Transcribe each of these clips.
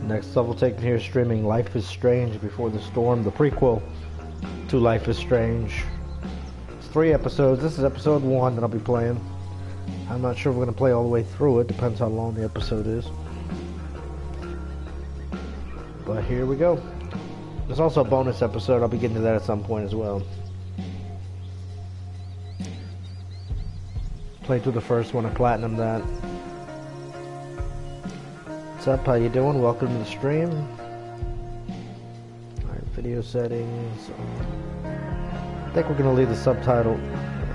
Next Level Taken here, streaming Life is Strange Before the Storm, the prequel to Life is Strange. It's 3 episodes. This is episode 1 that I'll be playing. I'm not sure if we're going to play all the way through it. Depends how long the episode is. But here we go. There's also a bonus episode. I'll be getting to that at some point as well. Played through the first one. I platinumed that. What's up? How you doing? Welcome to the stream. Alright, video settings. I think we're going to leave the subtitle.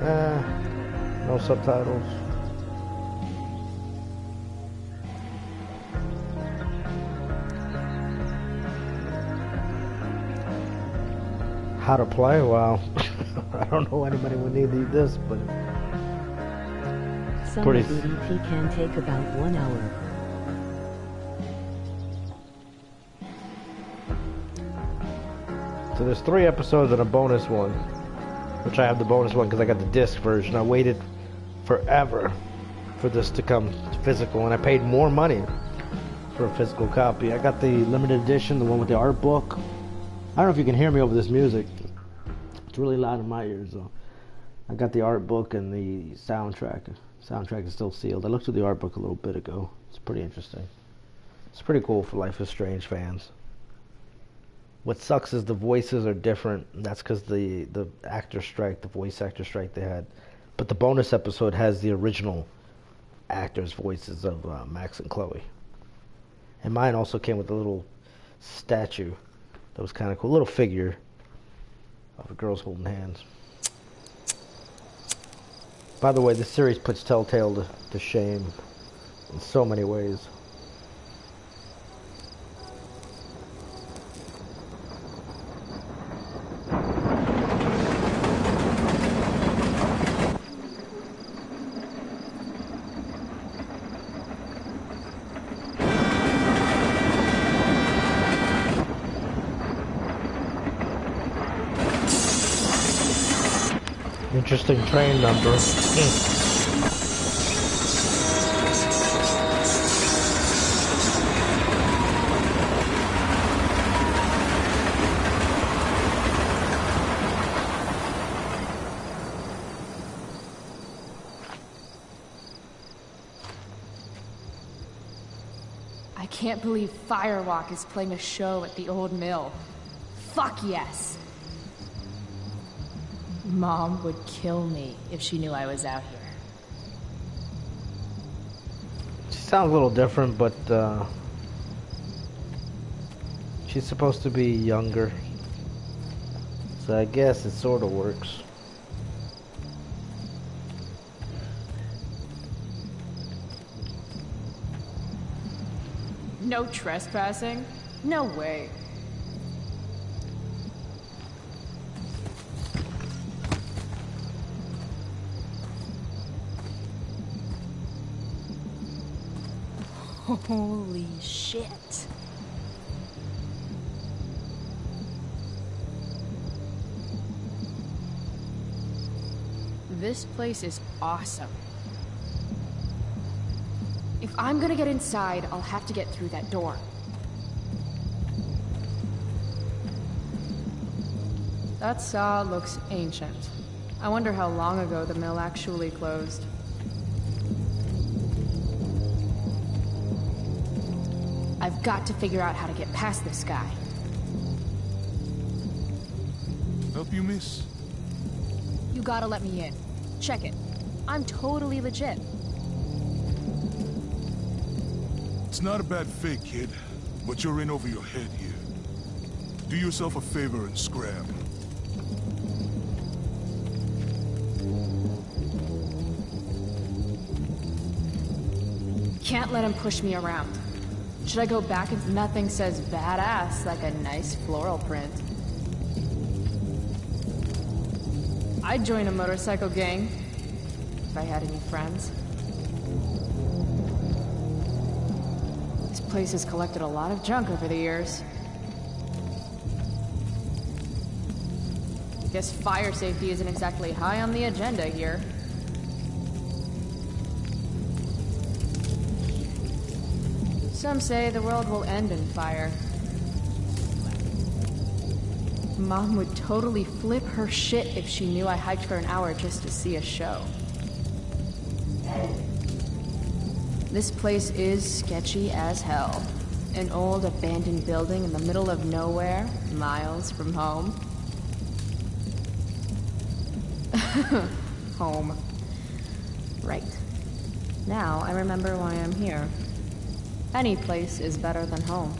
No subtitles. How to play? Wow. I don't know anybody would need this, but some graffiti can take about 1 hour. So there's 3 episodes and a bonus one, which I have the bonus one because I got the disc version. I waited forever for this to come physical, and I paid more money for a physical copy. I got the limited edition, the one with the art book. I don't know if you can hear me over this music. It's really loud in my ears, though. I got the art book and the soundtrack. The soundtrack is still sealed. I looked through the art book a little bit ago. It's pretty interesting. It's pretty cool for Life is Strange fans. What sucks is the voices are different. That's because the actor strike, the voice actor strike they had. But the bonus episode has the original actors' voices of Max and Chloe. And mine also came with a little statue. That was kind of cool. A little figure of the girls holding hands. By the way, this series puts Telltale to shame in so many ways. Interesting train number. I can't believe Firewalk is playing a show at the old mill. Fuck yes! Mom would kill me if she knew I was out here. She sounds a little different, but she's supposed to be younger. So I guess it sort of works. No trespassing? No way. Holy shit. This place is awesome. If I'm gonna get inside, I'll have to get through that door. That saw looks ancient. I wonder how long ago the mill actually closed. I've got to figure out how to get past this guy. Help you, miss? You gotta let me in. Check it. I'm totally legit. It's not a bad fake, kid, but you're in over your head here. Do yourself a favor and scram. Can't let him push me around. Should I go back if nothing says badass like a nice floral print? I'd join a motorcycle gang if I had any friends. This place has collected a lot of junk over the years. Guess fire safety isn't exactly high on the agenda here. Some say the world will end in fire. Mom would totally flip her shit if she knew I hiked for an hour just to see a show. This place is sketchy as hell. An old abandoned building in the middle of nowhere, miles from home. Home. Right. Now I remember why I'm here. Any place is better than home.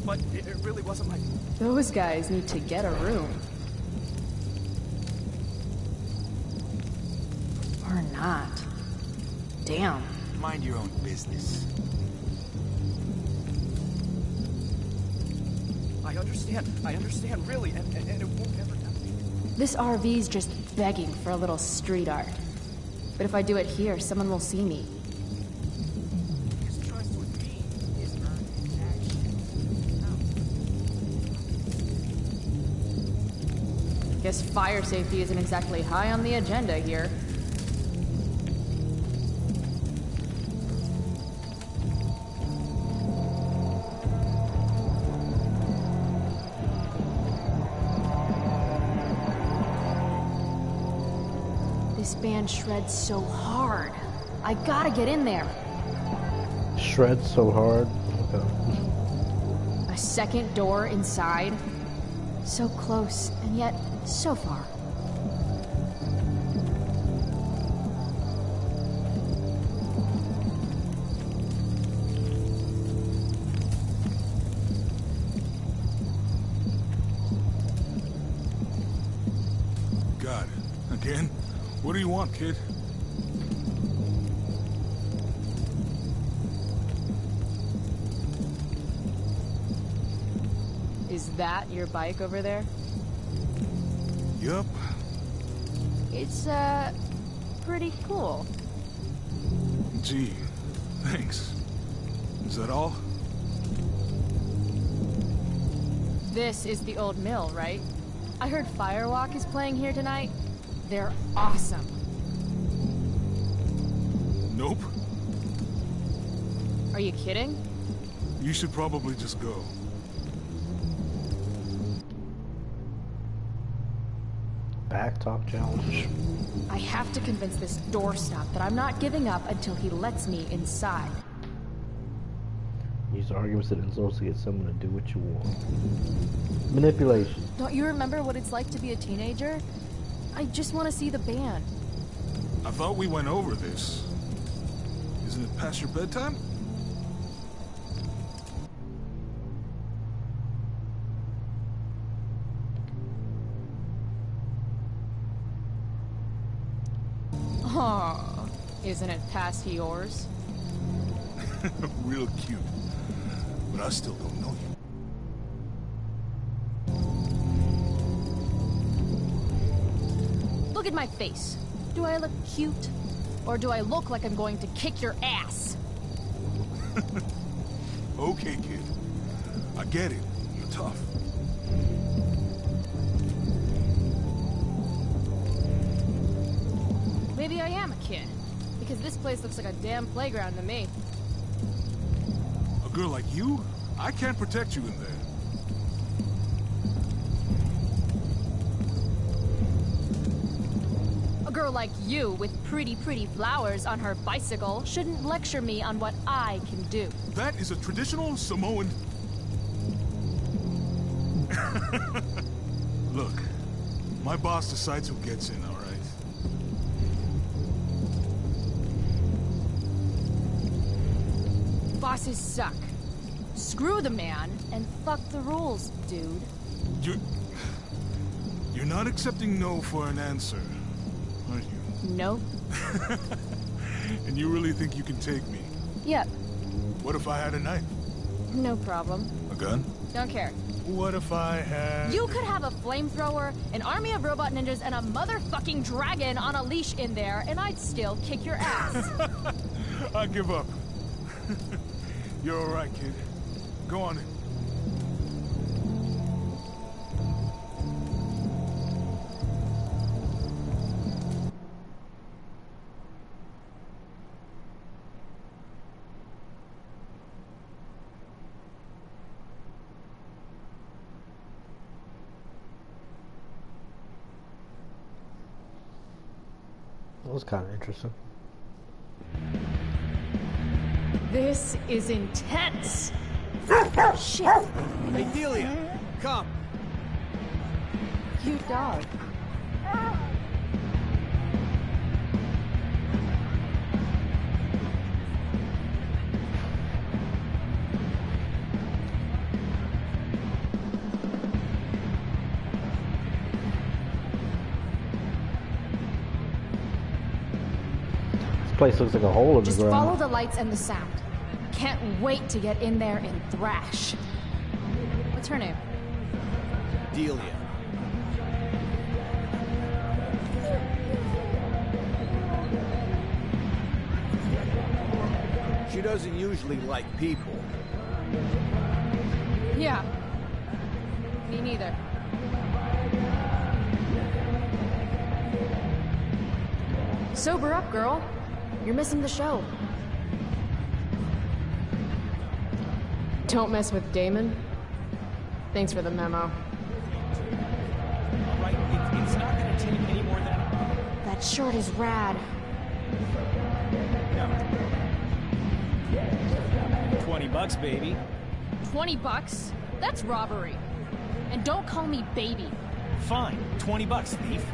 But it really wasn't like... Those guys need to get a room. Or not. Damn. Mind your own business. I understand, really, and it won't ever happen. This RV's just begging for a little street art. But if I do it here, someone will see me. His trust with me is earned in action. Guess fire safety isn't exactly high on the agenda here. This band shreds so hard. I gotta get in there. Shreds so hard. Okay. A second door inside. So close, and yet so far. God, again? What do you want, kid? Is that your bike over there? Yup. It's, pretty cool. Gee, thanks. Is that all? This is the old mill, right? I heard Firewalk is playing here tonight. They're awesome. Nope. Are you kidding? You should probably just go. Back talk challenge. I have to convince this doorstop that I'm not giving up until he lets me inside. Use arguments and insults to get someone to do what you want. Manipulation. Don't you remember what it's like to be a teenager? I just want to see the band. I thought we went over this. Isn't it past your bedtime? Aw, isn't it past yours? Real cute. But I still don't know you. Look at my face. Do I look cute? Or do I look like I'm going to kick your ass? Okay, kid. I get it. You're tough. Maybe I am a kid. Because this place looks like a damn playground to me. A girl like you? I can't protect you in there. A girl like you with pretty flowers on her bicycle shouldn't lecture me on what I can do. That is a traditional Samoan... Look, my boss decides who gets in, all right? Bosses suck. Screw the man and fuck the rules, dude. You're not accepting no for an answer, are you? Nope. And you really think you can take me? Yep. What if I had a knife? No problem. A gun? Don't care. What if I had... You could have a flamethrower, an army of robot ninjas, and a motherfucking dragon on a leash in there, and I'd still kick your ass. I give up. You're all right, kid. Go on in. That was kind of interesting. This is intense. Shit. Hey, Delia, come. Cute dog. This place looks like a hole in the Just ground. follow the lights and the sound. Can't wait to get in there and thrash. What's her name? Delia. She doesn't usually like people. Yeah. Me neither. Sober up, girl. You're missing the show. Don't mess with Damon. Thanks for the memo. All right, it's not gonna take any more than... That shirt is rad. $20, baby. $20? That's robbery. And don't call me baby. Fine, $20, thief.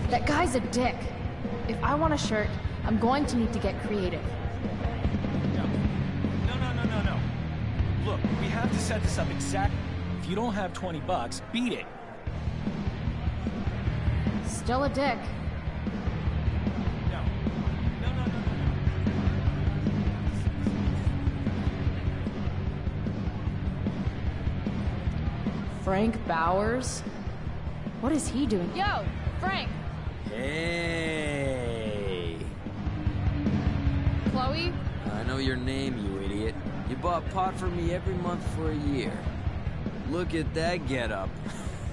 That guy's a dick. If I want a shirt, I'm going to need to get creative. No. Look, we have to set this up exactly. If you don't have $20, beat it. Still a dick. No. Frank Bowers? What is he doing? Yo, Frank! Hey! Chloe? I know your name, you idiot. You bought pot for me every month for a year. Look at that getup.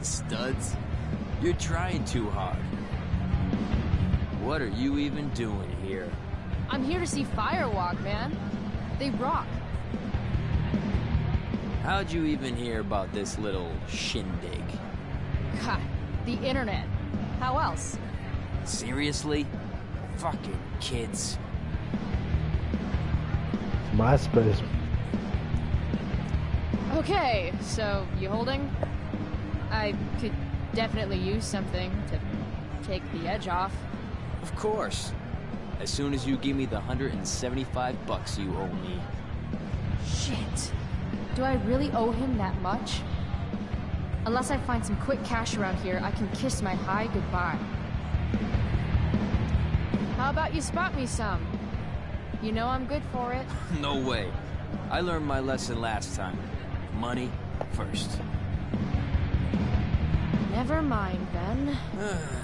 Studs. You're trying too hard. What are you even doing here? I'm here to see Firewalk, man. They rock. How'd you even hear about this little shindig? God, the internet. How else? Seriously? Fucking kids. MySpace. Okay, so you holding? I could definitely use something to take the edge off. Of course. As soon as you give me the $175 you owe me. Shit. Do I really owe him that much? Unless I find some quick cash around here, I can kiss my high goodbye. How about you spot me some? You know I'm good for it. No way. I learned my lesson last time. Money first. Never mind, then.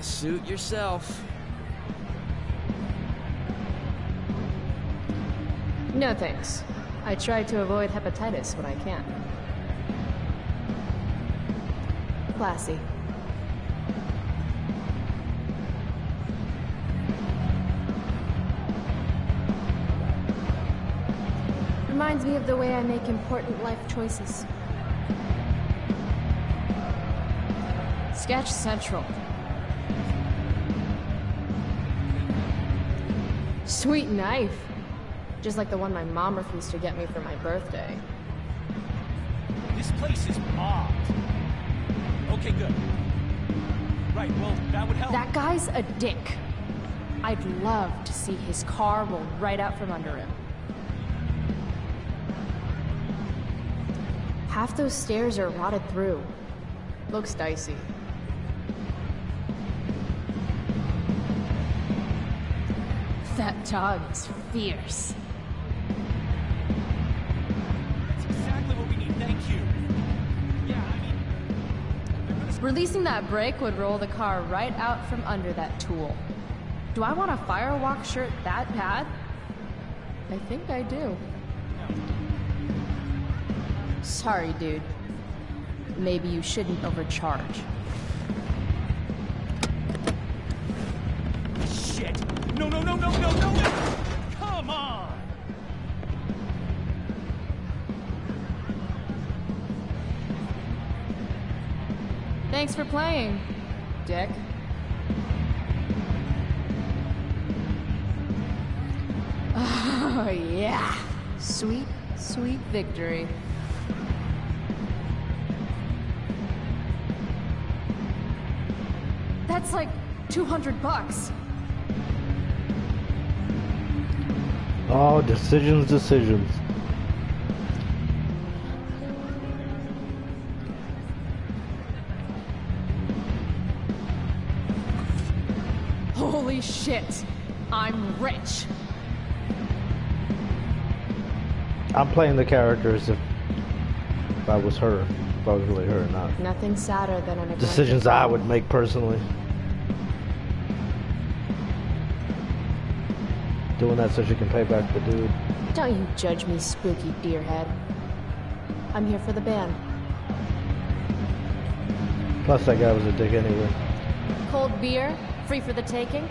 Suit yourself. No thanks. I try to avoid hepatitis when I can. Classy. Reminds me of the way I make important life choices. Sketch Central. Sweet knife. Just like the one my mom refused to get me for my birthday. This place is mobbed. Okay, good. Right, well, that would help. That guy's a dick. I'd love to see his car roll right out from under him. Half those stairs are rotted through. Looks dicey. That dog is fierce. That's exactly what we need, thank you. Yeah, I mean... Releasing that brake would roll the car right out from under that tool. Do I want a Firewalk shirt that bad? I think I do. Sorry, dude. Maybe you shouldn't overcharge. Shit! No! Come on! Thanks for playing, Dick. Oh yeah. Sweet, sweet victory. That's like $200. Oh, decisions. Holy shit. I'm rich. I'm playing the character as if I was her. If I was really her or not. Nothing sadder than an Decisions I would make personally. Doing that so she can pay back the dude. Don't you judge me, spooky deerhead. I'm here for the band. Plus that guy was a dick anyway. Cold beer, free for the taking.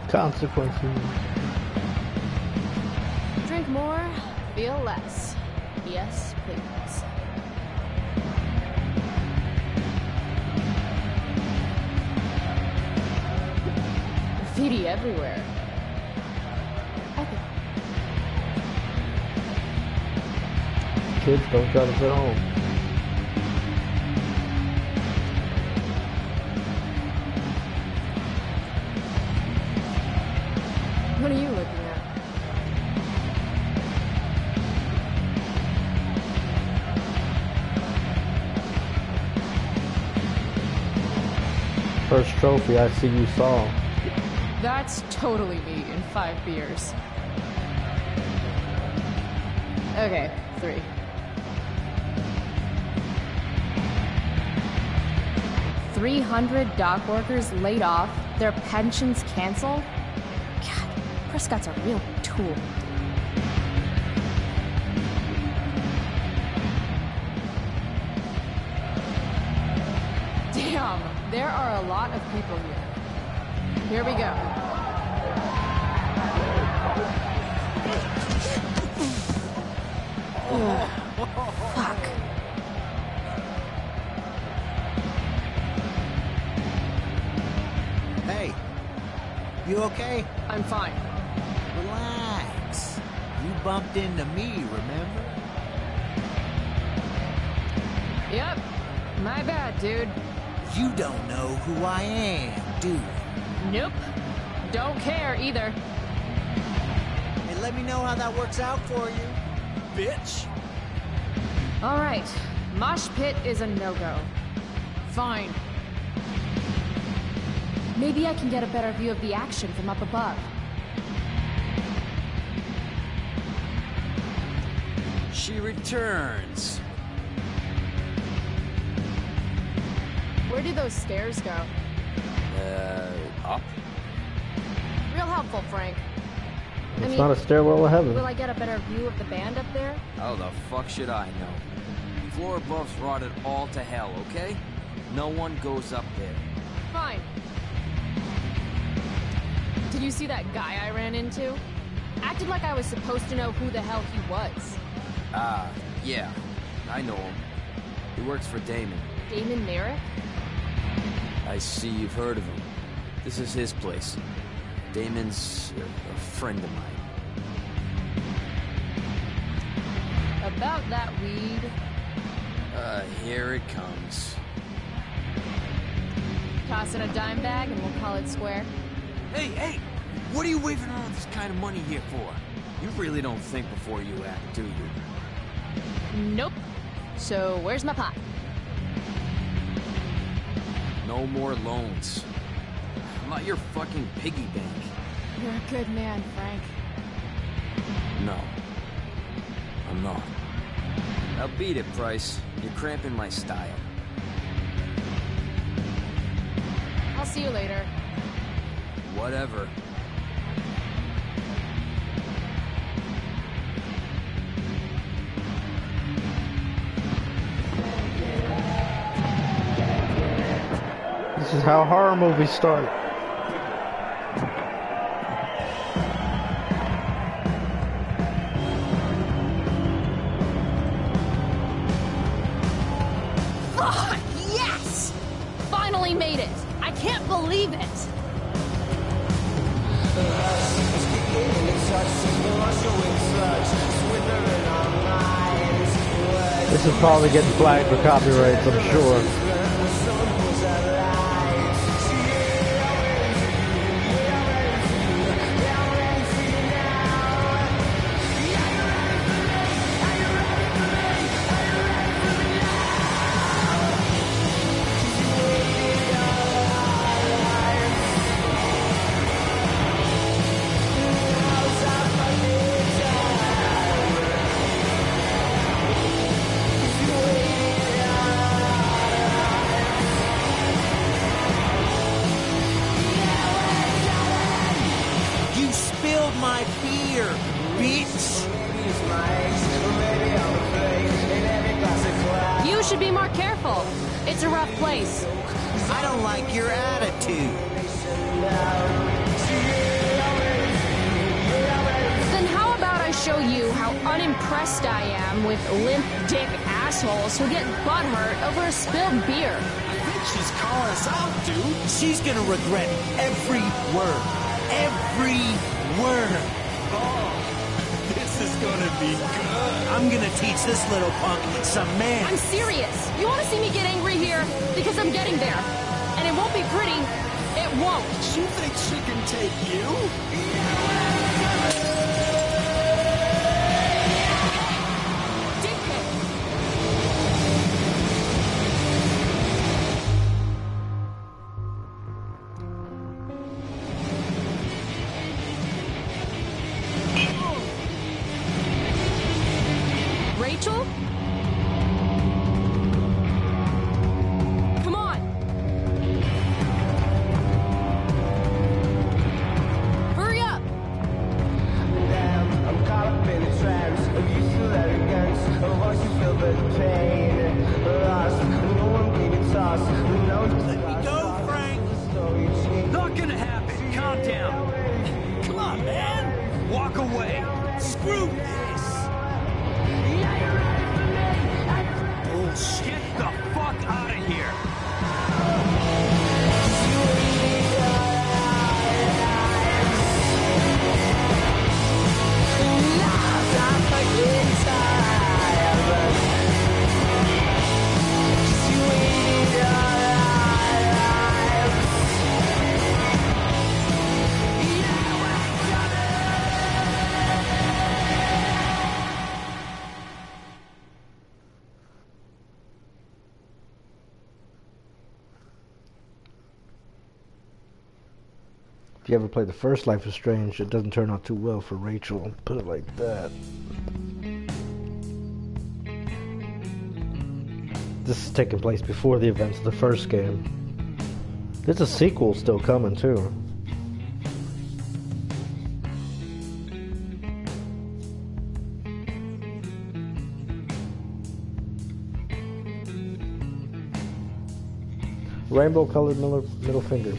Consequences. Drink more, feel less. Yes, please. Graffiti everywhere. Epic. Kids, don't try to sit home. What are you looking at? First trophy I see you saw. That's totally me in 5 beers. Okay, 3. $300 dock workers laid off, their pensions canceled? God, Prescott's a real tool. Damn, there are a lot of people here. Here we go. Fuck. Hey, you okay? I'm fine. Relax. You bumped into me, remember? Yep, my bad, dude. You don't know who I am, do you? Nope. Don't care either. Hey, let me know how that works out for you, bitch. All right, mosh pit is a no-go. Fine. Maybe I can get a better view of the action from up above. She returns. Where do those stairs go? Up? Real helpful, Frank. It's not a stairwell to heaven. Will I get a better view of the band up there? How the fuck should I know? Floor above's rotted all to hell, okay? No one goes up there. Fine. Did you see that guy I ran into? Acted like I was supposed to know who the hell he was. Yeah. I know him. He works for Damon. Damon Merrick? I see you've heard of him. This is his place. Damon's a friend of mine. About that weed. Here it comes. Toss in a dime bag and we'll call it square. Hey! What are you waving around this kind of money here for? You really don't think before you act, do you? Nope. So where's my pot? No more loans. I'm not your fucking piggy bank. You're a good man, Frank. No. I'm not. Now beat it, Price. You're cramping my style. I'll see you later. Whatever. This is how horror movies start. Fuck, yes! Finally made can't believe it! This is probably getting flagged for copyrights, I'm sure. My beer, bitch! You should be more careful. It's a rough place. I don't like your attitude. Then how about I show you how unimpressed I am with limp dick assholes who get butthurt over a spilled beer? I think she's calling us out, dude. She's gonna regret every word. Every word. Oh, this is gonna be good. I'm gonna teach this little punk some man. I'm serious. You want to see me get angry here? Because I'm getting there. And it won't be pretty. It won't. You think she can take you? Dickhead. Rachel? Come on. Hurry up. I'm caught up in the trance of useful arrogance. Once you feel the pain, lost, no one gave it toss. Let me go, Frank. Not gonna happen. Calm down. Come on, man. Walk away. Screw this. Bullshit. Get the fuck out of here. If you ever play the first Life is Strange, it doesn't turn out too well for Rachel. Put it like that. This is taking place before the events of the first game. There's a sequel still coming too. Rainbow colored middle fingers.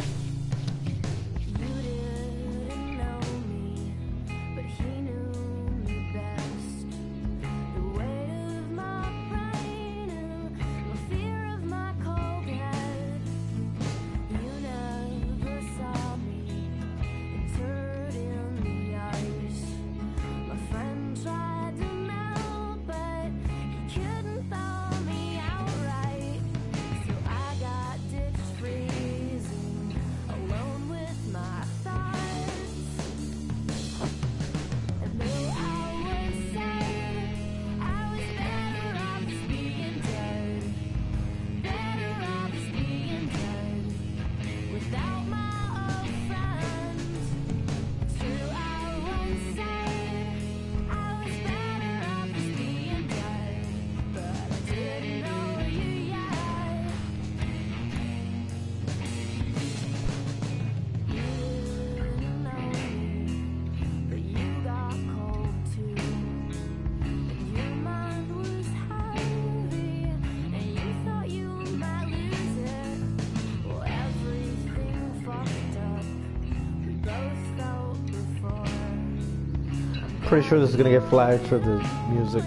Pretty sure this is gonna get flagged for the music.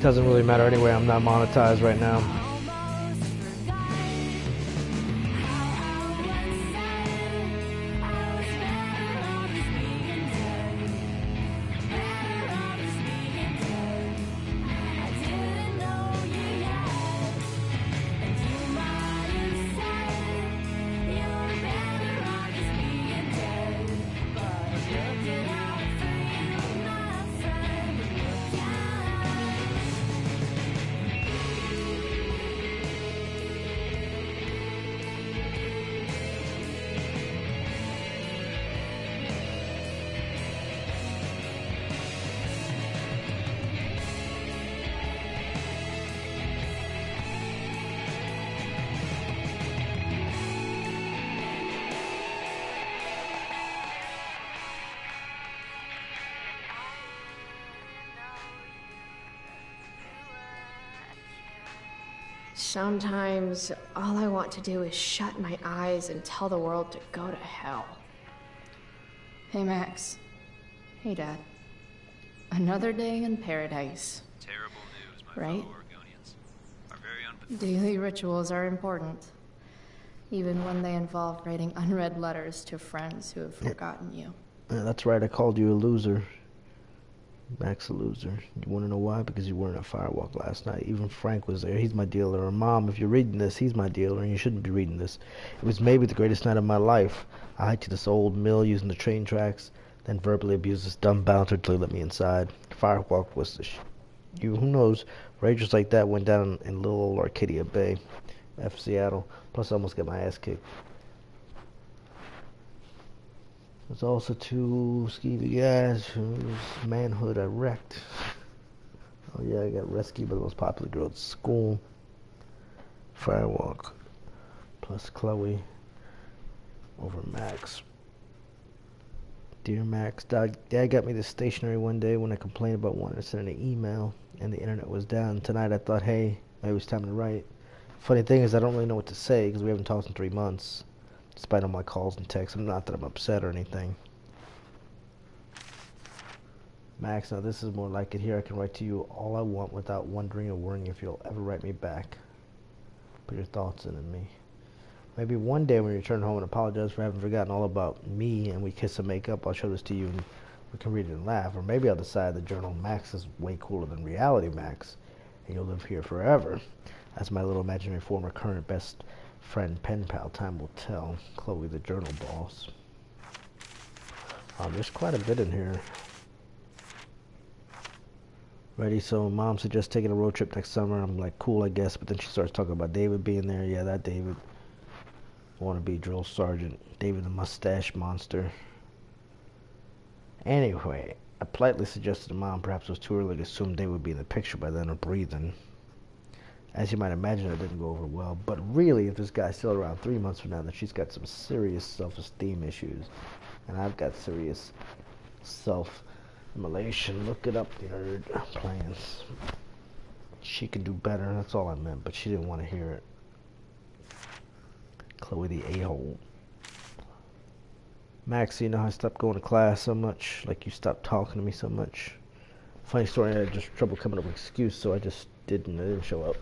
Doesn't really matter anyway, I'm not monetized right now. Sometimes all I want to do is shut my eyes and tell the world to go to hell. Hey, Max. Hey, Dad. Another day in paradise. Terrible news, my right? fellow Oregonians. Our very own... Daily rituals are important, even when they involve writing unread letters to friends who have forgotten you. Yeah, that's right, I called you a loser. Max a loser. You want to know why? Because you weren't at Firewalk last night. Even Frank was there. He's my dealer. And Mom, if you're reading this, he's my dealer, and you shouldn't be reading this. It was maybe the greatest night of my life. I hiked to this old mill using the train tracks, then verbally abused this dumb bouncer till he let me inside. Firewalk was the who knows? Rages like that went down in little old Arcadia Bay. F Seattle. Plus I almost got my ass kicked. There's also two skeevy guys whose manhood I wrecked. Oh yeah, I got rescued by the most popular girl at school. Firewalk. Plus Chloe. Over Max. Dear Max, Dad got me this stationery one day when I complained about wanting to send an email and the internet was down. Tonight I thought, hey, maybe it's time to write. Funny thing is I don't really know what to say because we haven't talked in 3 months. Despite all my calls and texts, not that I'm upset or anything. Max, now this is more like it. Here I can write to you all I want without wondering or worrying if you'll ever write me back. Put your thoughts in me. Maybe one day when you return home and apologize for having forgotten all about me and we kiss and make up, I'll show this to you and we can read it and laugh. Or maybe I'll decide the journal Max is way cooler than reality Max and you'll live here forever. That's my little imaginary former current best friend pen pal. Time will tell. Chloe the journal boss. There's quite a bit in here. Ready? So Mom suggests taking a road trip next summer. I'm like, cool, I guess. But then she starts talking about David being there. Yeah, that David. Want to be drill sergeant. David the mustache monster. Anyway, I politely suggested to Mom perhaps it was too early to assume David would be in the picture by then or breathing. As you might imagine, it didn't go over well. But really, if this guy's still around 3 months from now, then she's got some serious self-esteem issues. And I've got serious self-immolation. Look it up, nerd. Plans. She can do better. That's all I meant, but she didn't want to hear it. Chloe the a-hole. Max, you know how I stopped going to class so much? Like you stopped talking to me so much? Funny story, I had just trouble coming up with an excuse, so I just didn't show up.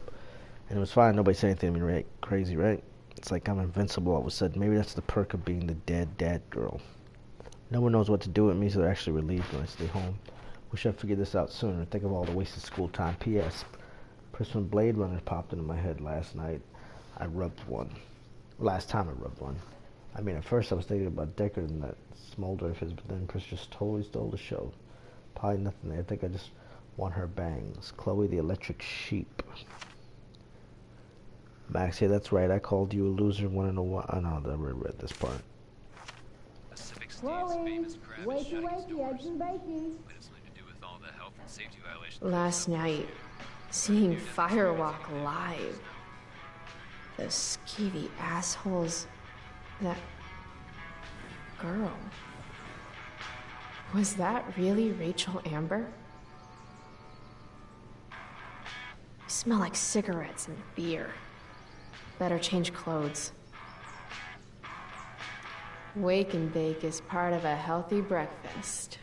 And it was fine, nobody said anything to me, right? Crazy, right? It's like I'm invincible all of a sudden. Maybe that's the perk of being the dead dad girl. No one knows what to do with me, so they're actually relieved when I stay home. Wish I'd figured this out sooner. Think of all the wasted school time. P.S. Person Blade Runner popped into my head last night. I rubbed one. Last time I rubbed one. I mean, at first I was thinking about Deckard and that smolder of his, but then Chris just totally stole the show. Probably nothing there. I think I just want her bangs. Chloe the electric sheep. Max, yeah, that's right. I called you a loser. Want to know why? Oh, no, I read this part. Chloe, wakey, eggs and bacon. Last night, seeing Firewalk live. Those skeevy assholes. That girl. Was that really Rachel Amber? You smell like cigarettes and beer. Better change clothes. Wake and bake is part of a healthy breakfast.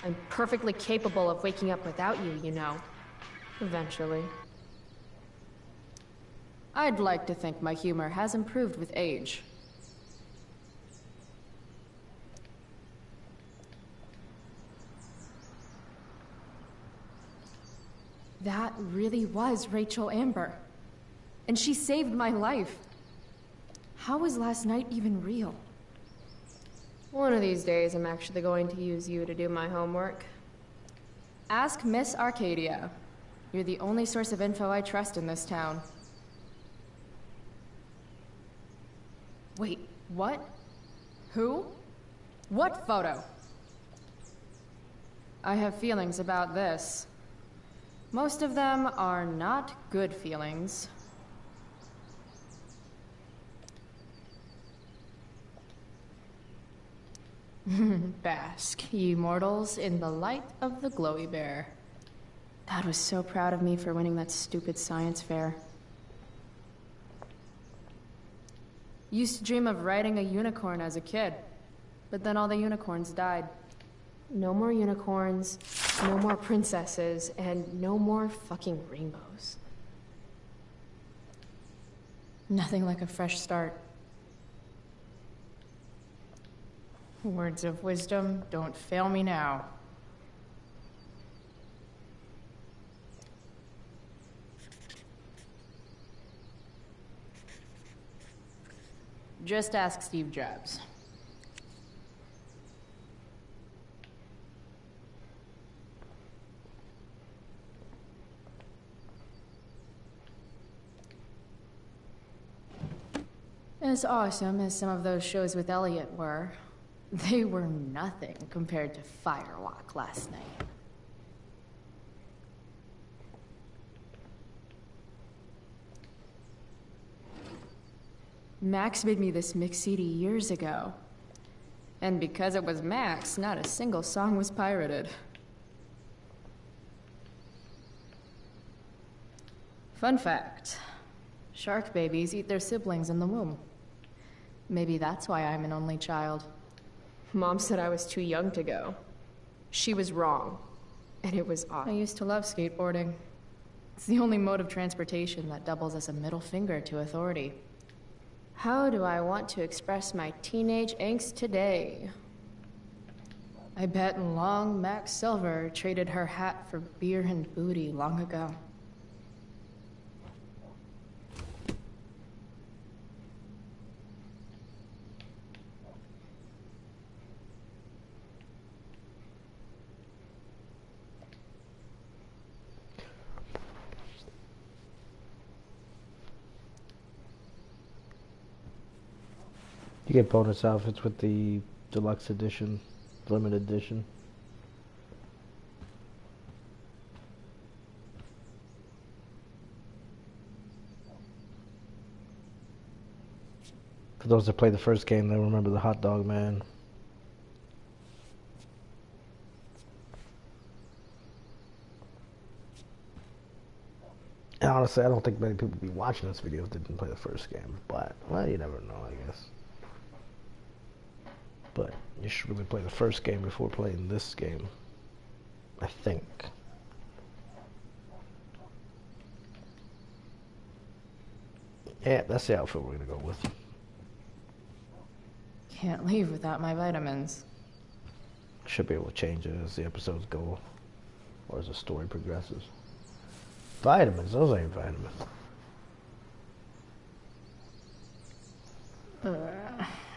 I'm perfectly capable of waking up without you, you know. Eventually. I'd like to think my humor has improved with age. That really was Rachel Amber. And she saved my life. How was last night even real? One of these days, I'm actually going to use you to do my homework. Ask Miss Arcadia. You're the only source of info I trust in this town. Wait, what? Who? What photo? I have feelings about this. Most of them are not good feelings. Bask, ye mortals, in the light of the glowy bear. Dad was so proud of me for winning that stupid science fair. Used to dream of riding a unicorn as a kid, but then all the unicorns died. No more unicorns, no more princesses, and no more fucking rainbows. Nothing like a fresh start. Words of wisdom, don't fail me now. Just ask Steve Jobs. As awesome as some of those shows with Elliot were, they were nothing compared to Firewalk last night. Max made me this mix CD years ago. And because it was Max, not a single song was pirated. Fun fact, shark babies eat their siblings in the womb. Maybe that's why I'm an only child. Mom said I was too young to go. She was wrong. And it was I awful. used to love skateboarding. It's the only mode of transportation that doubles as a middle finger to authority. How do I want to express my teenage angst today? I bet long Max Silver traded her hat for beer and booty long ago. You get bonus outfits with the deluxe edition, limited edition. For those that played the first game, they'll remember the hot dog man. And honestly, I don't think many people would be watching this video if they didn't play the first game. But, well, you never know, I guess. But you should really play the first game before playing this game, I think. Yeah, that's the outfit we're gonna go with. Can't leave without my vitamins. Should be able to change it as the episodes go, or as the story progresses. Vitamins, those ain't vitamins.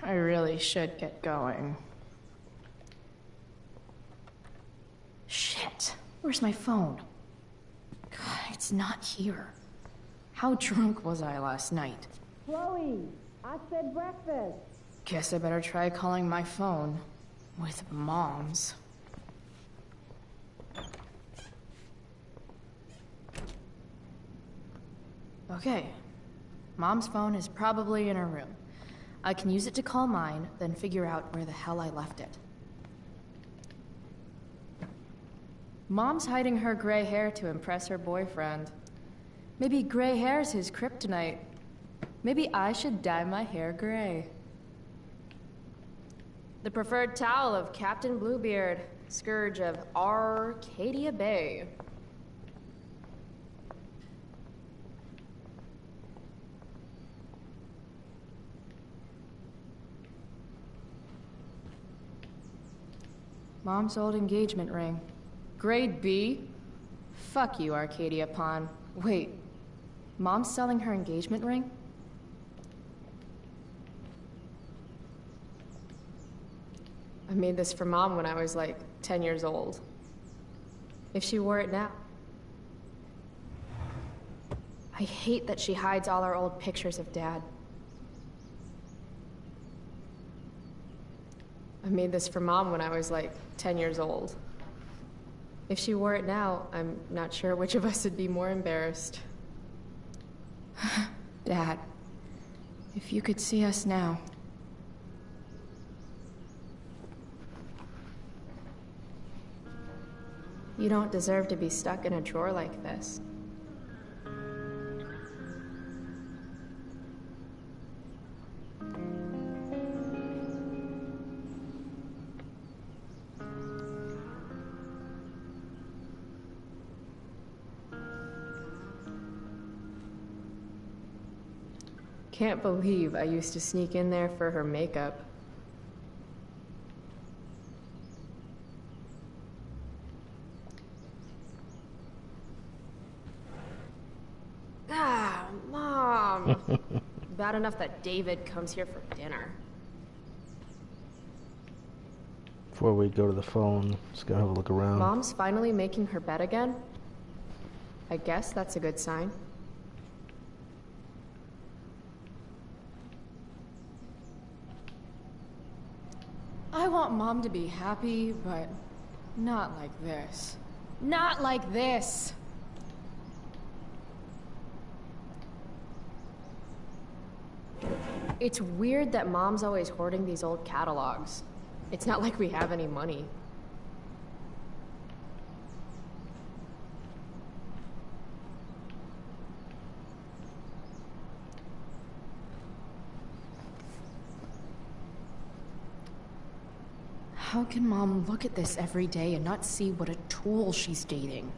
I really should get going. Shit, where's my phone? God, it's not here. How drunk was I last night? Chloe, I said breakfast. Guess I better try calling my phone with Mom's. Okay, Mom's phone is probably in her room. I can use it to call mine, then figure out where the hell I left it. Mom's hiding her gray hair to impress her boyfriend. Maybe gray hair's his kryptonite. Maybe I should dye my hair gray. The preferred towel of Captain Bluebeard. Scourge of Arcadia Bay. Mom's old engagement ring. Grade B? Fuck you, Arcadia Pawn. Wait, Mom's selling her engagement ring? I made this for Mom when I was like 10 years old. If she wore it now. I hate that she hides all our old pictures of Dad. I made this for Mom when I was like 10 years old. If she wore it now, I'm not sure which of us would be more embarrassed. Dad, if you could see us now. You don't deserve to be stuck in a drawer like this. Can't believe I used to sneak in there for her makeup. Ah, Mom! Bad enough that David comes here for dinner. Before we go to the phone, just gonna have a look around. Mom's finally making her bed again? I guess that's a good sign. I want Mom to be happy, but not like this. Not like this! It's weird that Mom's always hoarding these old catalogs. It's not like we have any money. How can Mom look at this every day and not see what a tool she's dating?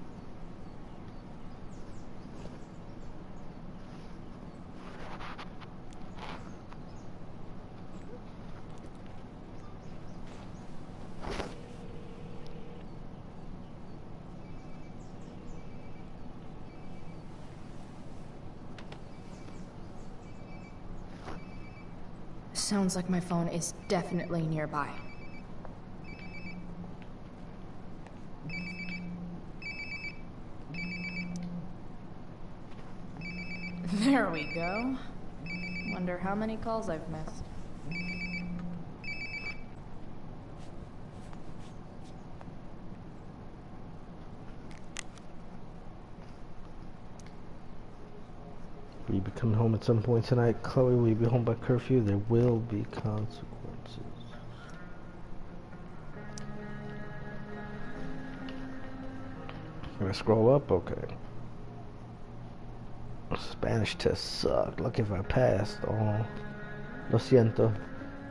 Sounds like my phone is definitely nearby. There we go. Wonder how many calls I've missed. Will you be coming home at some point tonight? Chloe, will you be home by curfew? There will be consequences. Can I scroll up? Okay. Spanish test sucked. Lucky if I passed. Oh, lo siento.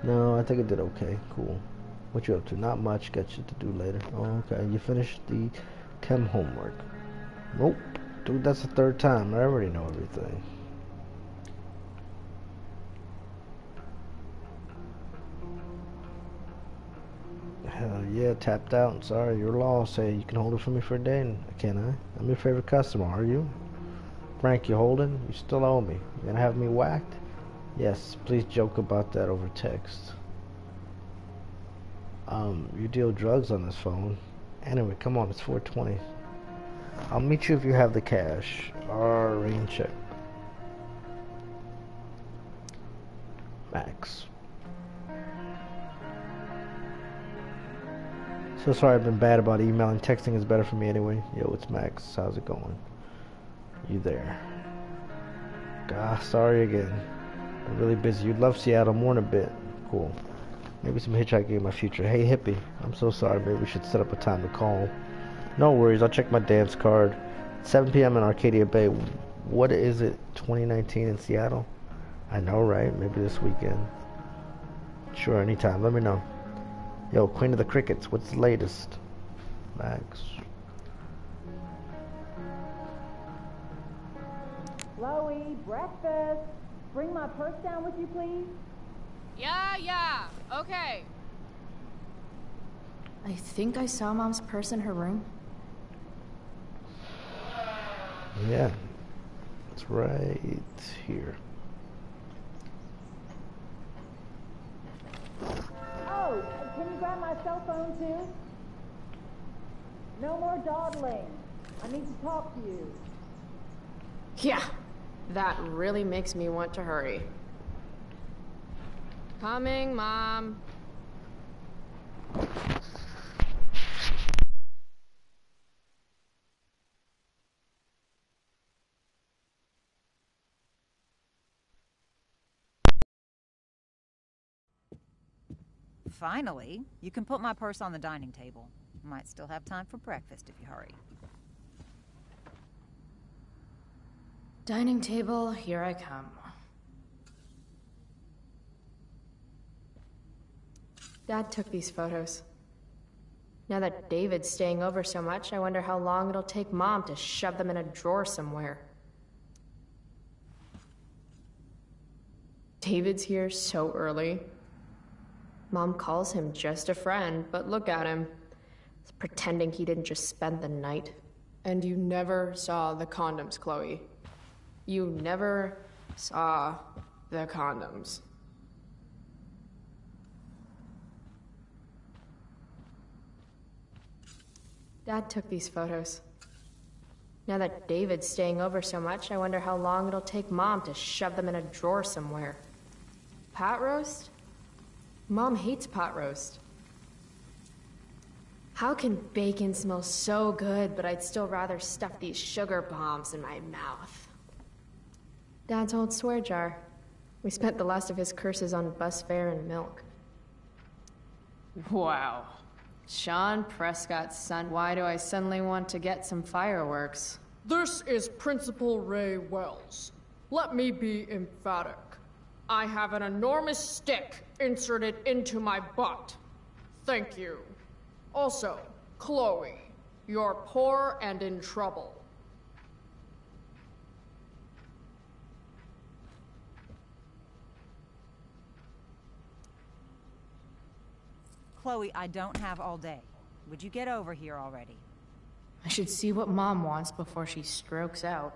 No, I think I did okay. Cool. What you up to? Not much. Got shit to do later. Oh, okay. You finished the chem homework? Nope. Dude, that's the third time. I already know everything. Hell yeah, tapped out. Sorry, your law say you can hold it for me for a day, can I? I'm your favorite customer, are you? Frank, you holding? You still owe me. You gonna have me whacked? Yes, please joke about that over text. You deal drugs on this phone. Anyway, come on, it's 4:20. I'll meet you if you have the cash. Rain check. Max. So sorry I've been bad about emailing. Texting is better for me anyway. Yo, it's Max. How's it going? You there? Sorry again. I'm really busy. You'd love Seattle more in a bit. Cool. Maybe some hitchhiking in my future. Hey, hippie. I'm so sorry. Maybe we should set up a time to call. No worries. I'll check my dance card. 7 p.m. in Arcadia Bay. What is it? 2019 in Seattle? I know, right? Maybe this weekend. Sure, anytime. Let me know. Yo, Queen of the Crickets. What's the latest? Max. Chloe, breakfast. Bring my purse down with you, please. Yeah, okay. I think I saw Mom's purse in her room. Yeah, it's right here. Oh, can you grab my cell phone too? No more dawdling. I need to talk to you. Yeah, that really makes me want to hurry. Coming, Mom. Finally, you can put my purse on the dining table. Might still have time for breakfast if you hurry. Dining table, here I come. Dad took these photos. Now that David's staying over so much, I wonder how long it'll take Mom to shove them in a drawer somewhere. David's here so early. Mom calls him just a friend, but look at him. He's pretending he didn't just spend the night. And you never saw the condoms, Chloe. You never saw the condoms. Dad took these photos. Now that David's staying over so much, I wonder how long it'll take Mom to shove them in a drawer somewhere. Pot roast? Mom hates pot roast. How can bacon smell so good, but I'd still rather stuff these sugar bombs in my mouth? Dad's old swear jar. We spent the last of his curses on bus fare and milk. Wow. Sean Prescott's son. Why do I suddenly want to get some fireworks? This is Principal Ray Wells. Let me be emphatic. I have an enormous stick inserted into my butt. Thank you. Also, Chloe, you're poor and in trouble. Chloe, I don't have all day. Would you get over here already? I should see what Mom wants before she strokes out.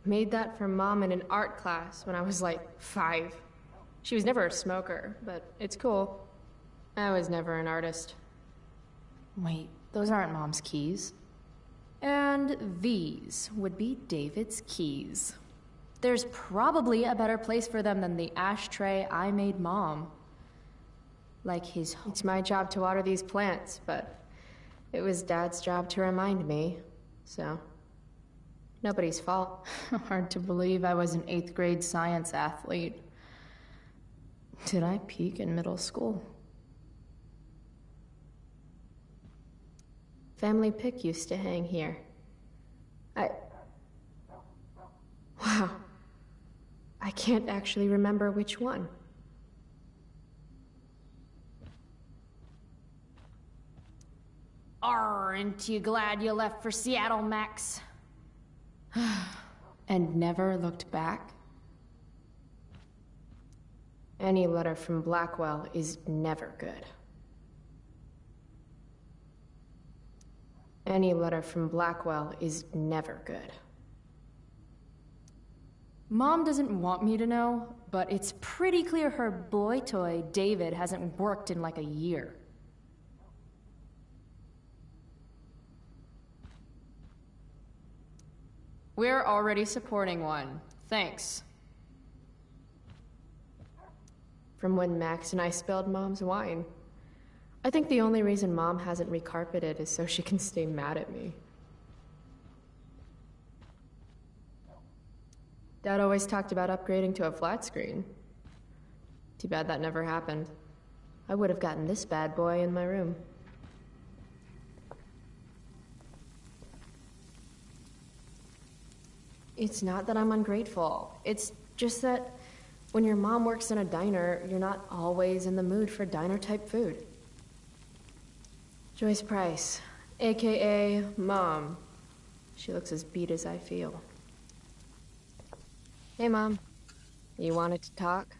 Made that for Mom in an art class when I was like 5. She was never a smoker, but it's cool. I was never an artist. Wait, those aren't Mom's keys. And these would be David's keys. There's probably a better place for them than the ashtray I made Mom. Like his home. It's my job to water these plants, but it was Dad's job to remind me, so nobody's fault. Hard to believe I was an 8th grade science athlete. Did I peak in middle school? Family pic used to hang here. Wow. I can't actually remember which one. Aren't you glad you left for Seattle, Max? And never looked back? Any letter from Blackwell is never good. Any letter from Blackwell is never good. Mom doesn't want me to know, but it's pretty clear her boy toy, David, hasn't worked in like a year. We're already supporting one. Thanks. From when Max and I spilled Mom's wine. I think the only reason Mom hasn't recarpeted is so she can stay mad at me. Dad always talked about upgrading to a flat screen. Too bad that never happened. I would have gotten this bad boy in my room. It's not that I'm ungrateful. It's just that when your mom works in a diner, you're not always in the mood for diner-type food. Joyce Price, aka Mom. She looks as beat as I feel. Hey, Mom. You wanted to talk?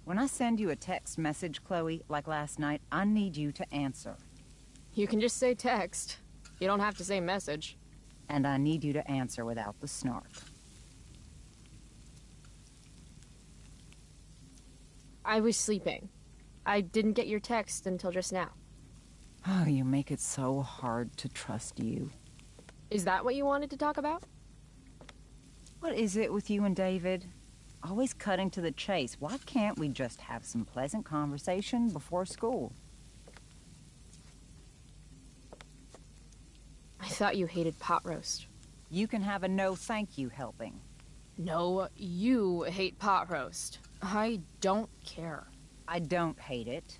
When I send you a text message, Chloe, like last night, I need you to answer. You can just say text. You don't have to say message. And I need you to answer without the snark. I was sleeping. I didn't get your text until just now. Oh, you make it so hard to trust you. Is that what you wanted to talk about? What is it with you and David? Always cutting to the chase. Why can't we just have some pleasant conversation before school? I thought you hated pot roast. You can have a no thank you helping. No, you hate pot roast. I don't care. I don't hate it.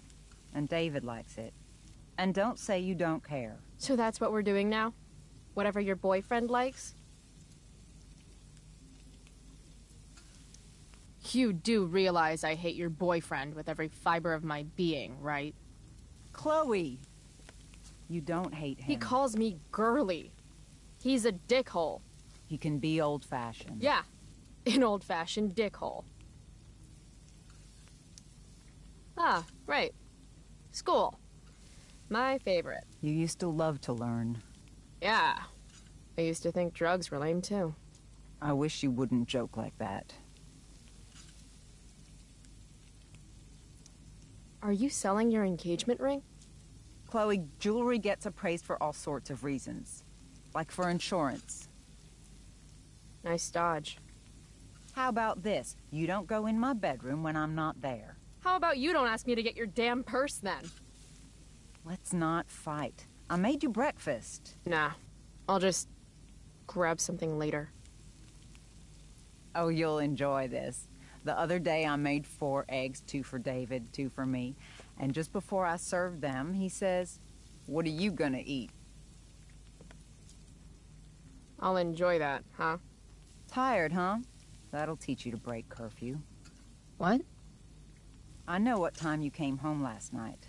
And David likes it. And don't say you don't care. So that's what we're doing now? Whatever your boyfriend likes? You do realize I hate your boyfriend with every fiber of my being, right? Chloe! You don't hate him. He calls me girly. He's a dickhole. He can be old-fashioned. Yeah, an old-fashioned dickhole. Ah, right. School. My favorite. You used to love to learn. Yeah. I used to think drugs were lame, too. I wish you wouldn't joke like that. Are you selling your engagement ring? Chloe, jewelry gets appraised for all sorts of reasons. Like for insurance. Nice dodge. How about this? You don't go in my bedroom when I'm not there. How about you don't ask me to get your damn purse, then? Let's not fight. I made you breakfast. Nah. I'll just grab something later. Oh, you'll enjoy this. The other day I made 4 eggs, 2 for David, 2 for me. And just before I served them, he says, "What are you gonna eat?" I'll enjoy that, huh? Tired, huh? That'll teach you to break curfew. What? I know what time you came home last night.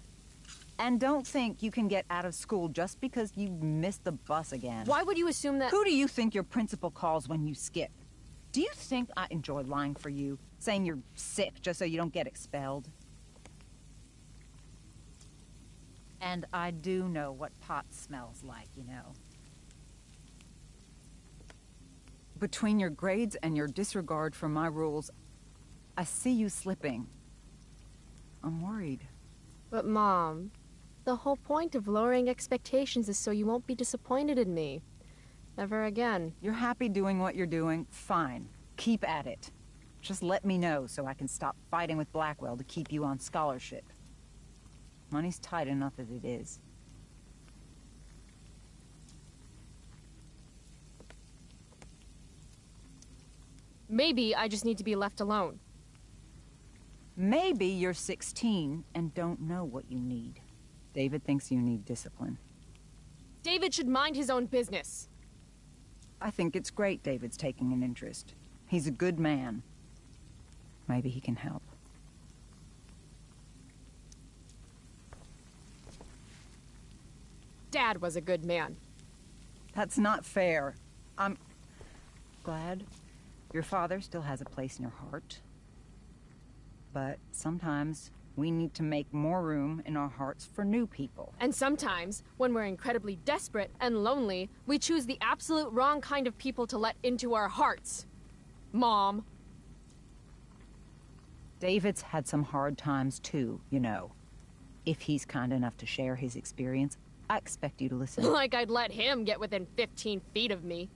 And don't think you can get out of school just because you missed the bus again. Why would you assume that— Who do you think your principal calls when you skip? Do you think I enjoy lying for you? Saying you're sick just so you don't get expelled? And I do know what pot smells like, you know. Between your grades and your disregard for my rules, I see you slipping. I'm worried. But, Mom, the whole point of lowering expectations is so you won't be disappointed in me. Never again. You're happy doing what you're doing? Fine. Keep at it. Just let me know so I can stop fighting with Blackwell to keep you on scholarship. Money's tight enough as it is. Maybe I just need to be left alone. Maybe you're 16 and don't know what you need. David thinks you need discipline. David should mind his own business. I think it's great David's taking an interest. He's a good man. Maybe he can help. Dad was a good man. That's not fair. I'm glad your father still has a place in your heart. But sometimes we need to make more room in our hearts for new people. And sometimes, when we're incredibly desperate and lonely, we choose the absolute wrong kind of people to let into our hearts. Mom. David's had some hard times too, you know. If he's kind enough to share his experience, I expect you to listen. Like I'd let him get within 15 feet of me.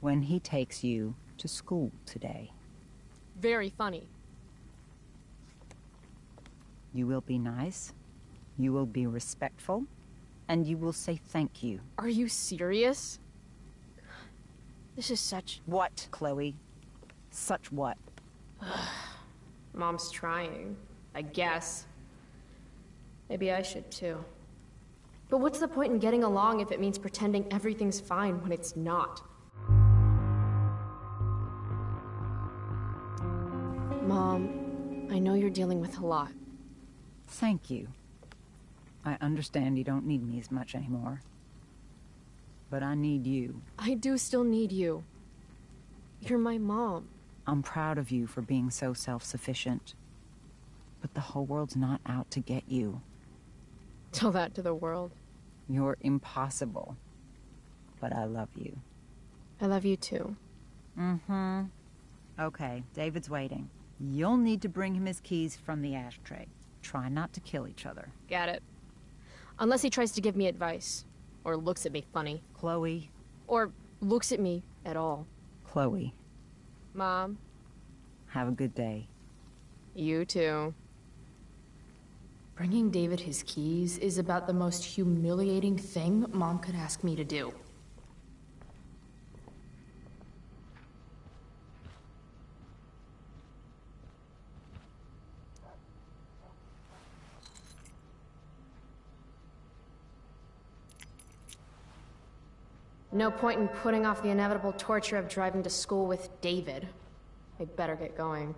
When he takes you to school today. Very funny. You will be nice, you will be respectful, and you will say thank you. Are you serious? This is such— What, Chloe? Such what? Mom's trying, I guess. Maybe I should too. But what's the point in getting along if it means pretending everything's fine when it's not? Mom, I know you're dealing with a lot. Thank you. I understand you don't need me as much anymore. But I need you. I do still need you. You're my mom. I'm proud of you for being so self-sufficient. But the whole world's not out to get you. Tell that to the world. You're impossible. But I love you. I love you too. Mm-hmm. Okay, David's waiting. You'll need to bring him his keys from the ashtray. Try not to kill each other. Got it. Unless he tries to give me advice. Or looks at me funny. Chloe. Or looks at me at all. Chloe. Mom. Have a good day. You too. Bringing David his keys is about the most humiliating thing Mom could ask me to do. No point in putting off the inevitable torture of driving to school with David. I better get going.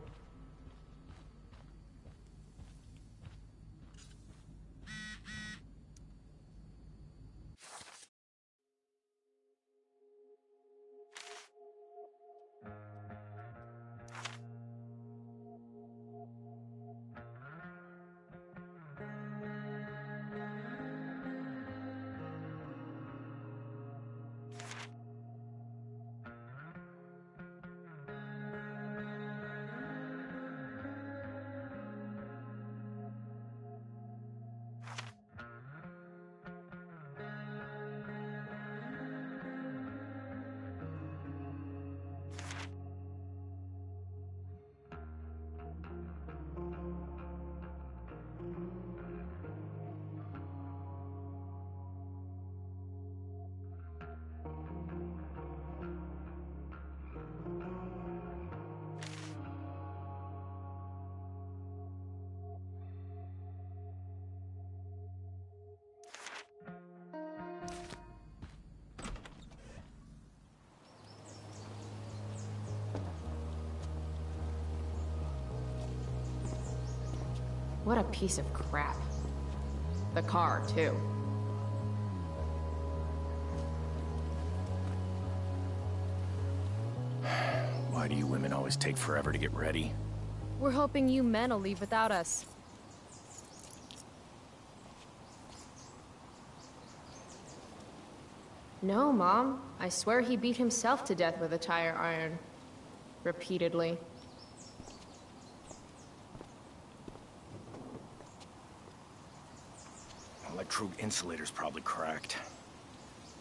What a piece of crap. The car, too. Why do you women always take forever to get ready? We're hoping you men will leave without us. No, Mom. I swear he beat himself to death with a tire iron. Repeatedly. Electrode insulator's probably cracked.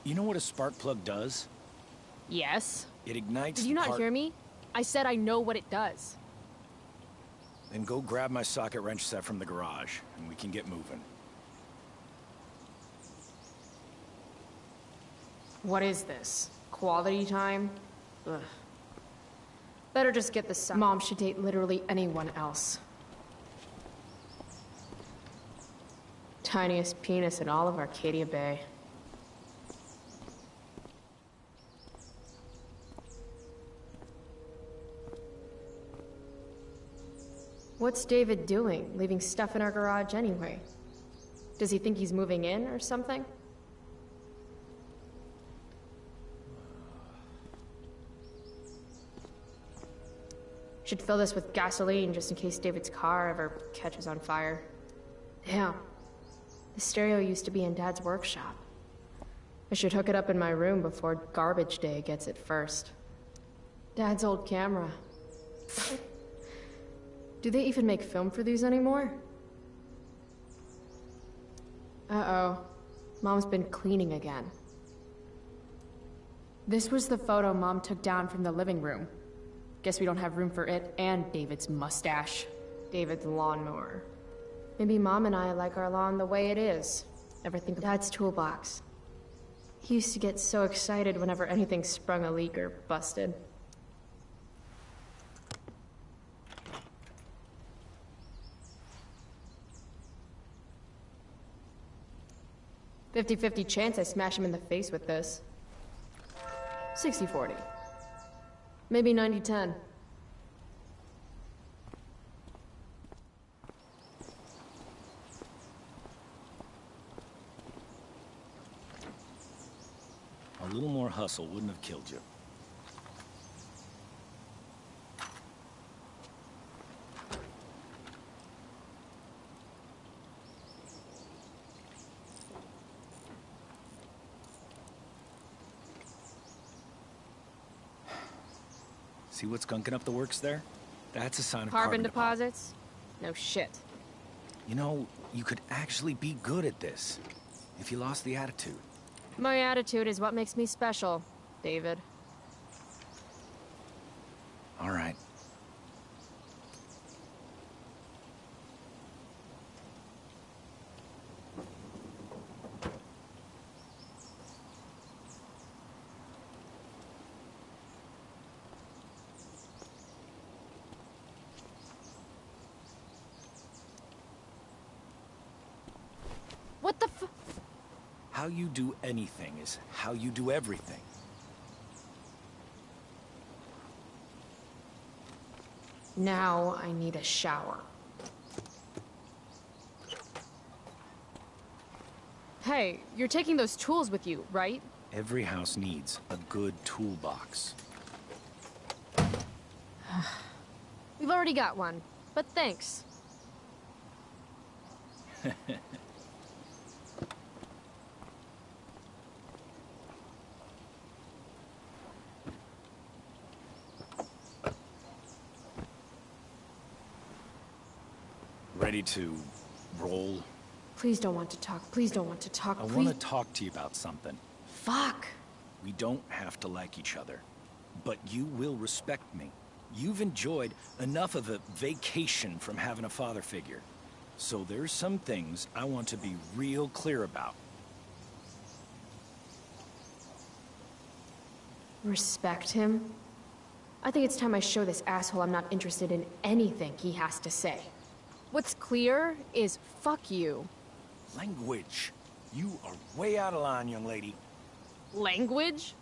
You know what a spark plug does? Yes. It ignites. Did you not hear me? I said I know what it does. Then go grab my socket wrench set from the garage, and we can get moving. What is this? Quality time? Ugh. Better just get this. Mom should date literally anyone else. Tiniest penis in all of Arcadia Bay. What's David doing, leaving stuff in our garage anyway? Does he think he's moving in or something? Should fill this with gasoline just in case David's car ever catches on fire. Damn. The stereo used to be in Dad's workshop. I should hook it up in my room before garbage day gets it first. Dad's old camera. Do they even make film for these anymore? Uh-oh. Mom's been cleaning again. This was the photo Mom took down from the living room. Guess we don't have room for it and David's mustache. David's lawnmower. Maybe Mom and I like our lawn the way it is. Ever think of Dad's toolbox? He used to get so excited whenever anything sprung a leak or busted. "50-50 chance I smash him in the face with this. 60-40. Maybe 90-10. A little more hustle wouldn't have killed you. See what's gunking up the works there? That's a sign of Carbon deposits? No shit. You know, you could actually be good at this if you lost the attitude. My attitude is what makes me special, David. All right. What the f- How you do anything is how you do everything. Now I need a shower. Hey, you're taking those tools with you, right? Every house needs a good toolbox. We've already got one, but thanks. Ready to roll? Please don't want to talk. Please don't want to talk. I want to talk to you about something. Fuck. We don't have to like each other, but you will respect me. You've enjoyed enough of a vacation from having a father figure. So there's some things I want to be real clear about. Respect him? I think it's time I show this asshole I'm not interested in anything he has to say. What's clear is fuck you. Language. You are way out of line, young lady. Language?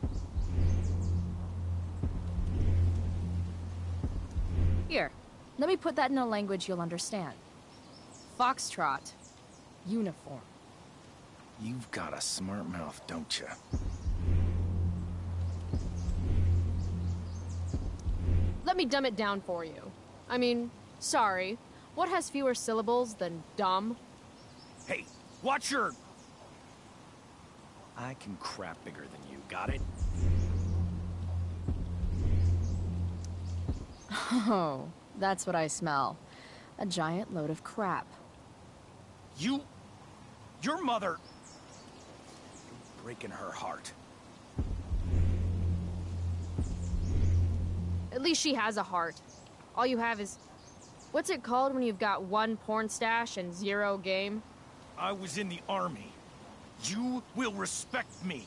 Here, let me put that in a language you'll understand. Foxtrot. Uniform. You've got a smart mouth, don't you? Let me dumb it down for you. I mean, sorry. What has fewer syllables than dumb? Hey, watch your... I can crap bigger than you, got it? Oh, that's what I smell. A giant load of crap. Your mother... You're breaking her heart. At least she has a heart. All you have is... What's it called when you've got one porn stash and zero game? I was in the army. You will respect me.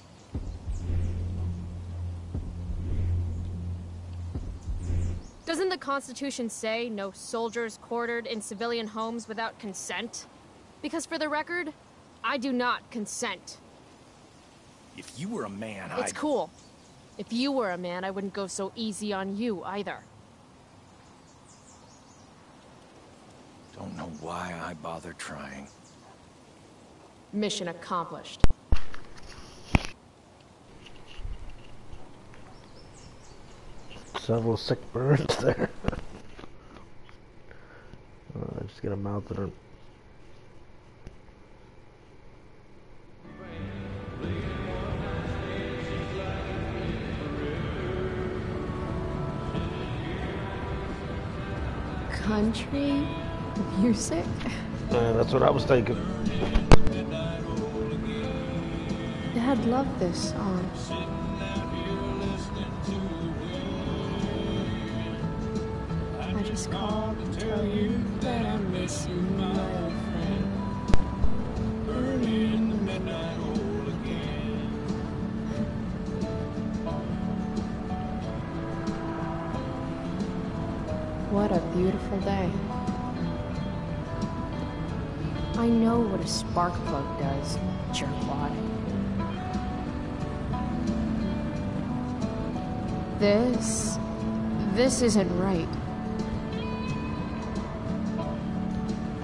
Doesn't the Constitution say no soldiers quartered in civilian homes without consent? Because for the record, I do not consent. If you were a man, It's cool. If you were a man, I wouldn't go so easy on you either. Don't know why I bother trying. Mission accomplished. Several sick birds there. Just get a mouth that are... Country music? that's what I was thinking. Dad loved this song. I just called to tell you that I miss you, my old friend. Early in the midnight oil again. What a beautiful day. I know what a spark plug does, jerkwad. This isn't right.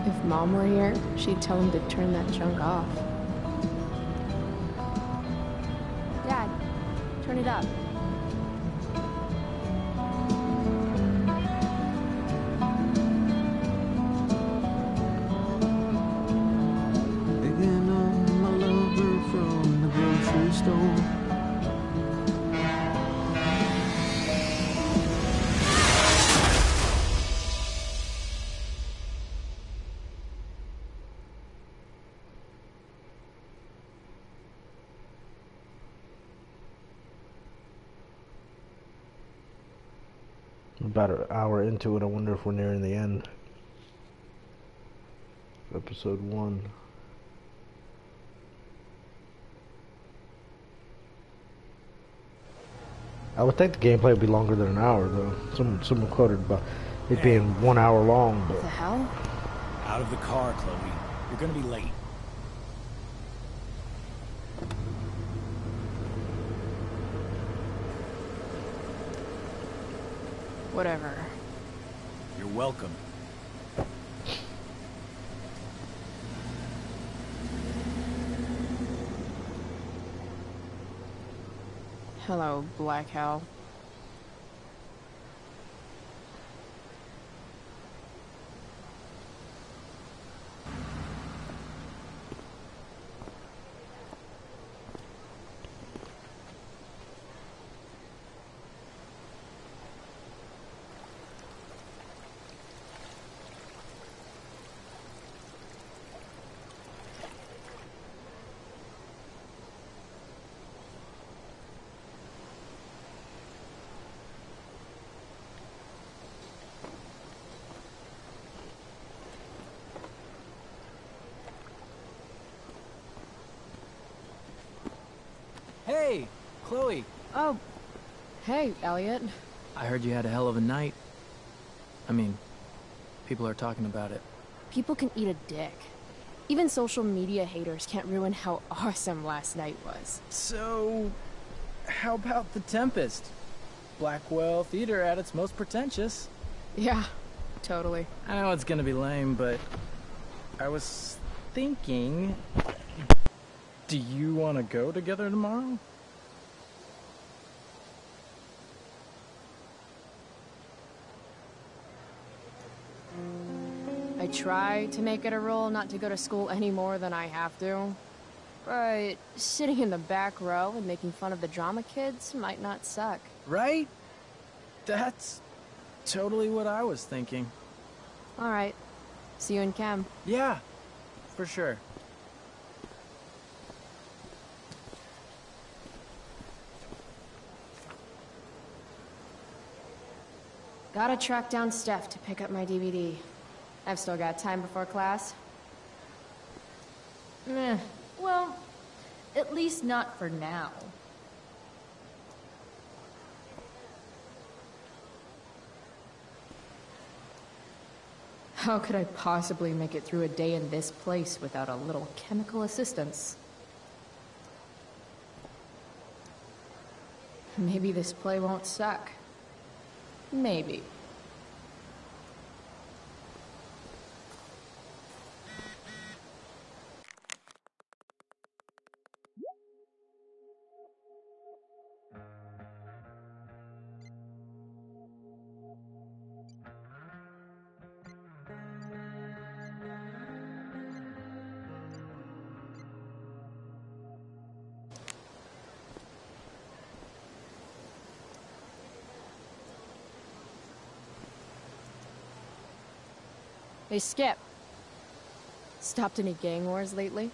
If Mom were here, she'd tell him to turn that junk off. Dad, Turn it up. Picking up my lover from the grocery store. About an hour into it, I wonder if we're nearing the end. Episode 1. I would think the gameplay would be longer than an hour, though. Someone quoted about it being 1 hour long, but... What the hell? Out of the car, Chloe. You're gonna be late. Whatever. You're welcome. Hello, Black Hell. Hey, Chloe. Oh, hey, Elliot. I heard you had a hell of a night. I mean, people are talking about it. People can eat a dick. Even social media haters can't ruin how awesome last night was. So, how about the Tempest? Blackwell Theater at its most pretentious. Yeah, totally. I know it's gonna be lame, but I was thinking, do you want to go together tomorrow? I try to make it a rule not to go to school any more than I have to. But sitting in the back row and making fun of the drama kids might not suck. Right? That's totally what I was thinking. Alright. See you in chem. Yeah, for sure. Gotta track down Steph to pick up my DVD. I've still got time before class. Well, at least not for now. How could I possibly make it through a day in this place without a little chemical assistance? Maybe this play won't suck. Maybe. Hey, Skip. Stopped any gang wars lately?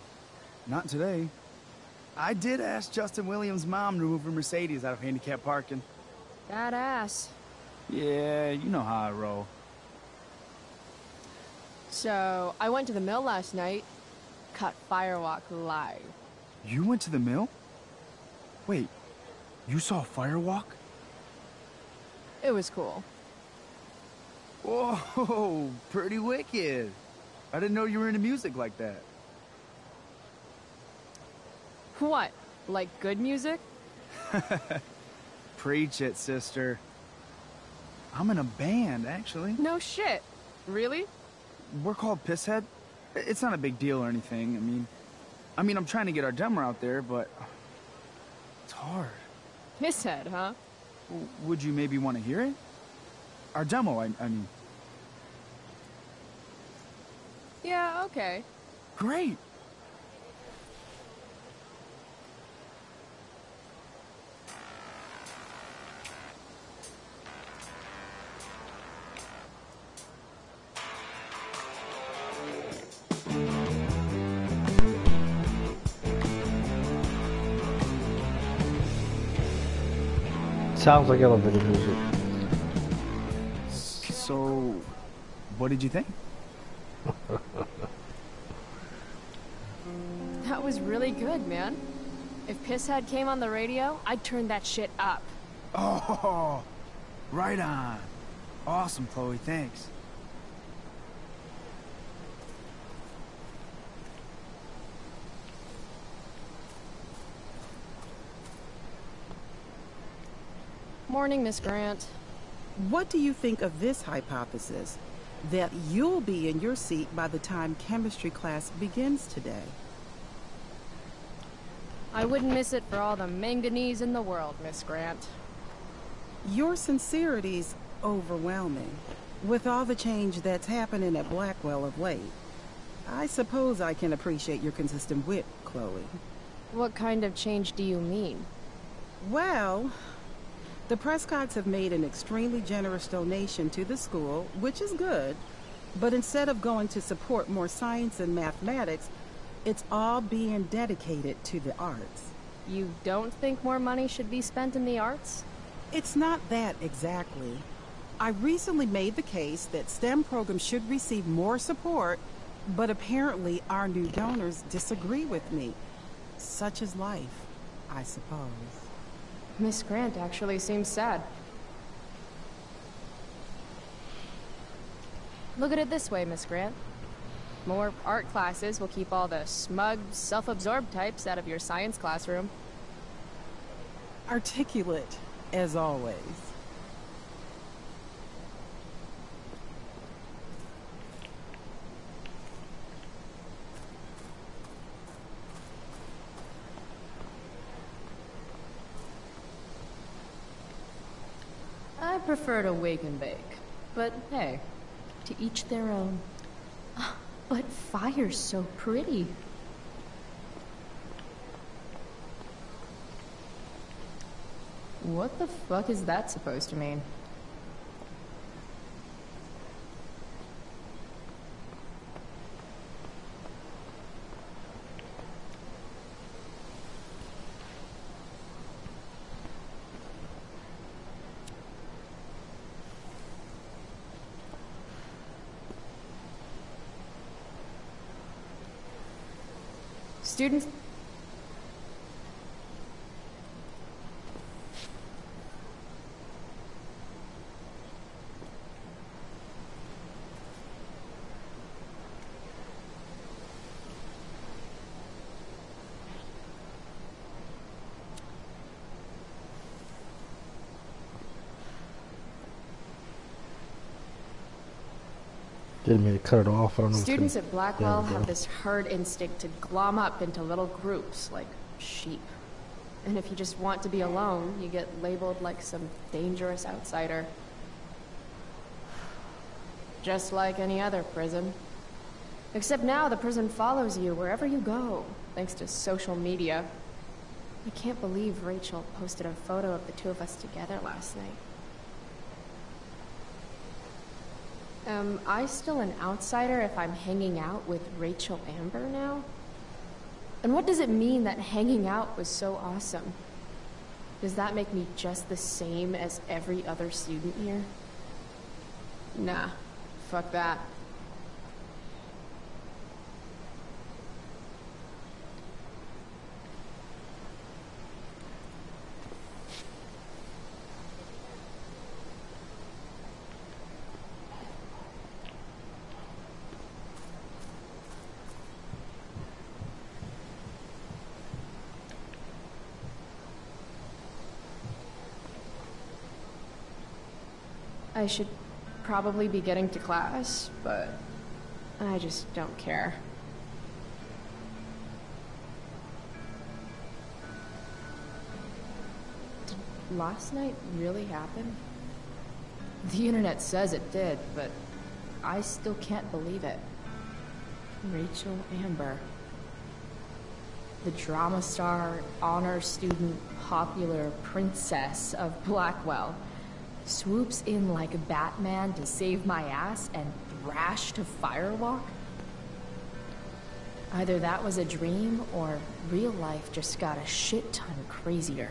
Not today. I did ask Justin Williams' mom to move her Mercedes out of handicap parking. Badass. Yeah, you know how I roll. So, I went to the mill last night. Caught Firewalk live. You went to the mill? Wait, you saw Firewalk? It was cool. Whoa, pretty wicked. I didn't know you were into music like that. What? Like good music? Preach it, sister. I'm in a band, actually. No shit. Really? We're called Pisshead. It's not a big deal or anything. I mean, I'm trying to get our demo out there, but it's hard. Pisshead, huh? Would you maybe want to hear it? Our demo, I mean. Yeah, okay. Great! Sounds like elevator music. So, what did you think? That was really good, man. If Pisshead came on the radio, I'd turn that shit up. Oh, right on. Awesome, Chloe, thanks. Morning, Miss Grant. What do you think of this hypothesis? That you'll be in your seat by the time chemistry class begins today. I wouldn't miss it for all the manganese in the world, Miss Grant. Your sincerity's overwhelming. With all the change that's happening at Blackwell of late, I suppose I can appreciate your consistent wit, Chloe. What kind of change do you mean? Well, the Prescotts have made an extremely generous donation to the school, which is good, but instead of going to support more science and mathematics, it's all being dedicated to the arts. You don't think more money should be spent in the arts? It's not that exactly. I recently made the case that STEM programs should receive more support, but apparently our new donors disagree with me. Such is life, I suppose. Miss Grant actually seems sad. Look at it this way, Miss Grant. More art classes will keep all the smug, self-absorbed types out of your science classroom. Articulate, as always. I prefer to wake and bake, but hey, to each their own. But fire's so pretty. What the fuck is that supposed to mean? Students... Didn't mean to cut it off. I don't know. Students at Blackwell have this herd instinct to glom up into little groups, like sheep. And if you just want to be alone, you get labeled like some dangerous outsider. Just like any other prison. Except now the prison follows you wherever you go, thanks to social media. I can't believe Rachel posted a photo of the two of us together last night. Am I still an outsider if I'm hanging out with Rachel Amber now? And what does it mean that hanging out was so awesome? Does that make me just the same as every other student here? Nah, fuck that. I should probably be getting to class, but I just don't care. last night really happened? The internet says it did, but I still can't believe it. Rachel Amber. The drama star, honor student, popular princess of Blackwell swoops in like Batman to save my ass and thrash to Firewalk? Either that was a dream or real life just got a shit ton crazier.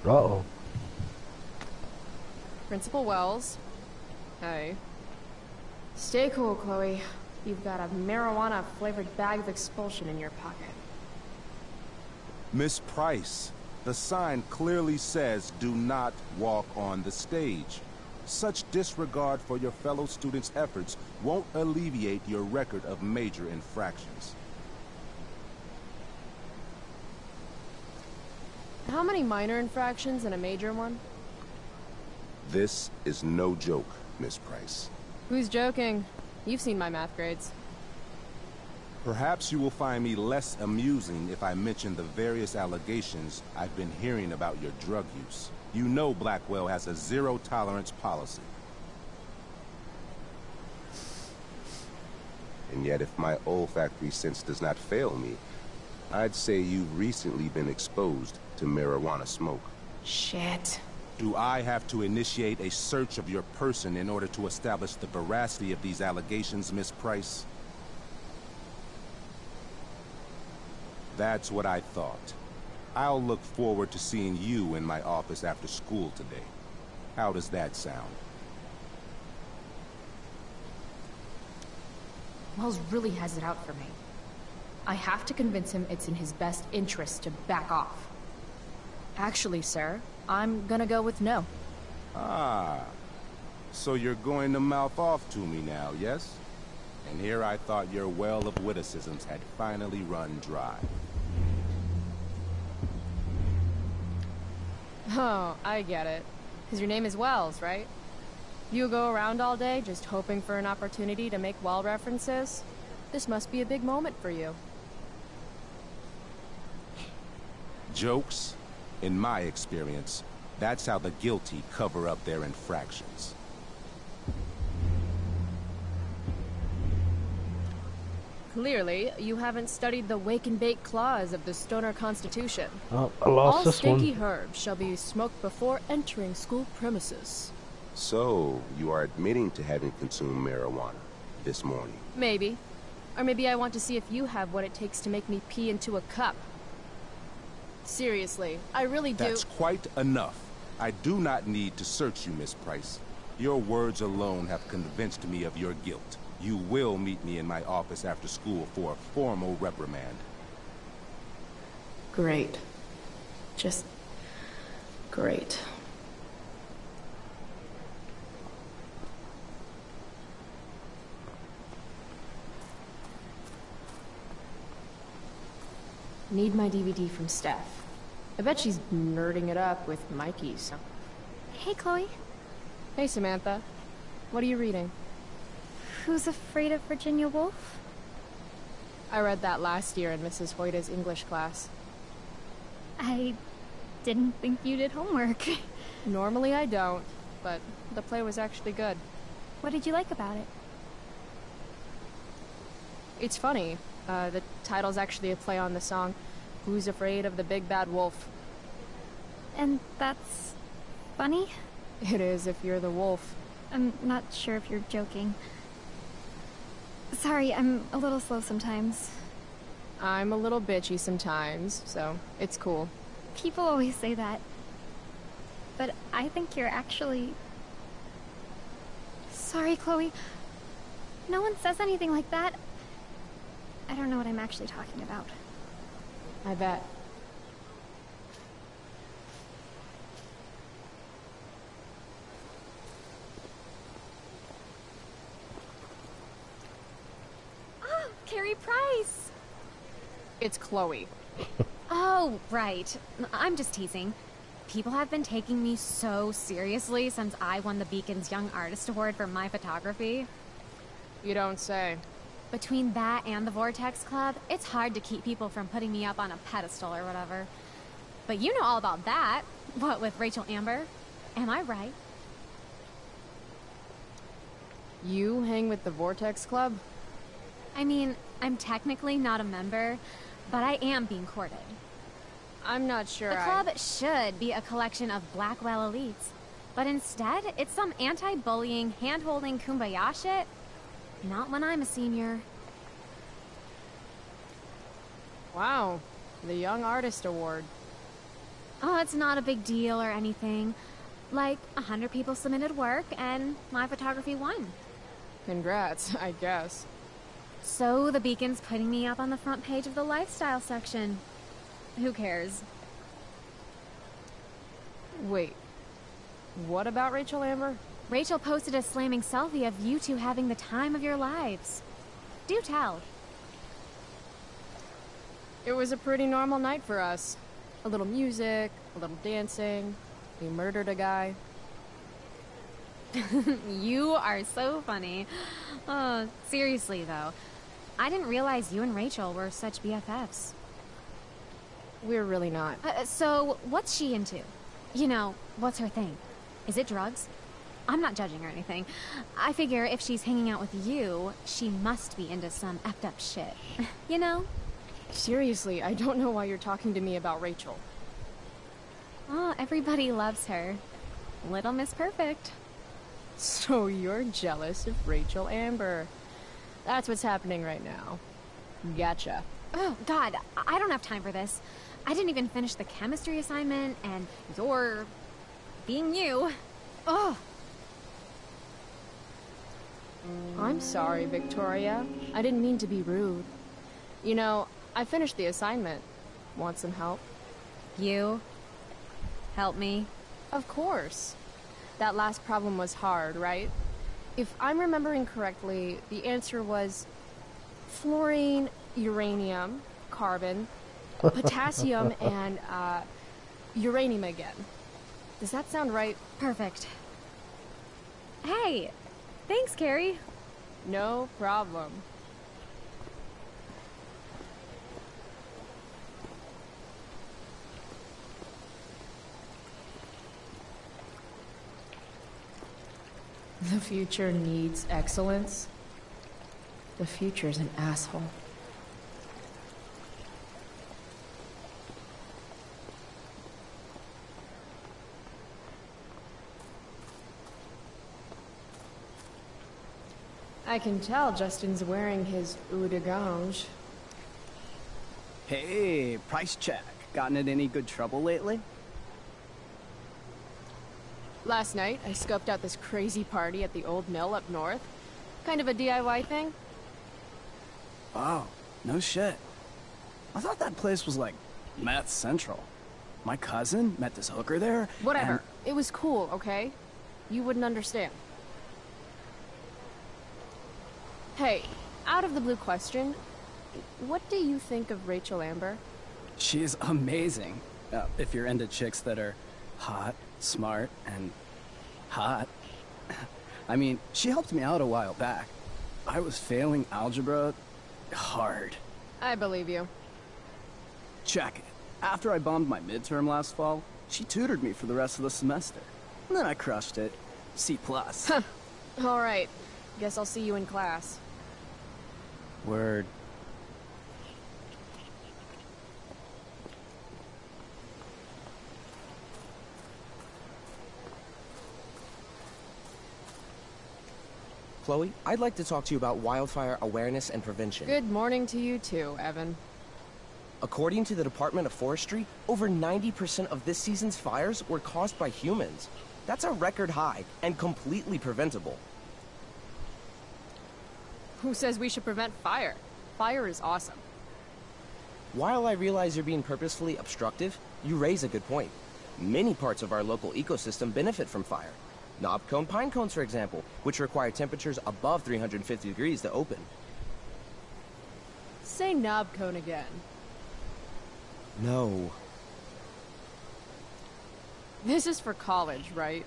Uh-oh. Principal Wells. Hey. Stay cool, Chloe. You've got a marijuana-flavored bag of expulsion in your pocket. Miss Price, the sign clearly says do not walk on the stage. Such disregard for your fellow students' efforts won't alleviate your record of major infractions. How many minor infractions and a major one? This is no joke, Miss Price. Who's joking? You've seen my math grades. Perhaps you will find me less amusing if I mention the various allegations I've been hearing about your drug use. You know Blackwell has a zero-tolerance policy. And yet if my olfactory sense does not fail me, I'd say you've recently been exposed to marijuana smoke. Shit. Do I have to initiate a search of your person in order to establish the veracity of these allegations, Miss Price? That's what I thought. I'll look forward to seeing you in my office after school today. How does that sound? Wells really has it out for me. I have to convince him it's in his best interest to back off. Actually, sir, I'm gonna go with no. Ah, so you're going to mouth off to me now, yes? And here I thought your well of witticisms had finally run dry. Oh, I get it. Because your name is Wells, right? You go around all day just hoping for an opportunity to make well references? This must be a big moment for you. Jokes? In my experience, that's how the guilty cover up their infractions. Clearly, you haven't studied the wake and bake clause of the Stoner Constitution. Oh, I lost All this one. stinky herbs shall be smoked before entering school premises. So, you are admitting to having consumed marijuana this morning? Maybe. Or maybe I want to see if you have what it takes to make me pee into a cup. Seriously, I really do. That's quite enough. I do not need to search you, Miss Price. Your words alone have convinced me of your guilt. You will meet me in my office after school for a formal reprimand. Great. Just great. Need my DVD from Steph. I bet she's nerding it up with Mikey's. Hey, Chloe. Hey, Samantha. What are you reading? Who's Afraid of Virginia Woolf? I read that last year in Mrs. Hoyta's English class. I didn't think you did homework. Normally I don't, but the play was actually good. What did you like about it? It's funny. The title's actually a play on the song, Who's Afraid of the Big Bad Wolf? And that's funny? It is if you're the wolf. I'm not sure if you're joking. Sorry, I'm a little slow sometimes. I'm a little bitchy sometimes, so it's cool. People always say that. But I think you're actually... Sorry, Chloe. No one says anything like that. I don't know what I'm actually talking about. I bet. Oh, Carrie Price! It's Chloe. Oh, right. I'm just teasing. People have been taking me so seriously since I won the Beacon's Young Artist Award for my photography. You don't say. Between that and the Vortex Club, it's hard to keep people from putting me up on a pedestal or whatever. But you know all about that. What with Rachel Amber? Am I right? You hang with the Vortex Club? I mean, I'm technically not a member, but I am being courted. I'm not sure The club should be a collection of Blackwell elites, but instead, it's some anti-bullying, hand-holding kumbaya shit. Not when I'm a senior. Wow, the Young Artist Award. Oh, it's not a big deal or anything. Like, 100 people submitted work, and my photography won. Congrats, I guess. So the Beacon's putting me up on the front page of the lifestyle section. Who cares? Wait, what about Rachel Amber? Rachel posted a slamming selfie of you two having the time of your lives. Do tell. It was a pretty normal night for us. A little music, a little dancing. We murdered a guy. You are so funny. Oh, seriously though, I didn't realize you and Rachel were such BFFs. We're really not. So, what's she into? You know, what's her thing? Is it drugs? I'm not judging or anything. I figure if she's hanging out with you, she must be into some effed up shit. You know? Seriously, I don't know why you're talking to me about Rachel. Oh, everybody loves her. Little Miss Perfect. So you're jealous of Rachel Amber. That's what's happening right now. Gotcha. Oh, God, I don't have time for this. I didn't even finish the chemistry assignment, and you're... being you. Ugh. I'm sorry, Victoria. I didn't mean to be rude. You know, I finished the assignment. Want some help? You? Help me? Of course. That last problem was hard, right? If I'm remembering correctly, the answer was fluorine, uranium, carbon, potassium, and uranium again. Does that sound right? Perfect. Hey, thanks, Carrie. No problem. The future needs excellence. The future's an asshole. I can tell Justin's wearing his eau de gange. Hey, price check. Gotten in any good trouble lately? Last night, I scoped out this crazy party at the old mill up north. Kind of a DIY thing. Oh, no shit. I thought that place was like meth central. My cousin met this hooker there. Whatever. And... It was cool, okay? You wouldn't understand. Hey, out of the blue question, what do you think of Rachel Amber? she's amazing. If you're into chicks that are hot, smart, and hot. I mean, she helped me out a while back. I was failing algebra hard. I believe you. Check it. After I bombed my midterm last fall, she tutored me for the rest of the semester. And then I crushed it. C+. All right. Guess I'll see you in class. Word. Chloe, I'd like to talk to you about wildfire awareness and prevention. Good morning to you too, Evan. According to the Department of Forestry, over 90% of this season's fires were caused by humans. That's a record high and completely preventable. Who says we should prevent fire? Fire is awesome. While I realize you're being purposefully obstructive, you raise a good point. Many parts of our local ecosystem benefit from fire. Knob cone pine cones, for example, which require temperatures above 350 degrees to open. Say knob cone again. No. This is for college, right?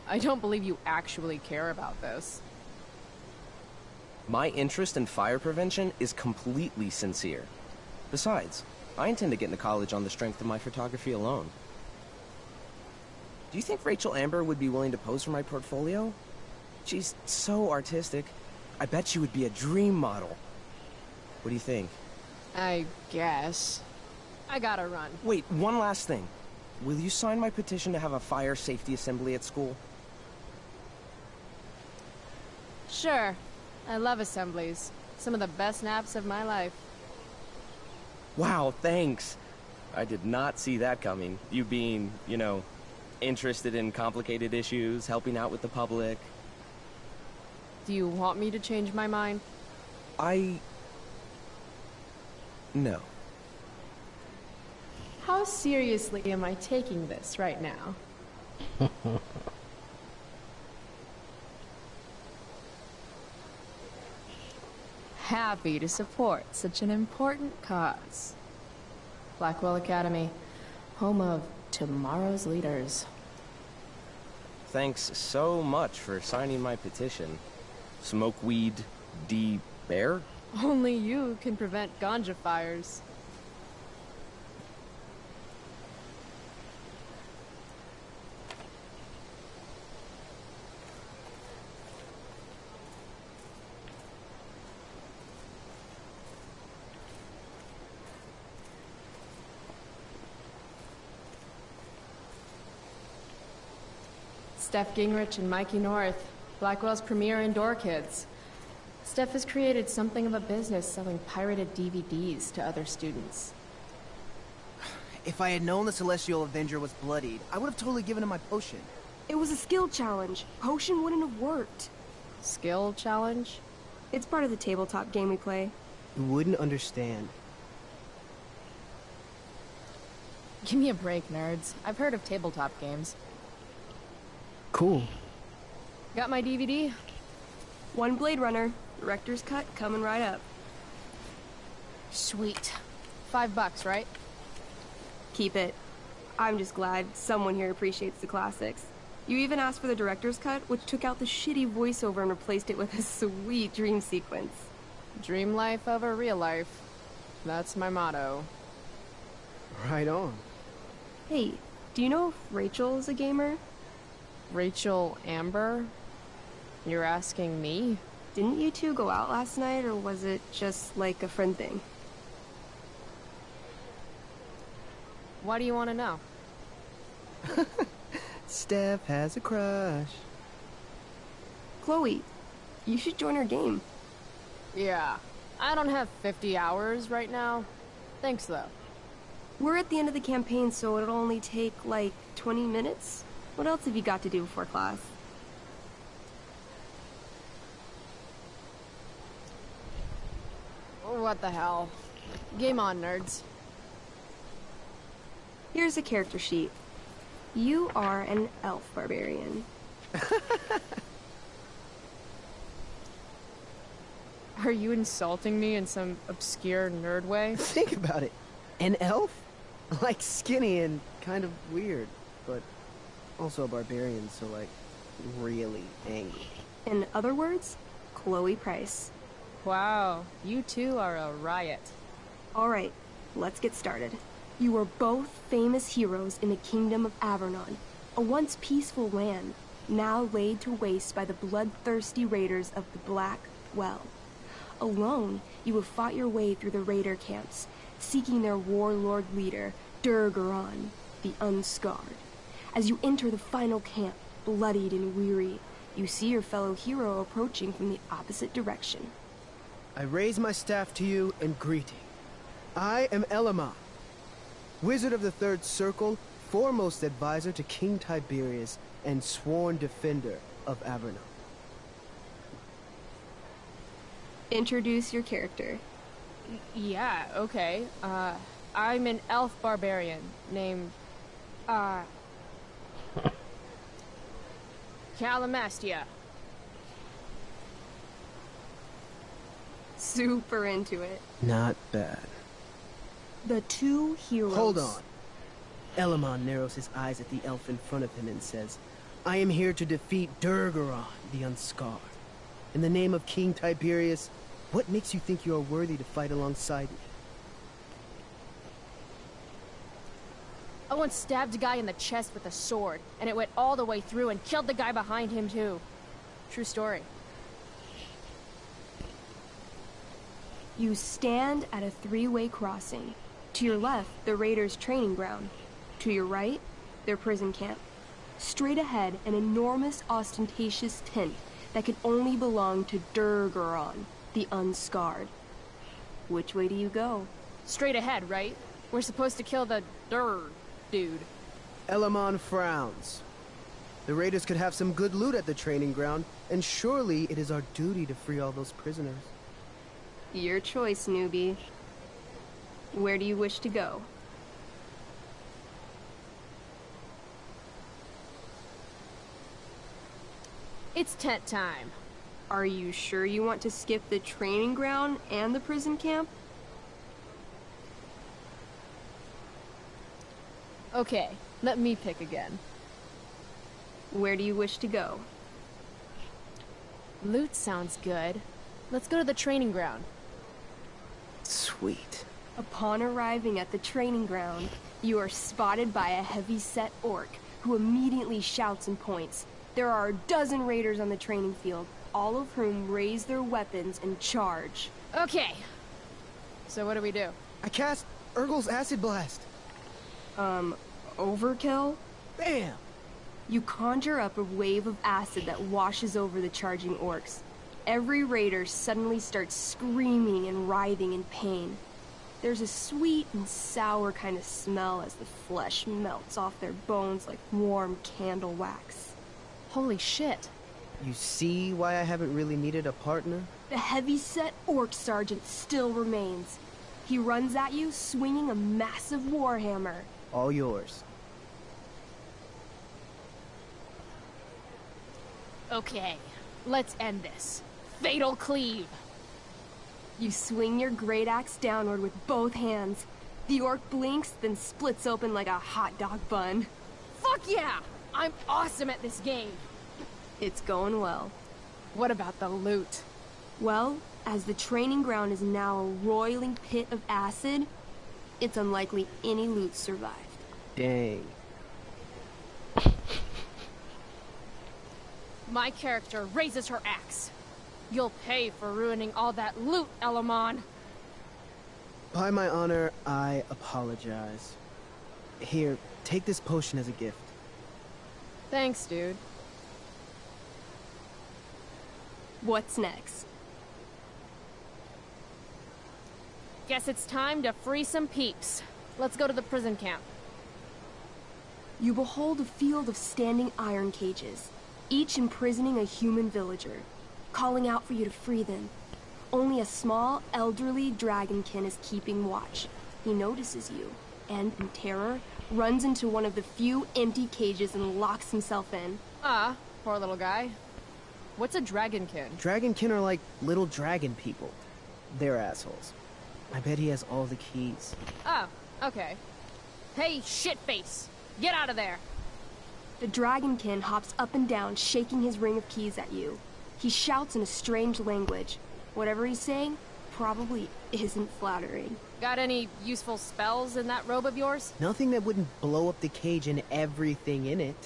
I don't believe you actually care about this. My interest in fire prevention is completely sincere. Besides, I intend to get into college on the strength of my photography alone. Do you think Rachel Amber would be willing to pose for my portfolio? She's so artistic. I bet she would be a dream model. What do you think? I guess. I gotta run. Wait, one last thing. Will you sign my petition to have a fire safety assembly at school? Sure. I love assemblies. Some of the best naps of my life. Wow, thanks. I did not see that coming. You being, you know, interested in complicated issues, helping out with the public. Do you want me to change my mind? No. How seriously am I taking this right now? Happy to support such an important cause. Blackwell Academy, home of tomorrow's leaders. Thanks so much for signing my petition. Smokeweed D. Bear? Only you can prevent ganja fires. Steph Gingrich and Mikey North, Blackwell's premier indoor kids. Steph has created something of a business selling pirated DVDs to other students. If I had known the Celestial Avenger was bloodied, I would have totally given him my potion. It was a skill challenge. Potion wouldn't have worked. Skill challenge? It's part of the tabletop game we play. You wouldn't understand. Give me a break, nerds. I've heard of tabletop games. Cool. Got my DVD? One Blade Runner. Director's cut coming right up. Sweet. $5, right? Keep it. I'm just glad someone here appreciates the classics. You even asked for the director's cut, which took out the shitty voiceover and replaced it with a sweet dream sequence. Dream life over real life. That's my motto. Right on. Hey, do you know if Rachel's a gamer? Rachel Amber? You're asking me? Didn't you two go out last night, or was it just like a friend thing? Why do you want to know? Steph has a crush. Chloe, you should join her game. Yeah, I don't have 50 hours right now. Thanks, though. We're at the end of the campaign, so it'll only take, like, 20 minutes. What else have you got to do before class? What the hell? Game on, nerds. Here's a character sheet. You are an elf barbarian. Are you insulting me in some obscure nerd way? Think about it. An elf? Like skinny and kind of weird, but also a barbarian, so like really angry. In other words, Chloe Price. Wow, you two are a riot. Alright, let's get started. You are both famous heroes in the kingdom of Avernon, a once peaceful land, now laid to waste by the bloodthirsty raiders of the Black Well. Alone, you have fought your way through the raider camps, seeking their warlord leader, Durgaron, the Unscarred. As you enter the final camp, bloodied and weary, you see your fellow hero approaching from the opposite direction. I raise my staff to you in greeting. I am Elamon, Wizard of the Third Circle, foremost advisor to King Tiberius, and sworn defender of Avernon. Introduce your character. Yeah, okay. I'm an elf barbarian named, Calamastia. Super into it. Not bad. The two heroes. Hold on. Elamon narrows his eyes at the elf in front of him and says, I am here to defeat Durgaron, the Unscarred. In the name of King Tiberius, what makes you think you are worthy to fight alongside me? I once stabbed a guy in the chest with a sword, and it went all the way through and killed the guy behind him too. True story. You stand at a three-way crossing. To your left, the Raiders' training ground. To your right, their prison camp. Straight ahead, an enormous, ostentatious tent that could only belong to Durgaron, the Unscarred. Which way do you go? Straight ahead, right? We're supposed to kill the dude. Elamon frowns. The Raiders could have some good loot at the training ground, and surely it is our duty to free all those prisoners. Your choice, newbie. Where do you wish to go? It's tent time. Are you sure you want to skip the training ground and the prison camp? Okay, let me pick again. Where do you wish to go? Loot sounds good. Let's go to the training ground. Sweet. Upon arriving at the training ground, you are spotted by a heavy-set orc who immediately shouts and points. There are a dozen raiders on the training field, all of whom raise their weapons and charge. Okay. So what do we do? I cast Urgel's Acid Blast. Overkill? Bam! You conjure up a wave of acid that washes over the charging orcs. Every raider suddenly starts screaming and writhing in pain. There's a sweet and sour kind of smell as the flesh melts off their bones like warm candle wax. Holy shit. You see why I haven't really needed a partner? The heavy-set orc sergeant still remains. He runs at you, swinging a massive warhammer. All yours. Okay, let's end this. Fatal cleave! You swing your great axe downward with both hands. The orc blinks, then splits open like a hot dog bun. Fuck yeah! I'm awesome at this game! It's going well. What about the loot? Well, as the training ground is now a roiling pit of acid, it's unlikely any loot survived. Dang. My character raises her axe. You'll pay for ruining all that loot, Elamon. By my honor, I apologize. Here, take this potion as a gift. Thanks, dude. What's next? Guess it's time to free some peeps. Let's go to the prison camp. You behold a field of standing iron cages, each imprisoning a human villager, calling out for you to free them. Only a small, elderly dragonkin is keeping watch. He notices you, and in terror, runs into one of the few empty cages and locks himself in. Ah, poor little guy. What's a dragonkin? Dragonkin are like little dragon people. They're assholes. I bet he has all the keys. Oh, okay. Hey, shitface! Get out of there! The dragonkin hops up and down, shaking his ring of keys at you. He shouts in a strange language. Whatever he's saying probably isn't flattering. Got any useful spells in that robe of yours? Nothing that wouldn't blow up the cage and everything in it.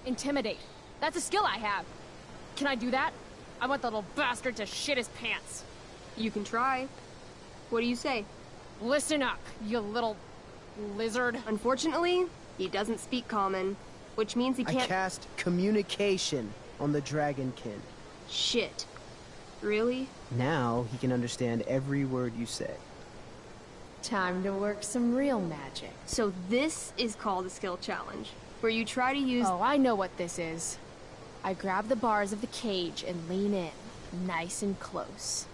Intimidate. That's a skill I have. Can I do that? I want the little bastard to shit his pants. You can try. What do you say? Listen up, you little lizard. Unfortunately, he doesn't speak common, which means he can't— I cast communication on the dragonkin. Shit. Really? Now he can understand every word you say. Time to work some real magic. So this is called a skill challenge, where you try to use— Oh, I know what this is. I grab the bars of the cage and lean in, nice and close.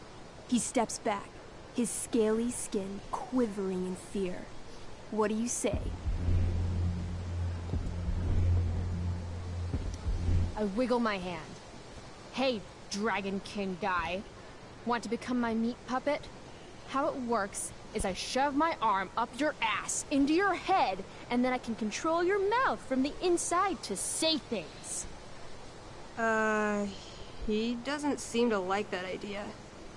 He steps back, his scaly skin quivering in fear. What do you say? I wiggle my hand. Hey, dragonkin guy. Want to become my meat puppet? How it works is I shove my arm up your ass into your head, and then I can control your mouth from the inside to say things. He doesn't seem to like that idea.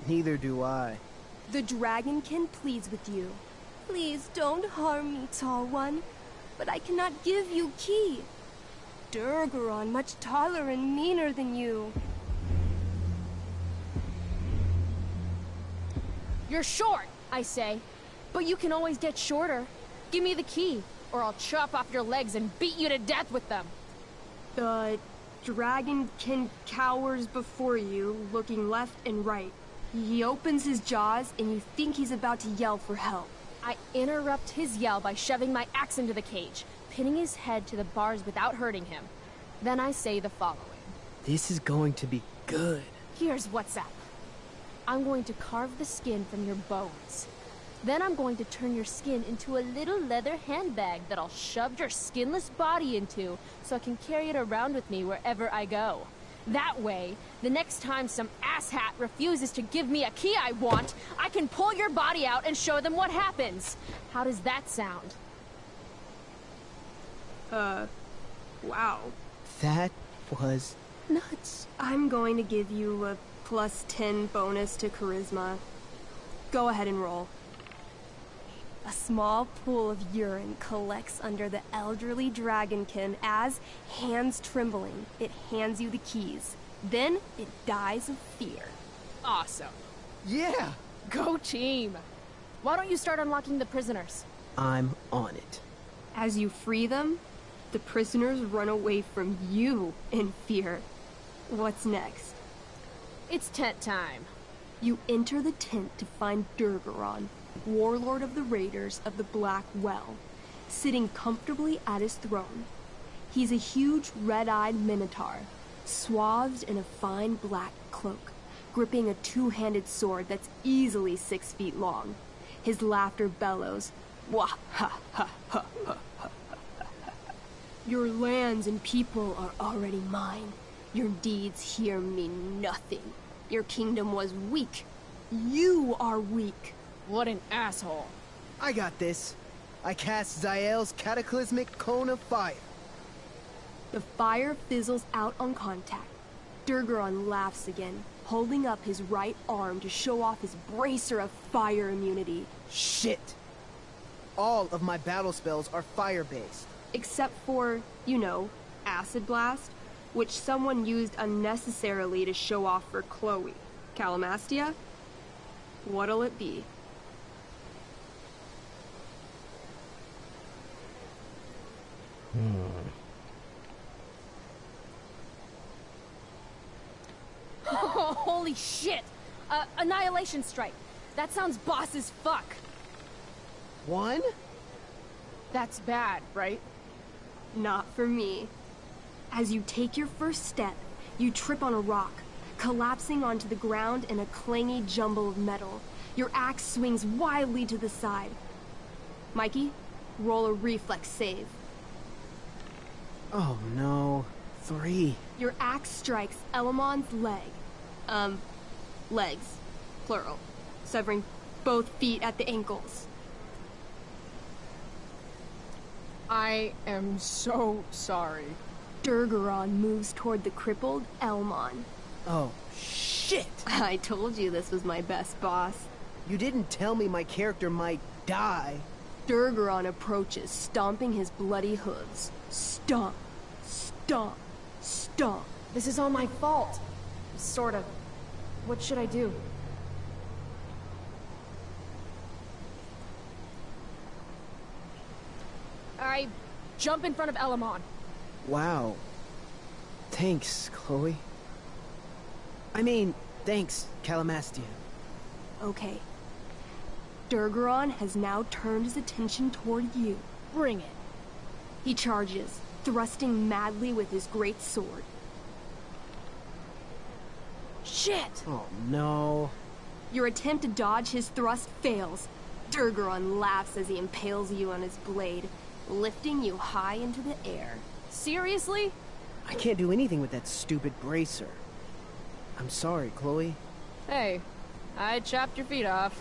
Neither do I. The dragonkin pleads with you. Please don't harm me, tall one. But I cannot give you key. Durgaron, much taller and meaner than you. You're short, I say. But you can always get shorter. Give me the key, or I'll chop off your legs and beat you to death with them. The dragonkin cowers before you, looking left and right. He opens his jaws, and you think he's about to yell for help. I interrupt his yell by shoving my axe into the cage, pinning his head to the bars without hurting him. Then I say the following. This is going to be good. Here's what's up. I'm going to carve the skin from your bones. Then I'm going to turn your skin into a little leather handbag that I'll shove your skinless body into so I can carry it around with me wherever I go. That way, the next time some asshat refuses to give me a key I want, I can pull your body out and show them what happens. How does that sound? Wow. That was nuts. I'm going to give you a +10 bonus to charisma. Go ahead and roll. A small pool of urine collects under the elderly dragonkin as, hands trembling, it hands you the keys. Then it dies of fear. Awesome. Yeah! Go team! Why don't you start unlocking the prisoners? I'm on it. As you free them, the prisoners run away from you in fear. What's next? It's tent time. You enter the tent to find Durgaron, warlord of the Raiders of the Black Well, sitting comfortably at his throne. He's a huge red-eyed minotaur, swathed in a fine black cloak, gripping a two-handed sword that's easily 6 feet long. His laughter bellows, wah ha ha ha ha ha. Your lands and people are already mine. Your deeds here mean nothing. Your kingdom was weak. You are weak. What an asshole. I got this. I cast Zael's cataclysmic cone of fire. The fire fizzles out on contact. Durgaron laughs again, holding up his right arm to show off his bracer of fire immunity. Shit! All of my battle spells are fire-based. Except for, you know, Acid Blast, which someone used unnecessarily to show off for Chloe. Calamastia? What'll it be? Holy shit! Annihilation Strike. That sounds boss as fuck. 1? That's bad, right? Not for me. As you take your first step, you trip on a rock, collapsing onto the ground in a clangy jumble of metal. Your axe swings wildly to the side. Mikey, roll a reflex save. Oh no. 3. Your axe strikes Elamon's leg. Legs. Plural. Severing both feet at the ankles. I am so sorry. Durgaron moves toward the crippled Elmon. Oh, shit! I told you this was my best boss. You didn't tell me my character might die. Durgaron approaches, stomping his bloody hooves. Stomp, stomp, stomp. This is all my fault. Sort of. What should I do? I jump in front of Elamon. Wow. Thanks, Chloe. I mean, thanks, Calamastia. Okay. Durgaron has now turned his attention toward you. Bring it. He charges, thrusting madly with his great sword. Shit! Oh, no. Your attempt to dodge his thrust fails. Durgaron laughs as he impales you on his blade, lifting you high into the air. Seriously? I can't do anything with that stupid bracer. I'm sorry, Chloe. Hey, I chopped your feet off.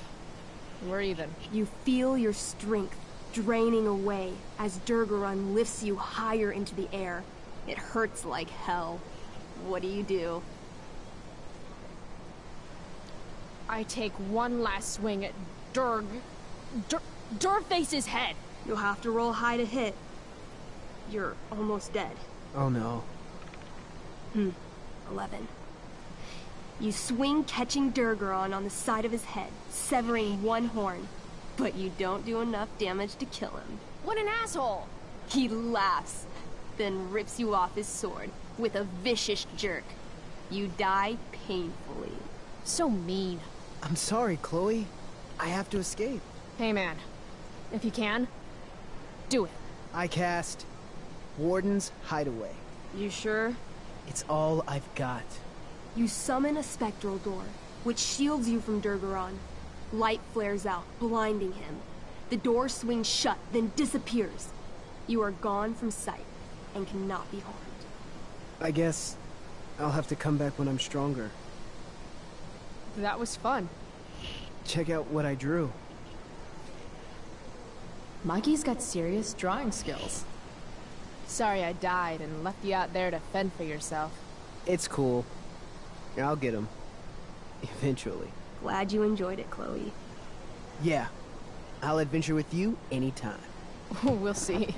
We're even. You feel your strength draining away as Durgaron lifts you higher into the air. It hurts like hell. what do? I take one last swing at Durface's head. You'll have to roll high to hit. You're almost dead. Oh no. 11. You swing catching Durgaron on the side of his head, severing one horn. But you don't do enough damage to kill him. What an asshole! He laughs, then rips you off his sword with a vicious jerk. You die painfully. So mean. I'm sorry, Chloe. I have to escape. Hey man, if you can, do it. I cast Warden's Hideaway. You sure? It's all I've got. You summon a spectral door, which shields you from Durgaron. Light flares out, blinding him. The door swings shut, then disappears. You are gone from sight, and cannot be harmed. I guess I'll have to come back when I'm stronger. That was fun. Check out what I drew. Mikey's got serious drawing skills. Sorry I died and left you out there to fend for yourself. It's cool. I'll get him. Eventually. Glad you enjoyed it, Chloe. Yeah. I'll adventure with you anytime. We'll see.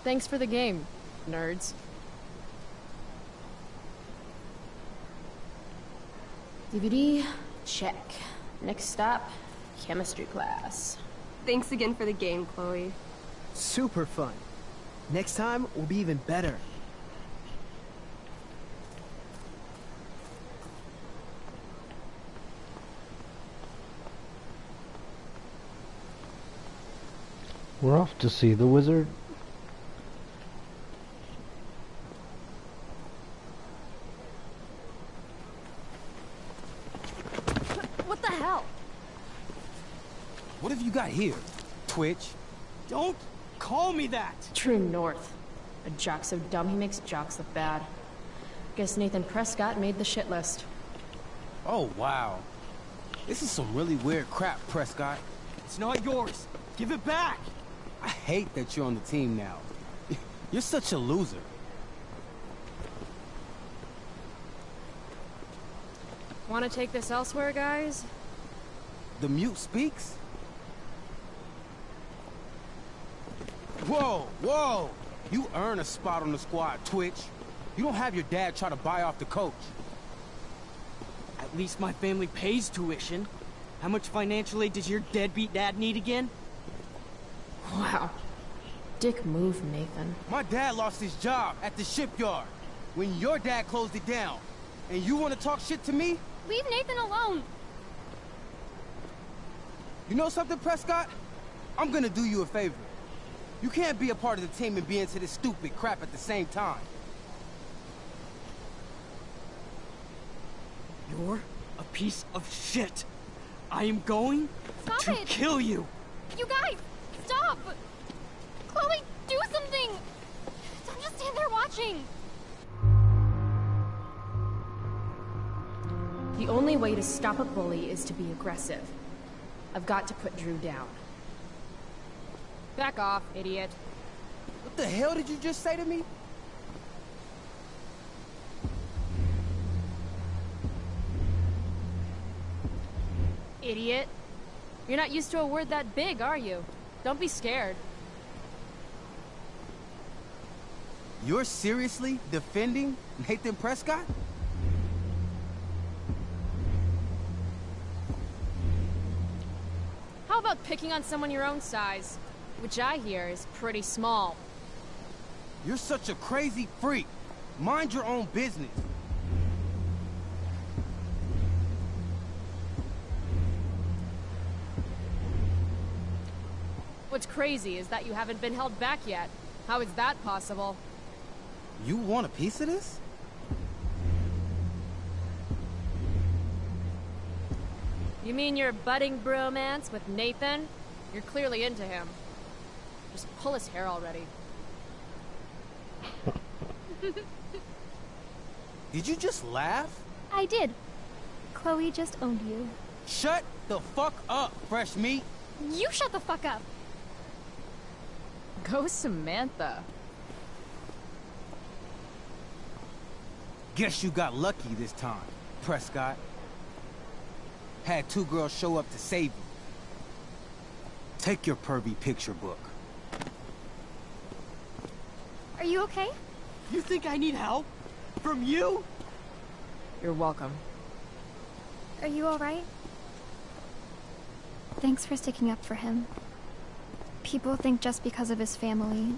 Thanks for the game, nerds. DVD, check. Next stop, chemistry class. Thanks again for the game, Chloe. Super fun. Next time, will be even better. We're off to see the wizard. What the hell? What have you got here? Twitch? Don't call me that! True north. A jock so dumb he makes jocks look bad. Guess Nathan Prescott made the shit list. Oh, wow. This is some really weird crap, Prescott. It's not yours. Give it back! I hate that you're on the team now. You're such a loser. Want to take this elsewhere, guys? The mute speaks? Whoa, whoa! You earn a spot on the squad, Twitch. You don't have your dad try to buy off the coach. At least my family pays tuition. How much financial aid does your deadbeat dad need again? Wow. Dick move, Nathan. My dad lost his job at the shipyard when your dad closed it down. And you want to talk shit to me? Leave Nathan alone! You know something, Prescott? I'm gonna do you a favor. You can't be a part of the team and be into this stupid crap at the same time. You're a piece of shit. I am going to kill you. You guys, stop! Chloe, do something! Don't just stand there watching! The only way to stop a bully is to be aggressive. I've got to put Drew down. Back off, idiot. What the hell did you just say to me? Idiot. You're not used to a word that big, are you? Don't be scared. You're seriously defending Nathan Prescott? How about picking on someone your own size? Which I hear is pretty small. You're such a crazy freak. Mind your own business. What's crazy is that you haven't been held back yet. How is that possible? You want a piece of this? You mean your budding bromance with Nathan? You're clearly into him. Just pull his hair already. Did you just laugh? I did. Chloe just owned you. Shut the fuck up, fresh meat. You shut the fuck up. Go Samantha. Guess you got lucky this time, Prescott. Had 2 girls show up to save you. Take your pervy picture book. Are you okay? You think I need help? From you? You're welcome. Are you alright? Thanks for sticking up for him. People think just because of his family.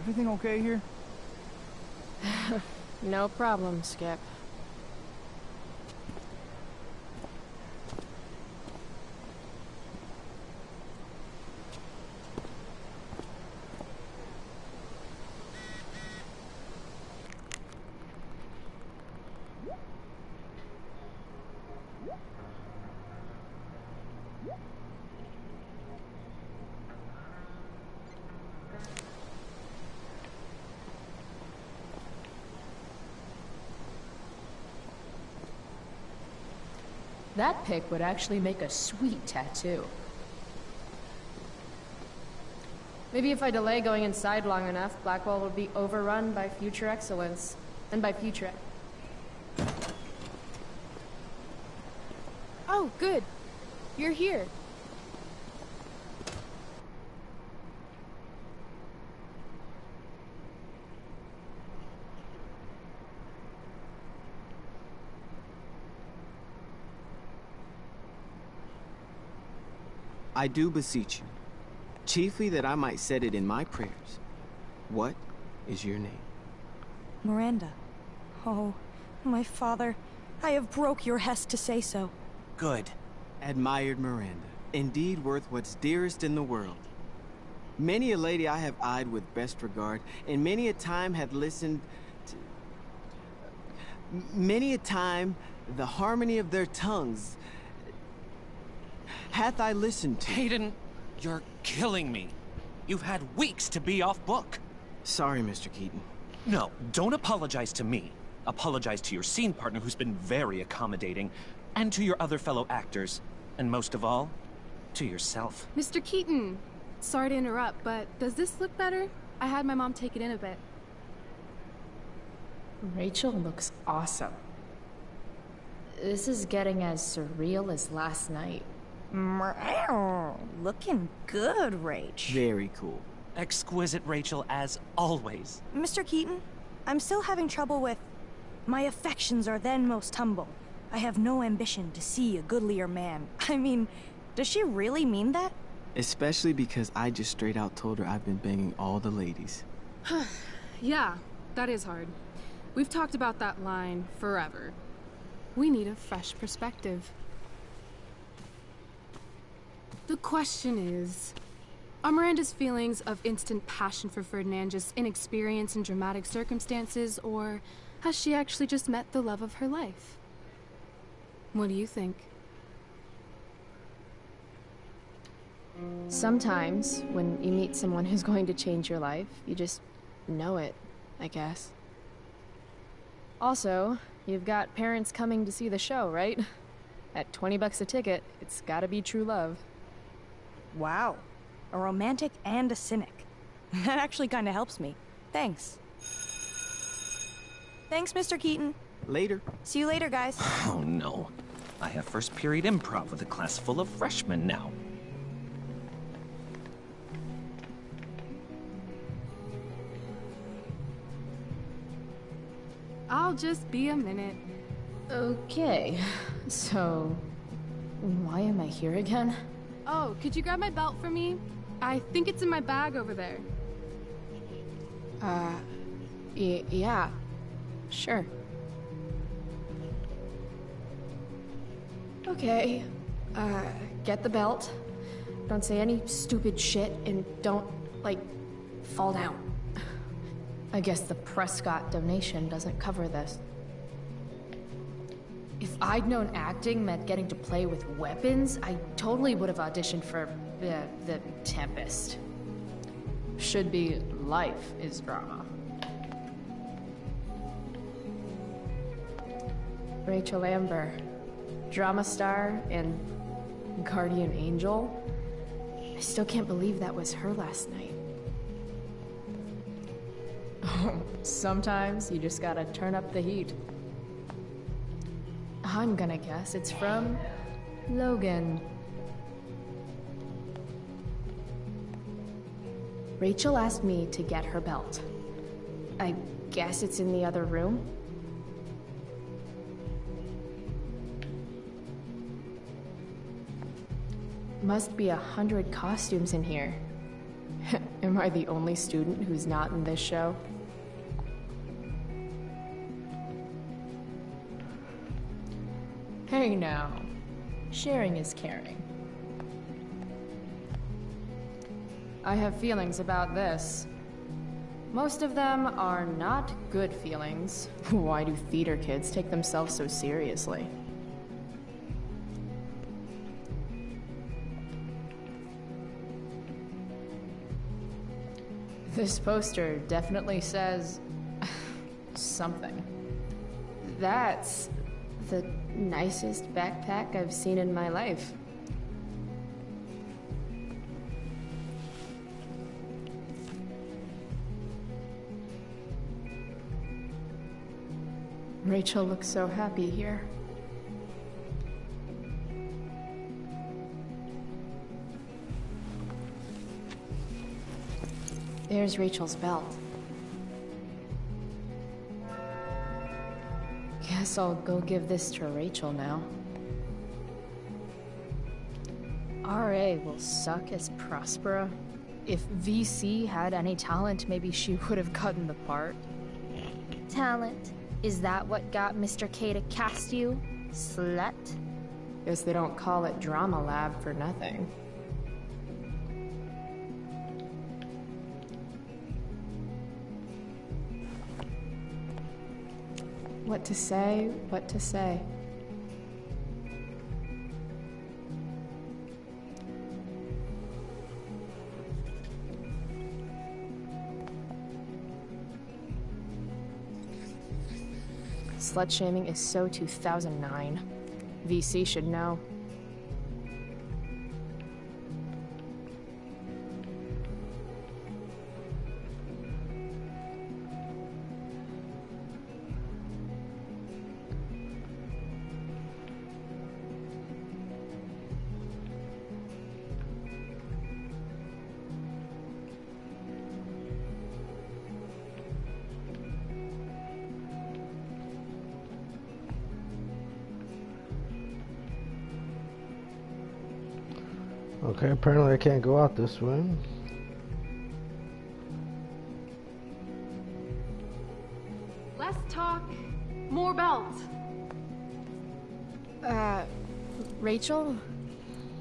Everything okay here? No problem, Skip. That pick would actually make a sweet tattoo. Maybe if I delay going inside long enough, Blackwell will be overrun by future excellence. And by future... Oh, good. You're here. I do beseech you, chiefly that I might set it in my prayers. What is your name? Miranda. Oh, my father, I have broke your hest to say so. Good. Admired Miranda, indeed worth what's dearest in the world. Many a lady I have eyed with best regard, and many a time have listened to... Many a time the harmony of their tongues hath I listened to. Hayden, you're killing me. You've had weeks to be off book. Sorry, Mr. Keaton. No, don't apologize to me. Apologize to your scene partner who's been very accommodating, and to your other fellow actors, and most of all, to yourself. Mr. Keaton, sorry to interrupt, but does this look better? I had my mom take it in a bit. Rachel looks awesome. This is getting as surreal as last night. Looking good, Rach. Very cool. Exquisite, Rachel, as always. Mr. Keaton, I'm still having trouble with... My affections are then most humble. I have no ambition to see a goodlier man. I mean, does she really mean that? Especially because I just straight out told her I've been banging all the ladies. Yeah, that is hard. We've talked about that line forever. We need a fresh perspective. The question is, are Miranda's feelings of instant passion for Ferdinand just inexperience in dramatic circumstances, or has she actually just met the love of her life? What do you think? Sometimes, when you meet someone who's going to change your life, you just know it, I guess. Also, you've got parents coming to see the show, right? At $20 a ticket, it's gotta be true love. Wow. A romantic and a cynic. That actually kinda helps me. Thanks. Thanks, Mr. Keaton. Later. See you later, guys. Oh no. I have first period improv with a class full of freshmen now. I'll just be a minute. Okay, so why am I here again? Oh, could you grab my belt for me? I think it's in my bag over there. Yeah. Sure. Okay. Get the belt. Don't say any stupid shit, and don't, like, fall down. I guess the Prescott donation doesn't cover this. If I'd known acting meant getting to play with weapons, I totally would have auditioned for the Tempest. Should be life is drama. Rachel Amber, drama star and guardian angel. I still can't believe that was her last night. Sometimes you just gotta turn up the heat. I'm gonna guess it's from Logan. Rachel asked me to get her belt. I guess it's in the other room? Must be 100 costumes in here. Am I the only student who's not in this show? Hey now, sharing is caring. I have feelings about this. Most of them are not good feelings. Why do theater kids take themselves so seriously? This poster definitely says something. That's the nicest backpack I've seen in my life. Rachel looks so happy here. There's Rachel's belt. Guess I'll go give this to Rachel now. RA will suck as Prospera. If VC had any talent, maybe she would have gotten the part. Talent? Is that what got Mr. K to cast you, slut? Guess they don't call it Drama Lab for nothing. What to say, what to say. Slut-shaming is so 2009. VC should know. Okay, apparently I can't go out this way. Less talk, more belt. Rachel?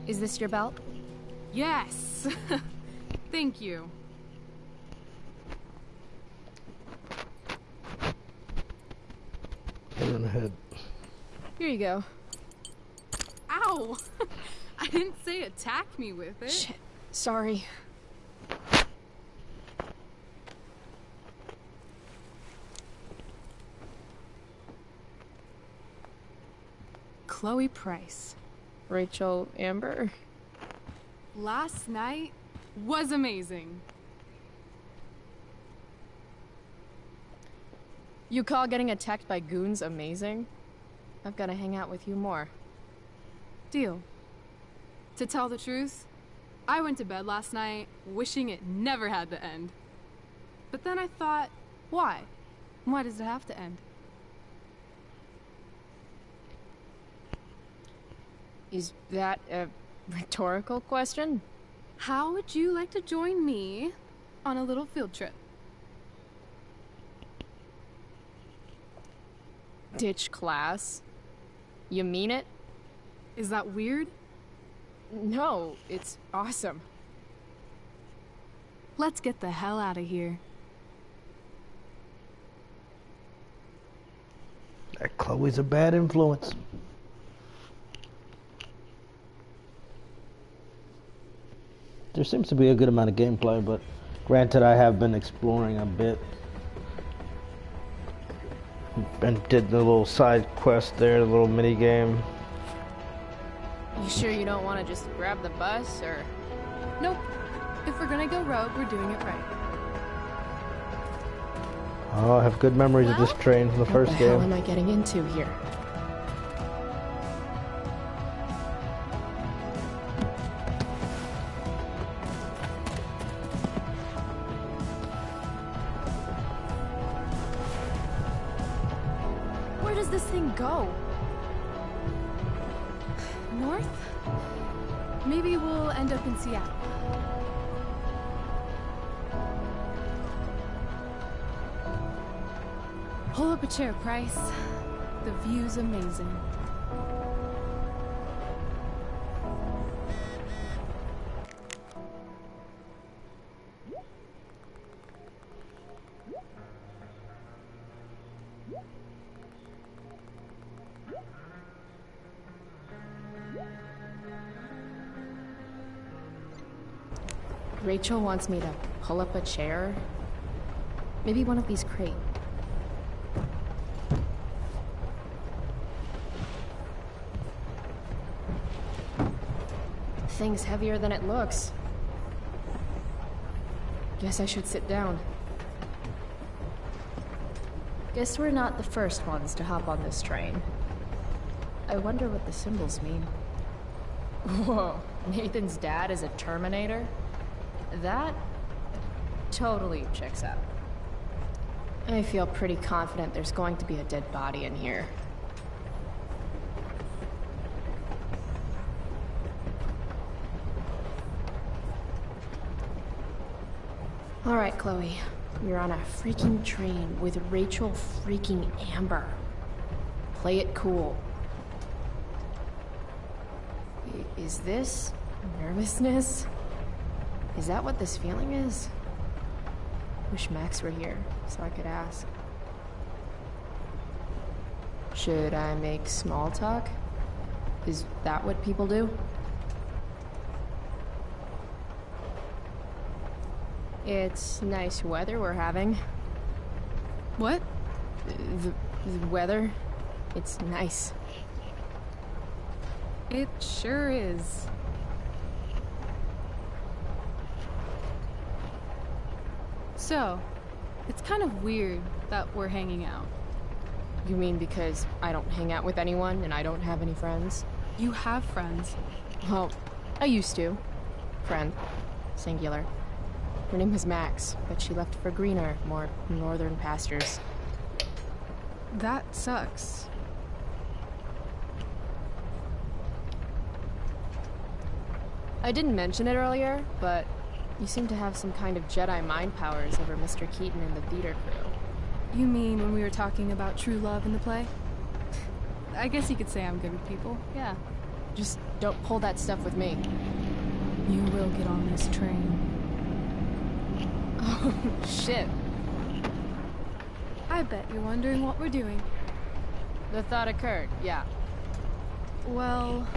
Is this your belt? Yes. Thank you. Hit on the head. Here you go. Ow! I didn't say attack me with it. Shit. Sorry. Chloe Price. Rachel Amber. Last night was amazing. You call getting attacked by goons amazing? I've got to hang out with you more. Deal. To tell the truth, I went to bed last night wishing it never had to end. But then I thought, why? Why does it have to end? Is that a rhetorical question? How would you like to join me on a little field trip? Ditch class? You mean it? Is that weird? No, it's awesome. Let's get the hell out of here. That Chloe's a bad influence. There seems to be a good amount of gameplay, but granted I have been exploring a bit. And did the little side quest there, the little mini game. You sure you don't want to just grab the bus, or...? Nope. If we're gonna go rogue, we're doing it right. Oh, I have good memories of this train from the first What the hell game. am I getting into here? Where does this thing go? North? Maybe we'll end up in Seattle. Pull up a chair, Price. The view's amazing. Rachel wants me to pull up a chair. Maybe one of these crates. Thing's heavier than it looks. Guess I should sit down. Guess we're not the first ones to hop on this train. I wonder what the symbols mean. Whoa, Nathan's dad is a Terminator? That totally checks out. I feel pretty confident there's going to be a dead body in here. All right, Chloe. You're on a freaking train with Rachel freaking Amber. Play it cool. Is this nervousness? Is that what this feeling is? Wish Max were here so I could ask. Should I make small talk? Is that what people do? It's nice weather we're having. What? The weather. It's nice. It sure is. So, it's kind of weird that we're hanging out. You mean because I don't hang out with anyone and I don't have any friends? You have friends. Well, I used to. Friend. Singular. Her name was Max, but she left for greener, more northern pastures. That sucks. I didn't mention it earlier, but you seem to have some kind of Jedi mind powers over Mr. Keaton and the theater crew. You mean when we were talking about true love in the play? I guess you could say I'm good with people, yeah. Just don't pull that stuff with me. You will get on this train. Oh, shit. I bet you're wondering what we're doing. The thought occurred, yeah. Well,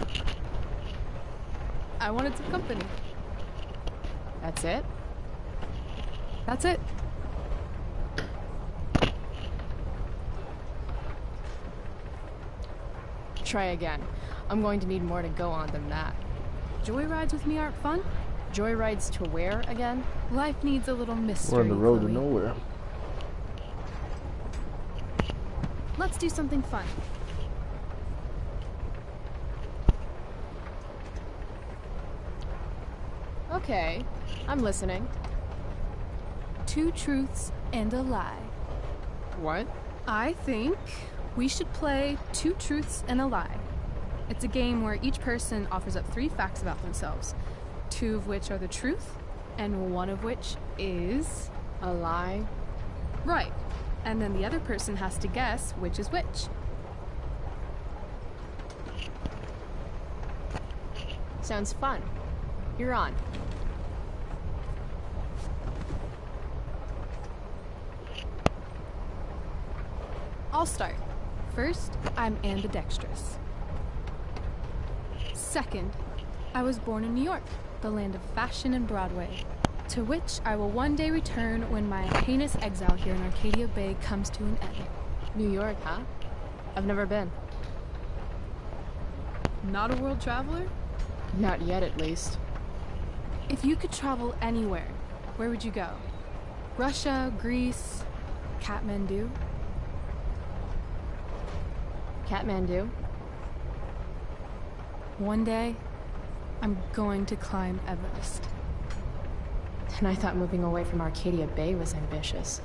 I wanted some company. That's it? That's it. Try again. I'm going to need more to go on than that. Joyrides with me aren't fun? Joyrides to where again? Life needs a little mystery. We're on the road Chloe. to nowhere. Let's do something fun. Okay, I'm listening. 2 truths and a lie. What? I think we should play 2 truths and a lie. It's a game where each person offers up 3 facts about themselves, 2 of which are the truth, and 1 of which is a lie. Right. And then the other person has to guess which is which. Sounds fun. You're on. I'll start. First, I'm ambidextrous. Second, I was born in New York, the land of fashion and Broadway, to which I will one day return when my heinous exile here in Arcadia Bay comes to an end. New York, huh? I've never been. Not a world traveler? Not yet, at least. If you could travel anywhere, where would you go? Russia, Greece, Kathmandu? Kathmandu? One day, I'm going to climb Everest. And I thought moving away from Arcadia Bay was ambitious.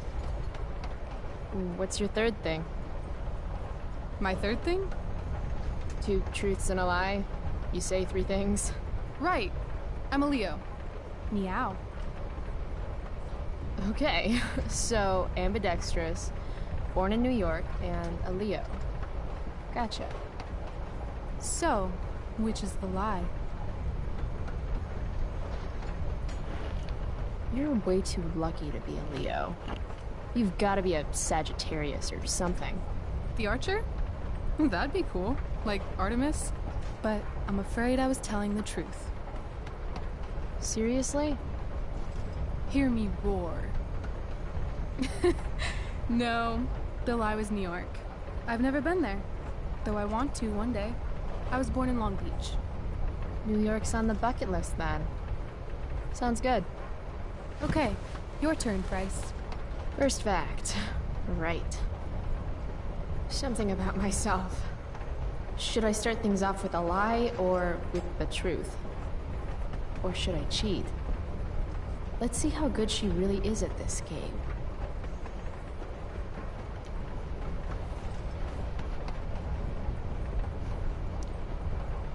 What's your third thing? My third thing? 2 truths and a lie. You say 3 things. Right. I'm a Leo. Meow. Okay, so ambidextrous, born in New York, and a Leo. Gotcha. So, which is the lie? You're way too lucky to be a Leo. You've got to be a Sagittarius or something. The Archer? That'd be cool. Like Artemis. But I'm afraid I was telling the truth. Seriously? Hear me roar. No, the lie was New York. I've never been there, though I want to one day. I was born in Long Beach. New York's on the bucket list then. Sounds good. Okay, your turn, Price. First fact. Right. Something about myself. Should I start things off with a lie or with the truth? Or should I cheat? Let's see how good she really is at this game.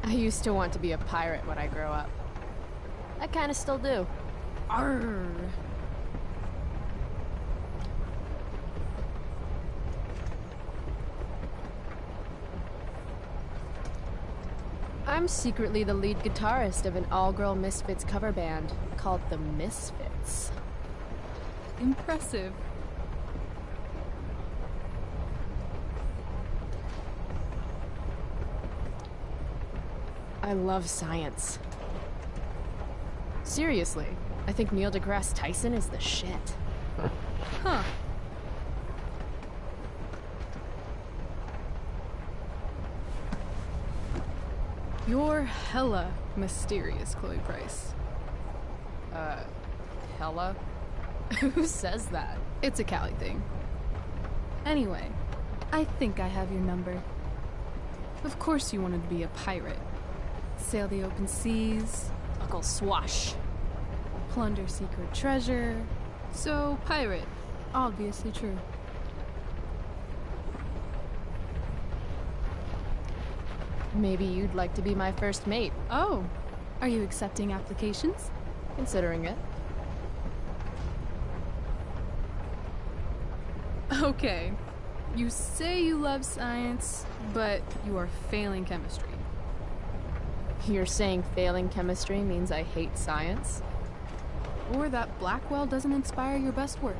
I used to want to be a pirate when I grow up. I kinda still do. Arr! I'm secretly the lead guitarist of an all-girl Misfits cover band called the Misfits. Impressive. I love science. Seriously, I think Neil deGrasse Tyson is the shit. Huh. You're hella mysterious, Chloe Price. Hella? Who says that? It's a Cali thing. Anyway, I think I have your number. Of course you wanted to be a pirate. Sail the open seas. Buckle swash. Plunder secret treasure. So, pirate. Obviously true. Maybe you'd like to be my first mate. Oh, are you accepting applications? Considering it. Okay. You say you love science, but you are failing chemistry. You're saying failing chemistry means I hate science? Or that Blackwell doesn't inspire your best work.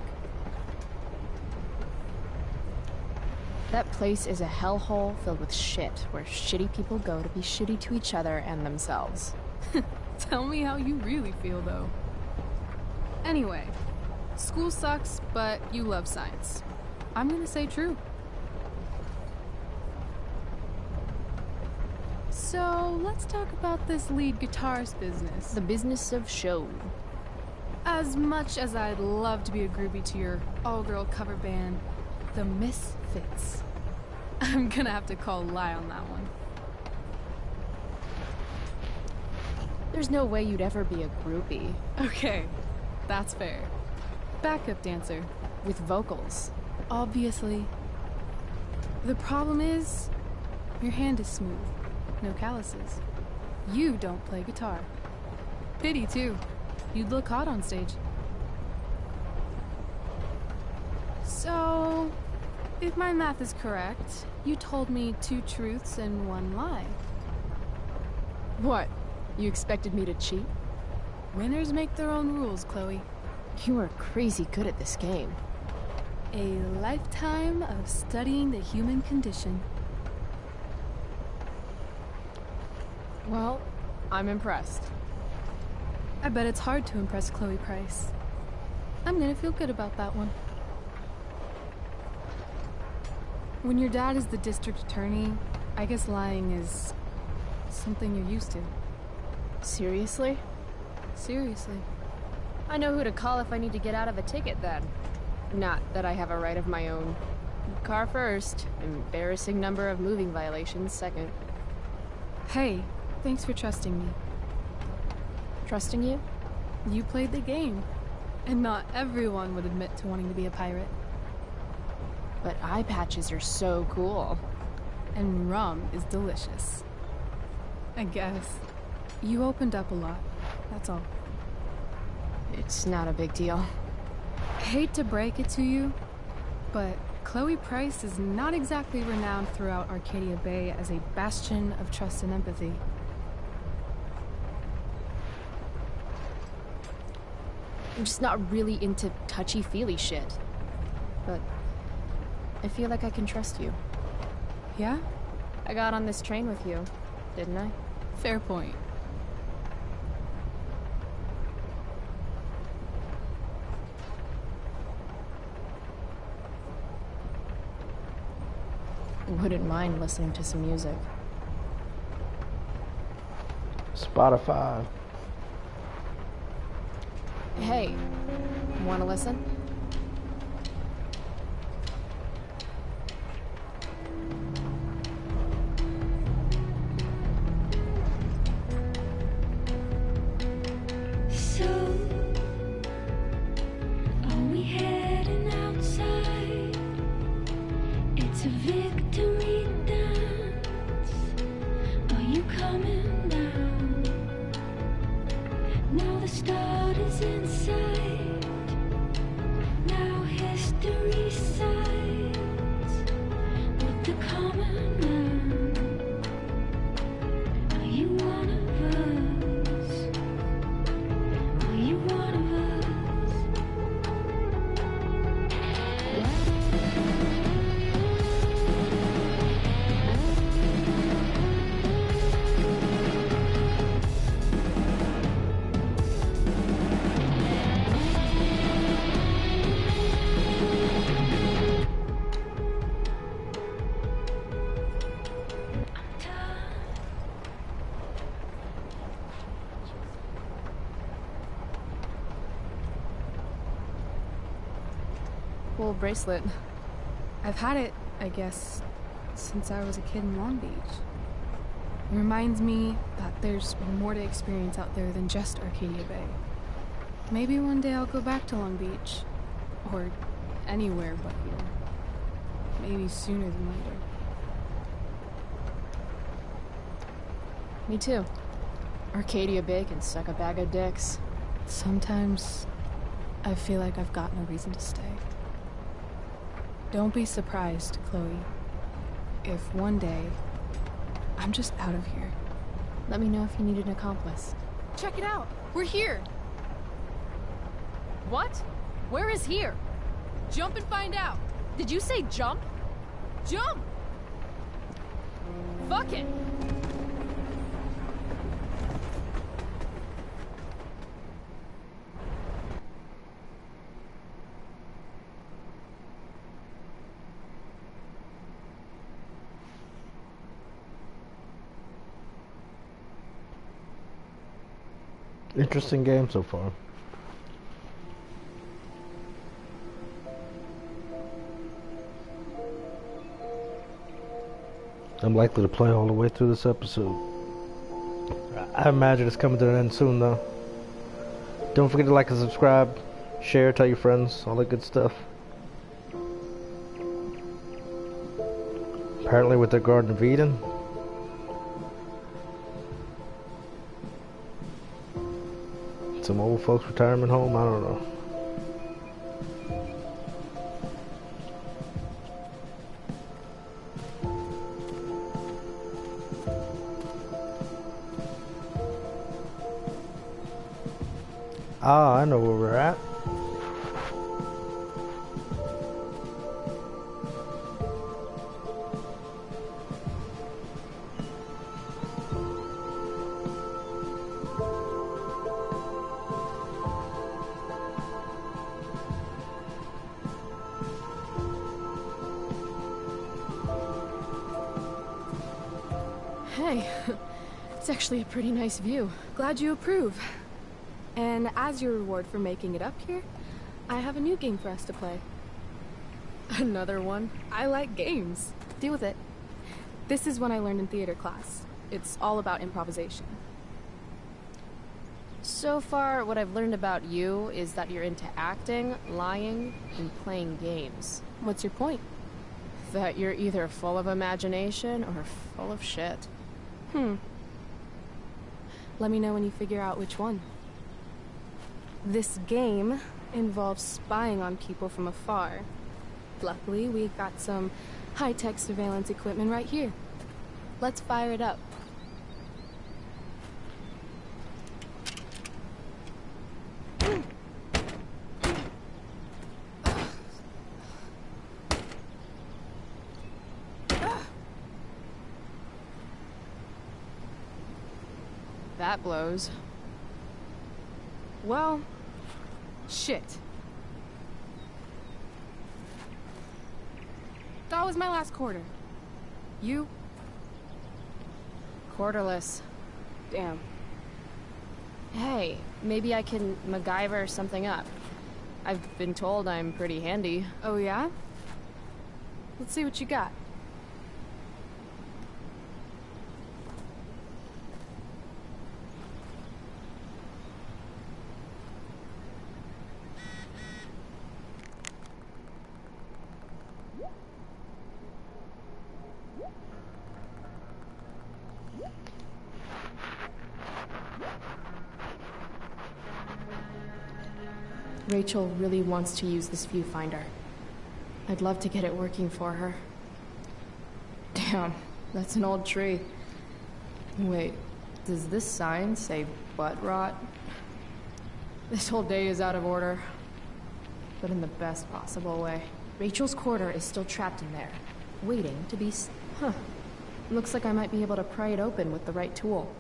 That place is a hellhole filled with shit, where shitty people go to be shitty to each other and themselves. Tell me how you really feel, though. Anyway, school sucks, but you love science. I'm gonna say true. So, let's talk about this lead guitarist business. The business of show. As much as I'd love to be a groupie to your all-girl cover band, the Misfits, I'm gonna have to call lie on that one. There's no way you'd ever be a groupie. Okay, that's fair. Backup dancer. With vocals. Obviously. The problem is, your hand is smooth. No calluses. You don't play guitar. Pity, too. You'd look hot on stage. So, if my math is correct, you told me 2 truths and 1 lie. What? You expected me to cheat? Winners make their own rules, Chloe. You are crazy good at this game. A lifetime of studying the human condition. Well, I'm impressed. I bet it's hard to impress Chloe Price. I'm gonna feel good about that one. When your dad is the district attorney, I guess lying is something you're used to. Seriously? Seriously. I know who to call if I need to get out of a ticket then. Not that I have a right of my own. Car first, embarrassing number of moving violations second. Hey, thanks for trusting me. Trusting you? You played the game. And not everyone would admit to wanting to be a pirate. But eye patches are so cool. And rum is delicious. I guess. You opened up a lot, that's all. It's not a big deal. Hate to break it to you, but Chloe Price is not exactly renowned throughout Arcadia Bay as a bastion of trust and empathy. I'm just not really into touchy-feely shit. But I feel like I can trust you. Yeah? I got on this train with you, didn't I? Fair point. Wouldn't mind listening to some music. Spotify. Hey, wanna listen? So, are we heading outside? It's a victory dance. Are you coming down? Now the start is in sight. Now history sides with the common man. Are you one of us? Are you one of Cool bracelet. I've had it, I guess, since I was a kid in Long Beach. It reminds me that there's more to experience out there than just Arcadia Bay. Maybe one day I'll go back to Long Beach. Or anywhere but here. Maybe sooner than later. Me too. Arcadia Bay can suck a bag of dicks. Sometimes I feel like I've got no reason to stay. Don't be surprised, Chloe, if one day I'm just out of here. Let me know if you need an accomplice. Check it out! We're here! What? Where is here? Jump and find out! Did you say jump? Jump! Fuck it! Interesting game so far. I'm likely to play all the way through this episode. I imagine it's coming to an end soon though. Don't forget to like and subscribe, share, tell your friends, all that good stuff. Apparently with their Garden of Eden. Some old folks retirement home, I don't know. Ah, I know where we're at. Hey, it's actually a pretty nice view. Glad you approve. And as your reward for making it up here, I have a new game for us to play. Another one? I like games. Deal with it. This is one I learned in theater class. It's all about improvisation. So far, what I've learned about you is that you're into acting, lying, and playing games. What's your point? That you're either full of imagination or full of shit. Let me know when you figure out which one. This game involves spying on people from afar. Luckily, we've got some high-tech surveillance equipment right here. Let's fire it up. That blows. Well, shit. That was my last quarter. You? Quarterless. Damn. Hey, maybe I can MacGyver something up. I've been told I'm pretty handy. Oh yeah? Let's see what you got. Rachel really wants to use this viewfinder. I'd love to get it working for her. Damn, that's an old tree. Wait, does this sign say butt rot? This whole day is out of order, but in the best possible way. Rachel's quarter is still trapped in there, waiting to be Looks like I might be able to pry it open with the right tool.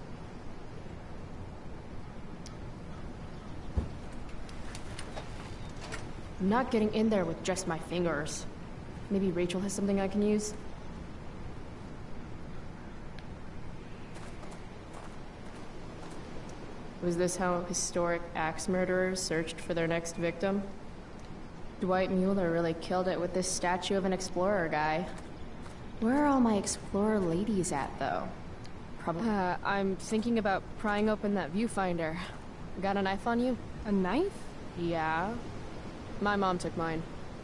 I'm not getting in there with just my fingers. Maybe Rachel has something I can use? Was this how historic axe murderers searched for their next victim? Dwight Mueller really killed it with this statue of an explorer guy. Where are all my explorer ladies at, though? Probably. I'm thinking about prying open that viewfinder. Got a knife on you? A knife? Yeah. My mom took mine.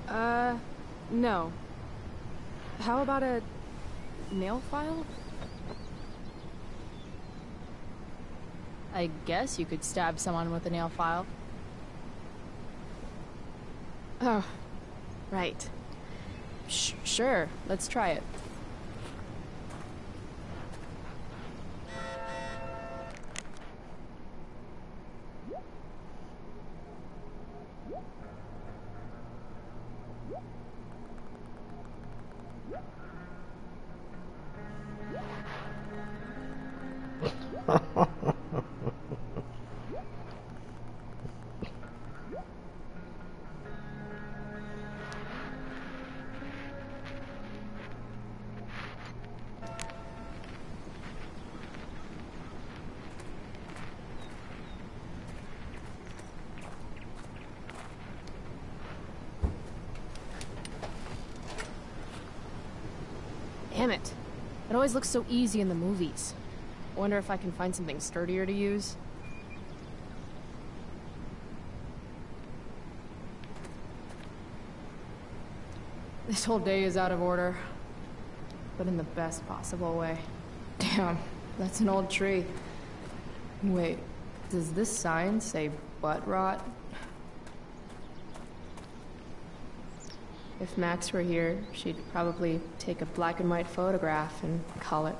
No. How about a nail file? I guess you could stab someone with a nail file. Oh, right. Sure, let's try it. Damn it. It always looks so easy in the movies. I wonder if I can find something sturdier to use. This whole day is out of order, but in the best possible way. Damn, that's an old tree. Wait, does this sign say butt rot? If Max were here, she'd probably take a black and white photograph and call it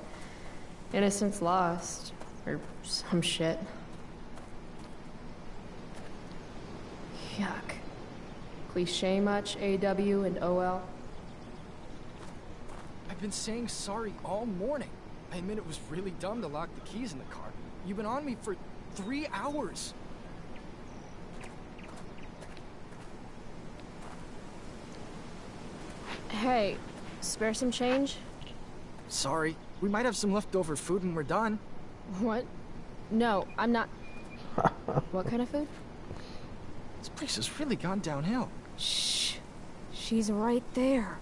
Innocence Lost, or some shit. Yuck. Cliche much, AW and OL? I've been saying sorry all morning. I admit it was really dumb to lock the keys in the car. You've been on me for 3 hours. Hey, spare some change? Sorry. We might have some leftover food when we're done. What? No, I'm not... What kind of food? This place has really gone downhill. Shh. She's right there.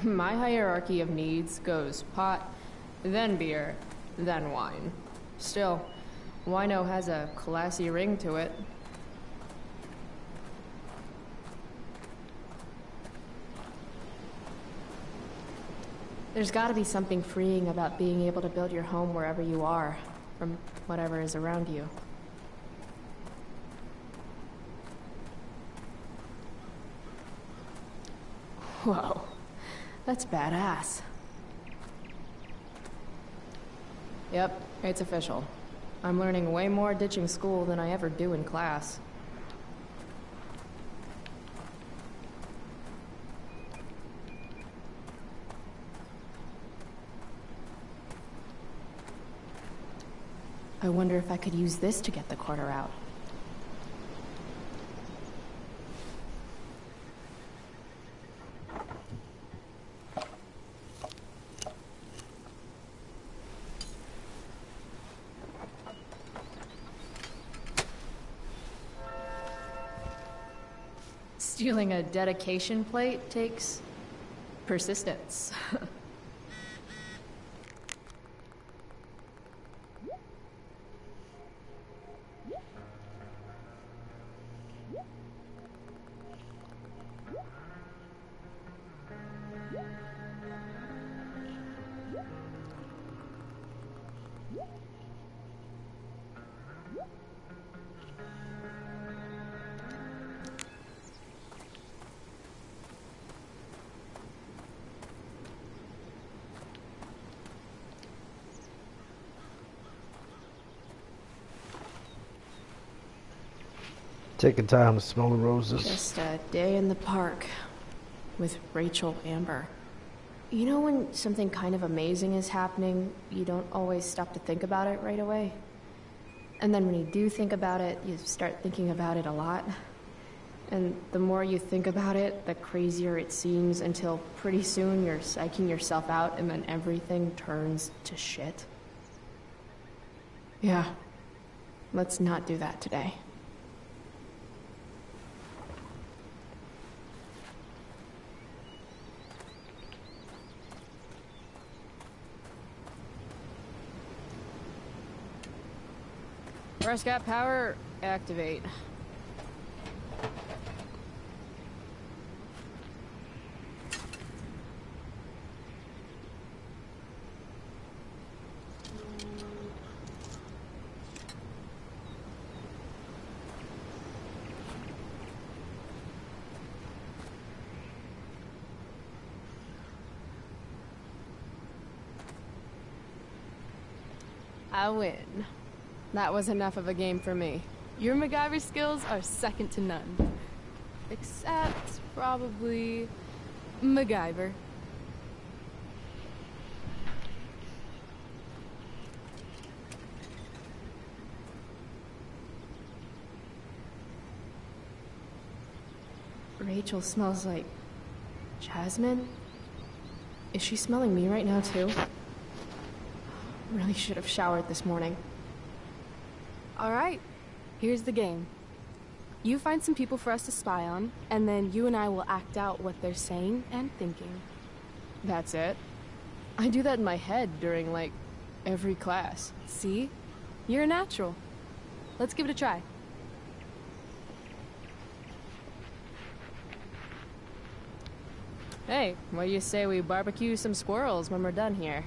My hierarchy of needs goes pot, then beer, then wine. Still, wino has a classy ring to it. There's gotta be something freeing about being able to build your home wherever you are, from whatever is around you. Whoa, that's badass. Yep, it's official. I'm learning way more ditching school than I ever do in class. I wonder if I could use this to get the quarter out. Stealing a dedication plate takes persistence. Taking time to smell the roses. Just a day in the park with Rachel Amber. You know when something kind of amazing is happening, you don't always stop to think about it right away? And then when you do think about it, you start thinking about it a lot. And the more you think about it, the crazier it seems until pretty soon you're psyching yourself out and then everything turns to shit. Yeah, let's not do that today. Prescott power, activate. I win. That was enough of a game for me. Your MacGyver skills are second to none. Except, probably, MacGyver. Rachel smells like jasmine? Is she smelling me right now too? Really should have showered this morning. Alright, here's the game. You find some people for us to spy on, and then you and I will act out what they're saying and thinking. That's it? I do that in my head during, like, every class. See? You're a natural. Let's give it a try. Hey, what do you say we barbecue some squirrels when we're done here?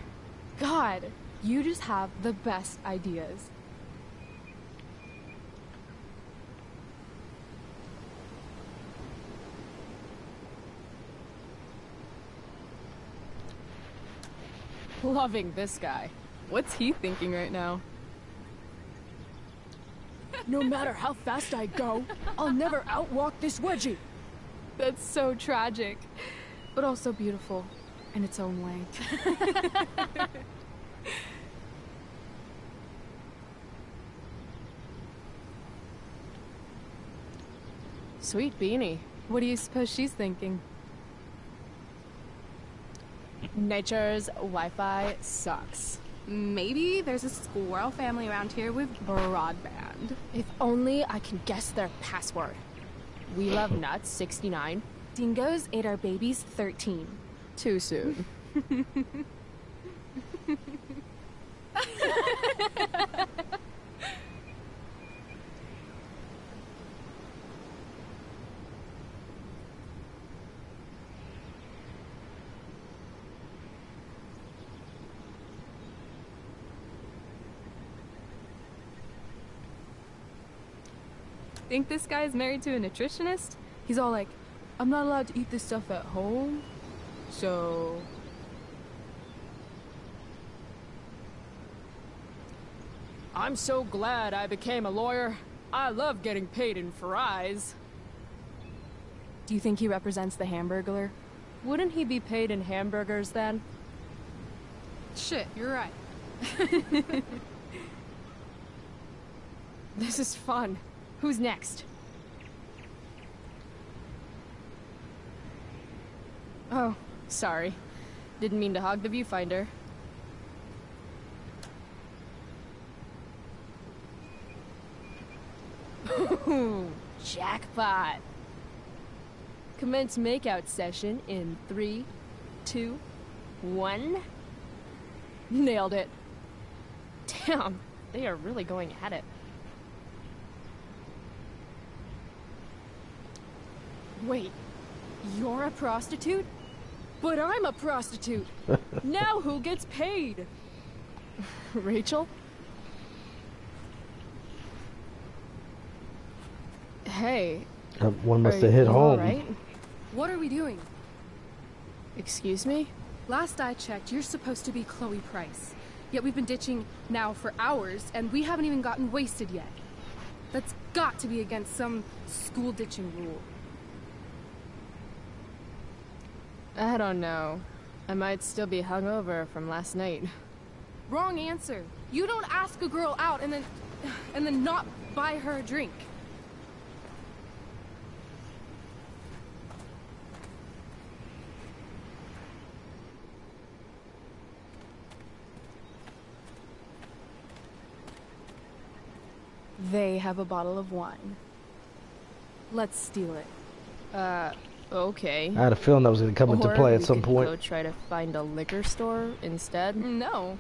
God, you just have the best ideas. Loving this guy. What's he thinking right now? No matter how fast I go, I'll never outwalk this wedgie. That's so tragic, but also beautiful in its own way. Sweet beanie. What do you suppose she's thinking? Nature's Wi-Fi sucks. Maybe there's a squirrel family around here with broadband. If only I can guess their password. We love nuts, 69. Dingoes ate our babies, 13. Too soon. Think this guy's married to a nutritionist? He's all like, I'm not allowed to eat this stuff at home, so... I'm so glad I became a lawyer. I love getting paid in fries. Do you think he represents the Hamburglar? Wouldn't he be paid in hamburgers then? Shit, you're right. This is fun. Who's next? Oh, sorry. Didn't mean to hog the viewfinder. Ooh, jackpot. Commence makeout session in 3, 2, 1. Nailed it. Damn, they are really going at it. Wait, you're a prostitute? But I'm a prostitute! Now who gets paid? Rachel? Hey. One must have hit home. Right? What are we doing? Excuse me? Last I checked, you're supposed to be Chloe Price. Yet we've been ditching now for hours, and we haven't even gotten wasted yet. That's got to be against some school ditching rule. I don't know. I might still be hungover from last night. Wrong answer. You don't ask a girl out and then not buy her a drink. They have a bottle of wine. Let's steal it. Okay. I had a feeling that was going to come into play at some point. Go try to find a liquor store instead? No.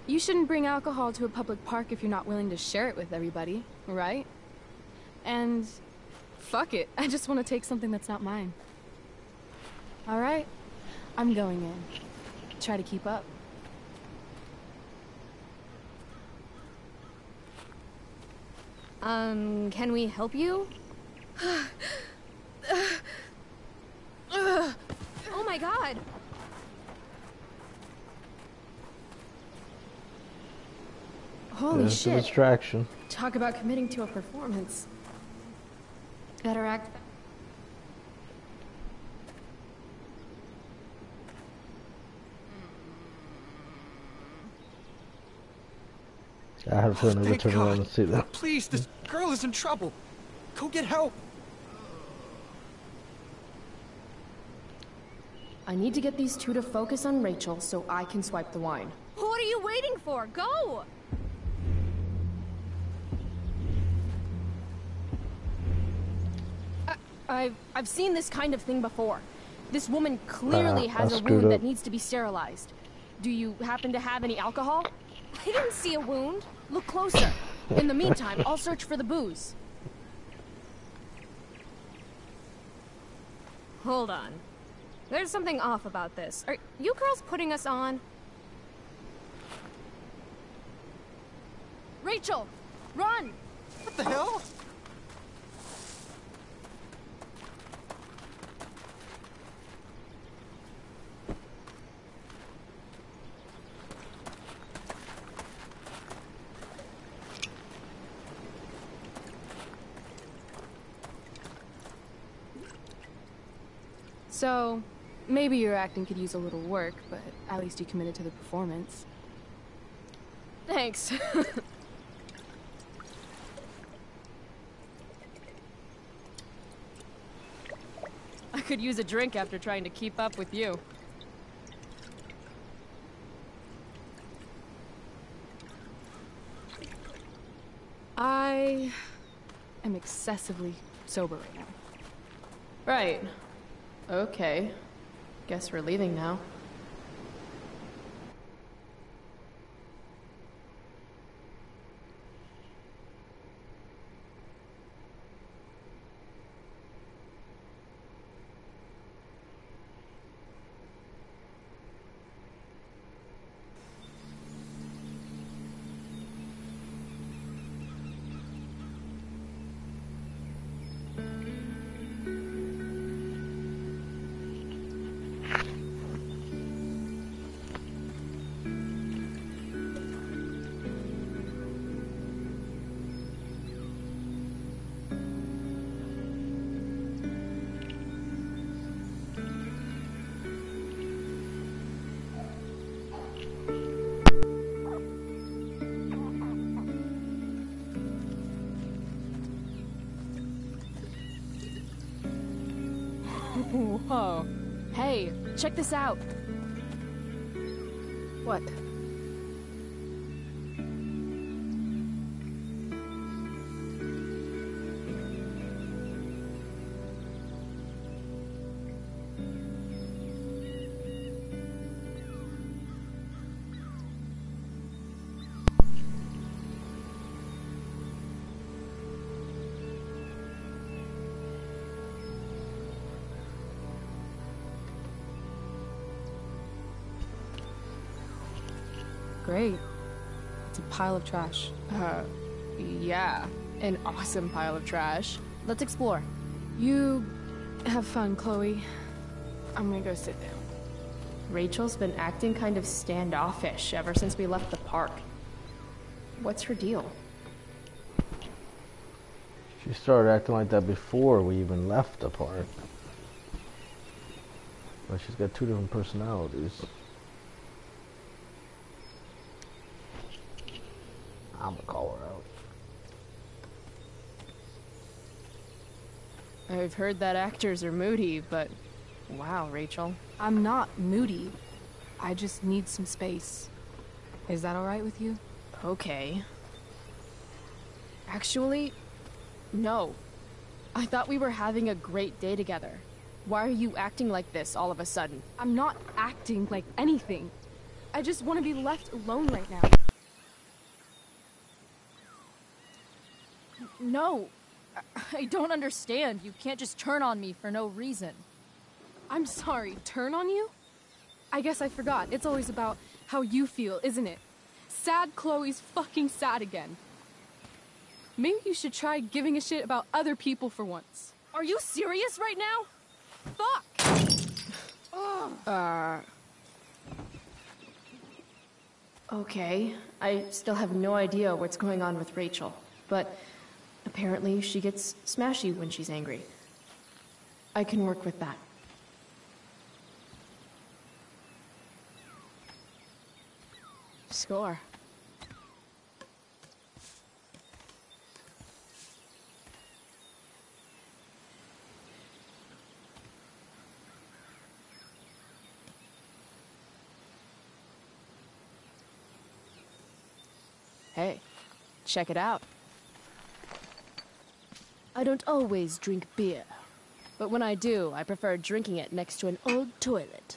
You shouldn't bring alcohol to a public park if you're not willing to share it with everybody, right? And fuck it. I just want to take something that's not mine. All right. I'm going in. Try to keep up. Can we help you? Oh my god! Holy It's shit. a distraction. Talk about committing to a performance. Better act. I had a feeling I would turn around and see that. Please, this girl is in trouble. Go get help. I need to get these two to focus on Rachel so I can swipe the wine. What are you waiting for? Go! I've seen this kind of thing before. This woman clearly has a wound that needs to be sterilized. Do you happen to have any alcohol? I didn't see a wound. Look closer. In the meantime, I'll search for the booze. Hold on. There's something off about this. Are you girls putting us on? Rachel! Run! What the hell? So, maybe your acting could use a little work, but at least you committed to the performance. Thanks. I could use a drink after trying to keep up with you. I am excessively sober right now. Right. Okay. Guess we're leaving now. Whoa. Hey, check this out. What? Great. It's a pile of trash. Yeah. An awesome pile of trash. Let's explore. You have fun, Chloe. I'm gonna go sit down. Rachel's been acting kind of standoffish ever since we left the park. What's her deal? She started acting like that before we even left the park. But she's got two different personalities. I'm gonna call her out. I've heard that actors are moody, but wow, Rachel. I'm not moody. I just need some space. Is that alright with you? Okay. Actually, no. I thought we were having a great day together. Why are you acting like this all of a sudden? I'm not acting like anything. I just want to be left alone right now. No. I don't understand. You can't just turn on me for no reason. I'm sorry, turn on you? I guess I forgot. It's always about how you feel, isn't it? Sad Chloe's fucking sad again. Maybe you should try giving a shit about other people for once. Are you serious right now? Fuck! Okay. I still have no idea what's going on with Rachel, but apparently she gets smashy when she's angry. I can work with that. Score. Hey, check it out. I don't always drink beer, but when I do, I prefer drinking it next to an old toilet.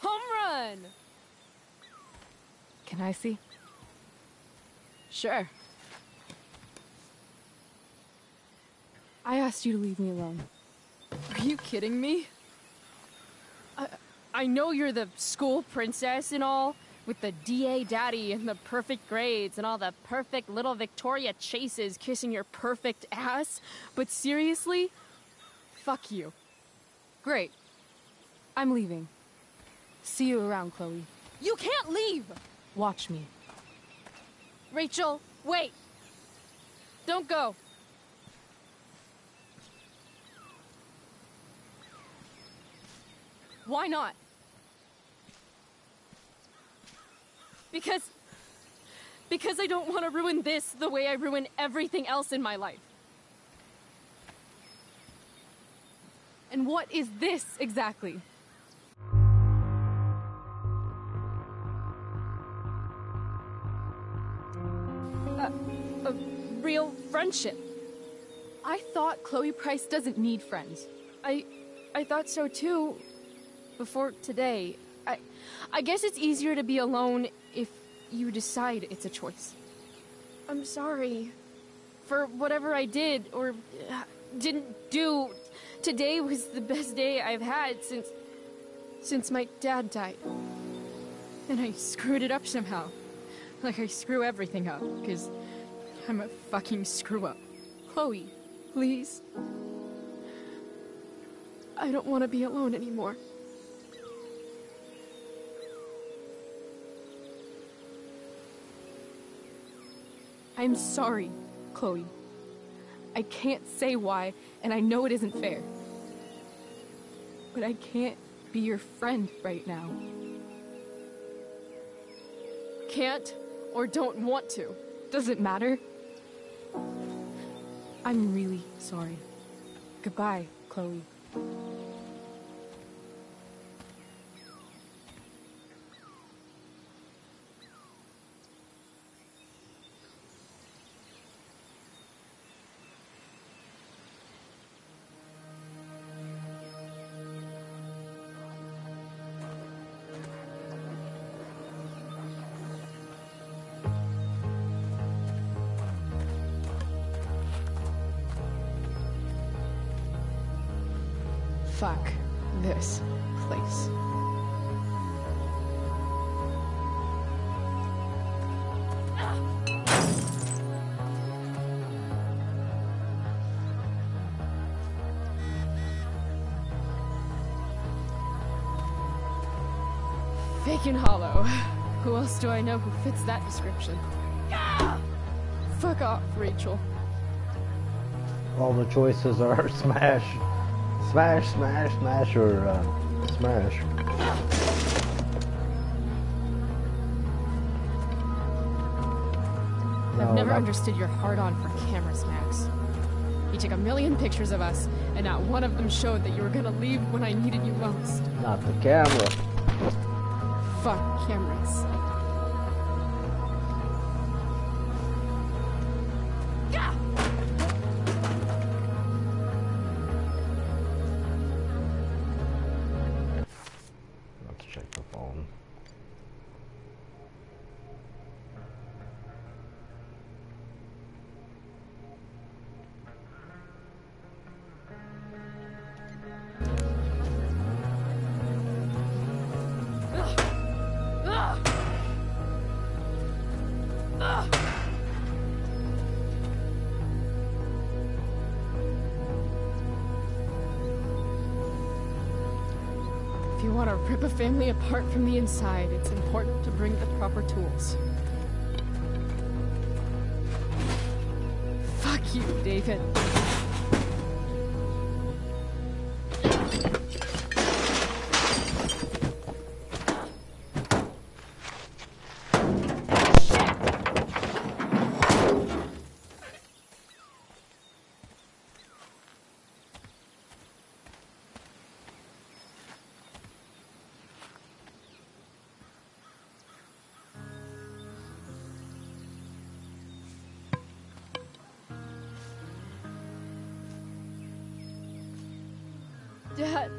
Home run! Can I see? Sure. I asked you to leave me alone. Are you kidding me? I know you're the school princess and all, with the DA daddy and the perfect grades and all the perfect little Victoria chases kissing your perfect ass, but seriously, fuck you. Great. I'm leaving. See you around, Chloe. You can't leave! Watch me. Rachel, wait! Don't go. Why not? Because I don't want to ruin this the way I ruin everything else in my life. And what is this exactly? friendship. I thought Chloe Price doesn't need friends. I thought so too. Before today. I guess it's easier to be alone if you decide it's a choice. I'm sorry for whatever I did or didn't do. Today was the best day I've had since my dad died. And I screwed it up somehow. Like I screw everything up, because I'm a fucking screw-up. Chloe, please. I don't want to be alone anymore. I'm sorry, Chloe. I can't say why, and I know it isn't fair. But I can't be your friend right now. Can't or don't want to. Doesn't matter. I'm really sorry. Goodbye, Chloe. Fuck this place. Vacant Hollow. Who else do I know who fits that description? Fuck off, Rachel. All the choices are smash, smash, smash, smash, or smash. I've never understood your hard-on for cameras, Max. You took 1,000,000 pictures of us, and not one of them showed that you were gonna leave when I needed you most. Not the camera. Fuck cameras. Let's check the phone. If you want to rip a family apart from the inside, it's important to bring the proper tools. Fuck you, David. Dad.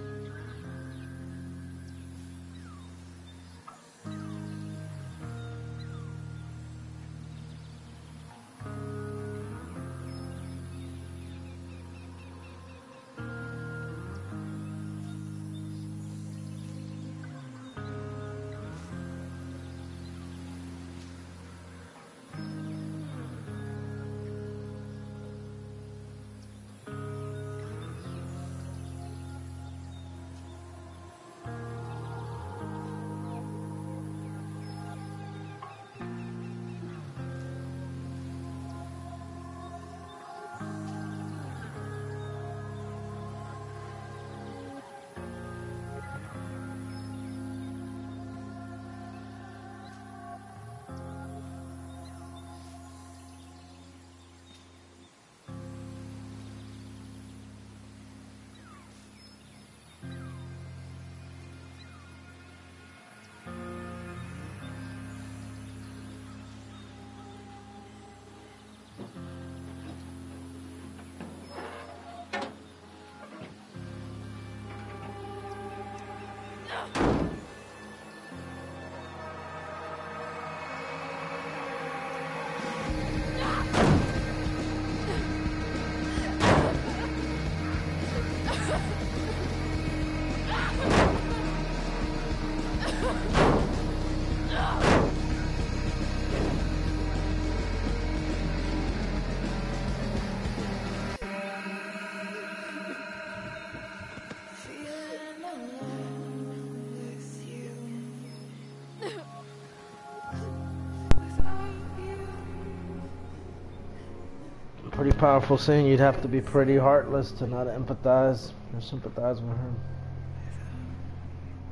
Pretty powerful scene. You'd have to be pretty heartless to not empathize or sympathize with her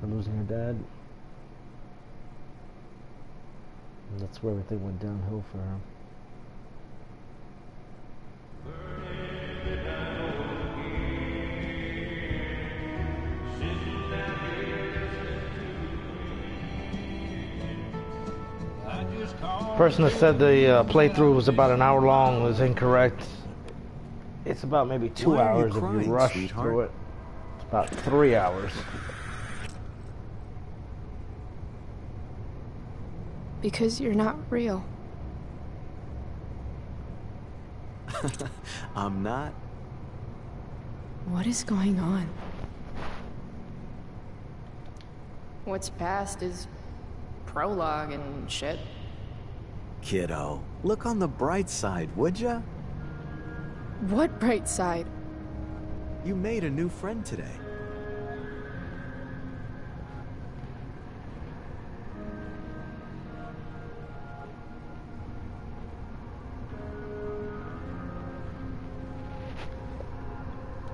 for losing her dad. And that's where everything went downhill for her. Person that said the playthrough was about an hour long was incorrect. It's about maybe 2 hours if you rush through it. It's about 3 hours. Because you're not real. I'm not. What is going on? What's past is prologue and shit. Kiddo, look on the bright side, would ya? What bright side? You made a new friend today.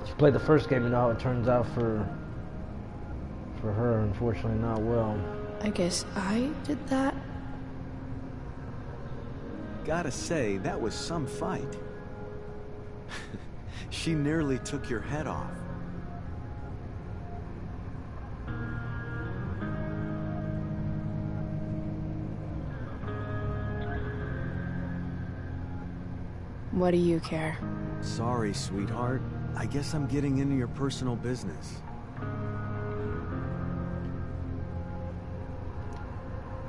If you play the first game, you know how it turns out for her. Unfortunately, not well. I guess I did that. Gotta say, that was some fight. She nearly took your head off. What do you care? Sorry, sweetheart. I guess I'm getting into your personal business.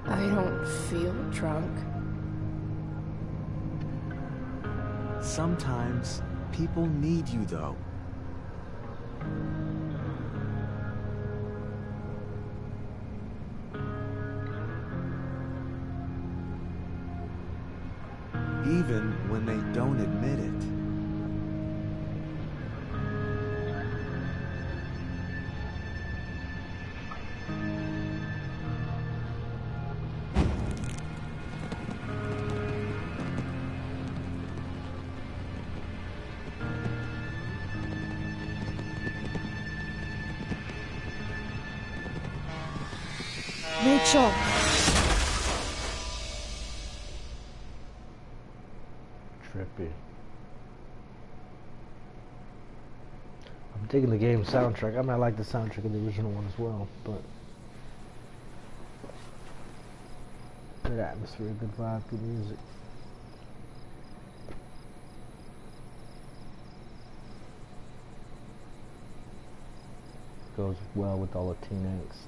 I don't feel drunk. Sometimes people need you, though. Even when they don't admit it. Rachel! Trippy. I'm digging the game soundtrack. I mean, I like the soundtrack of the original one as well, but good atmosphere, good vibe, good music. Goes well with all the teen angst.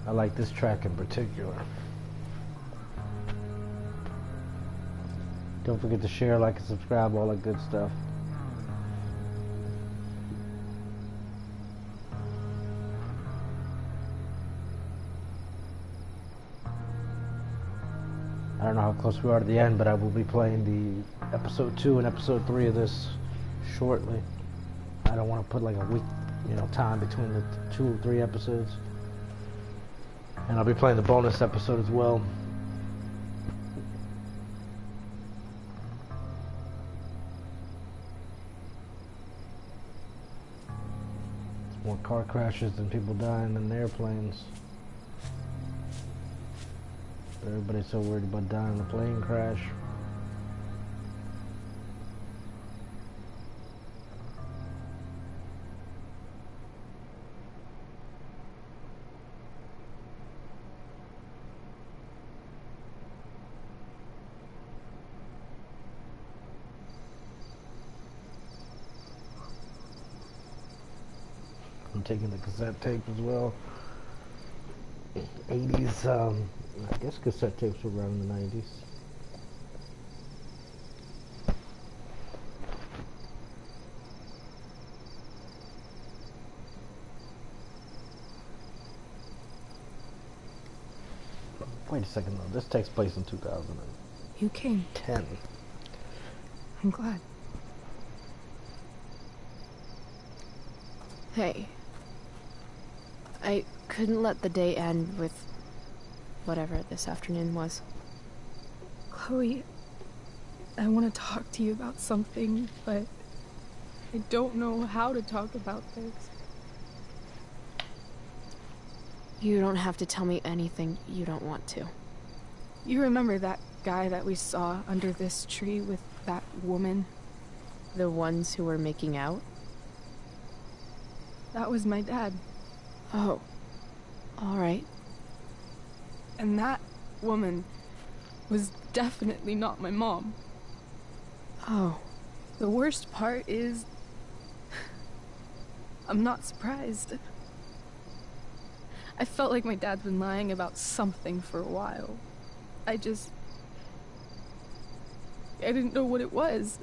I like this track in particular. Don't forget to share, like, and subscribe, all that good stuff. I don't know how close we are to the end, but I will be playing the episode 2 and episode 3 of this shortly. I don't want to put like a week, time between the 2 or 3 episodes. And I'll be playing the bonus episode as well. It's more car crashes than people dying in airplanes. Everybody's so worried about dying in a plane crash. I'm taking the cassette tape as well. 80s, I guess cassette tapes were around the 90s. Wait a second though, this takes place in 2010. You came. I'm glad. Hey. I couldn't let the day end with whatever this afternoon was. Chloe, I want to talk to you about something, but I don't know how to talk about this. You don't have to tell me anything you don't want to. You remember that guy that we saw under this tree with that woman? The ones who were making out? That was my dad. Oh. Alright. And that woman was definitely not my mom. Oh. The worst part is... I'm not surprised. I felt like my dad's been lying about something for a while. I didn't know what it was.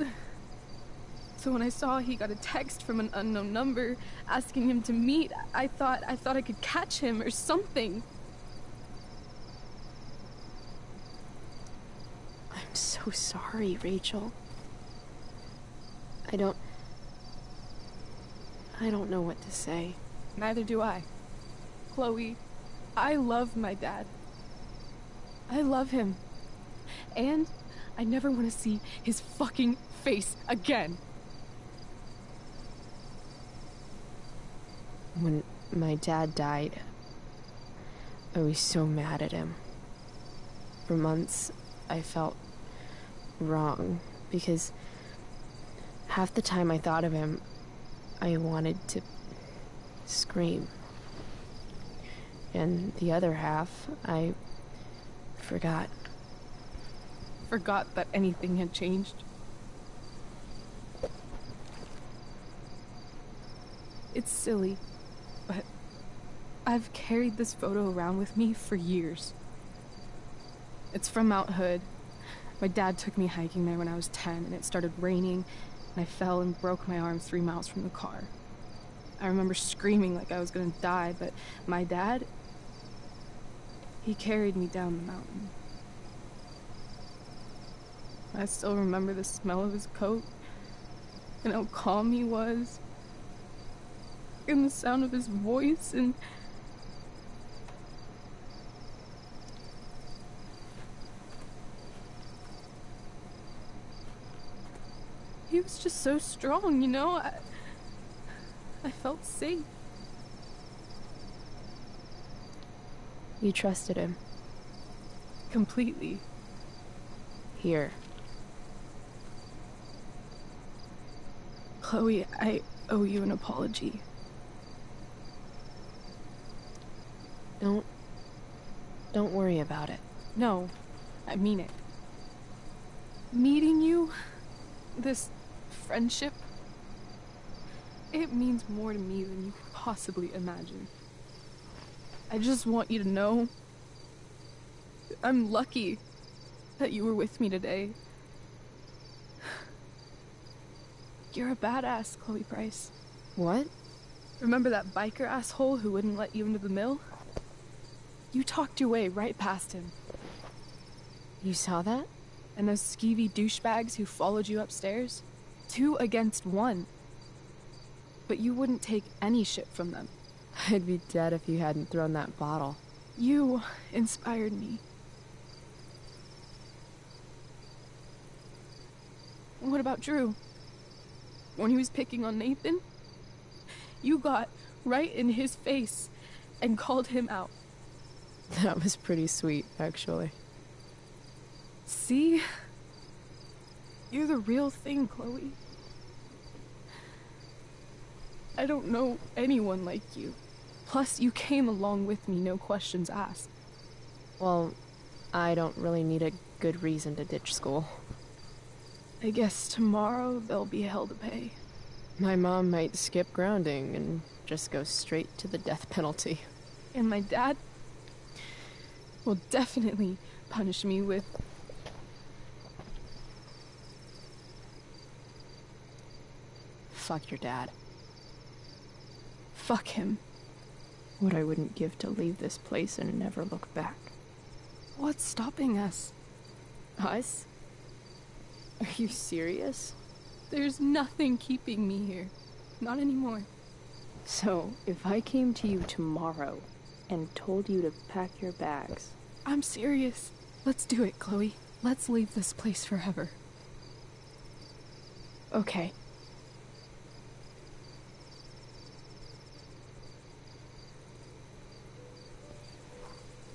So when I saw he got a text from an unknown number asking him to meet, I thought I could catch him or something. I'm so sorry, Rachel. I don't know what to say. Neither do I. Chloe, I love my dad. I love him. And I never want to see his fucking face again. When my dad died, I was so mad at him. For months, I felt wrong because half the time I thought of him, I wanted to scream. And the other half, I forgot. Forgot that anything had changed. It's silly, but I've carried this photo around with me for years. It's from Mount Hood. My dad took me hiking there when I was 10, and it started raining, and I fell and broke my arm 3 miles from the car. I remember screaming like I was gonna die, but my dad, he carried me down the mountain. I still remember the smell of his coat, and how calm he was, and the sound of his voice, and he was just so strong, you know? I felt safe. You trusted him? Completely. Here. Chloe, I owe you an apology. Don't worry about it. No, I mean it. Meeting you, this friendship, it means more to me than you could possibly imagine. I just want you to know I'm lucky that you were with me today. You're a badass, Chloe Price. What? Remember that biker asshole who wouldn't let you into the mill? You talked your way right past him. You saw that? And those skeevy douchebags who followed you upstairs? 2 against 1. But you wouldn't take any shit from them. I'd be dead if you hadn't thrown that bottle. You inspired me. What about Drew? When he was picking on Nathan? You got right in his face and called him out. That was pretty sweet, actually. See? You're the real thing, Chloe. I don't know anyone like you. Plus, you came along with me, no questions asked. Well, I don't really need a good reason to ditch school. I guess tomorrow there'll be hell to pay. My mom might skip grounding and just go straight to the death penalty. And my dad will definitely punish me with... Fuck your dad. Fuck him. What I wouldn't give to leave this place and never look back. What's stopping us? Us? Are you serious? There's nothing keeping me here. Not anymore. So, if I came to you tomorrow and told you to pack your bags... I'm serious. Let's do it, Chloe. Let's leave this place forever. Okay.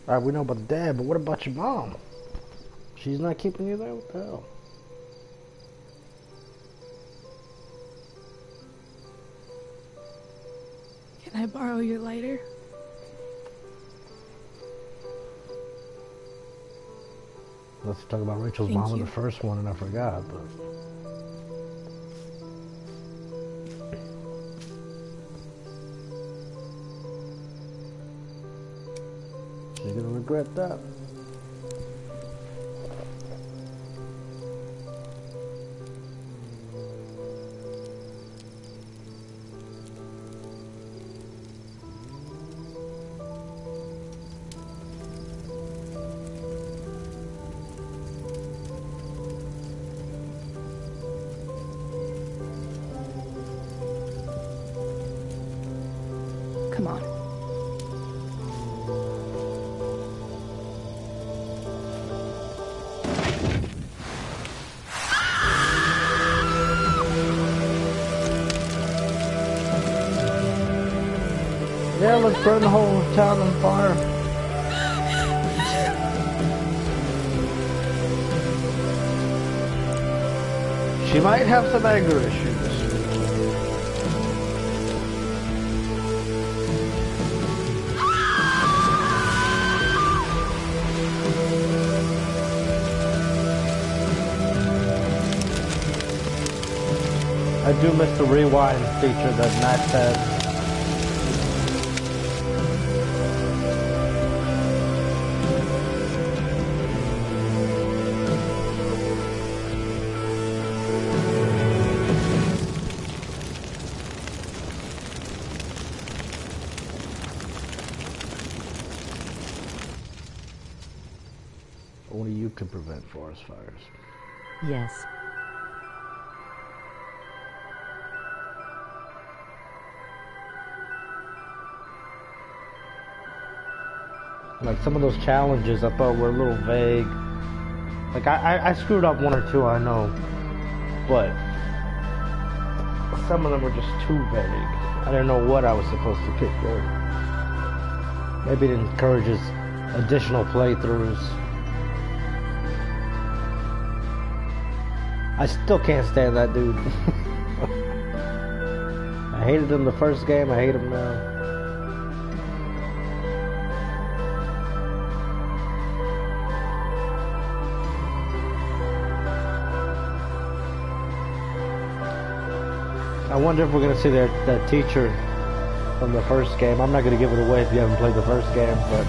Alright, we know about the dad, but what about your mom? She's not keeping you there? What the hell? Can I borrow your lighter? Let's talk about Rachel's Thank mom in you. the first one, and I forgot, but... She's gonna regret that. Come on. Yeah, let's burn the whole town on fire. She might have some anger issues. I do miss the rewind feature that Matt had. Only you can prevent forest fires. Yes. Like some of those challenges I thought were a little vague. Like I screwed up one or two, I know, but some of them were just too vague. I didn't know what I was supposed to pick there. Maybe it encourages additional playthroughs. I still can't stand that dude. I hated him the first game, I hate him now. I wonder if we're going to see that teacher from the first game. I'm not going to give it away if you haven't played the first game, but...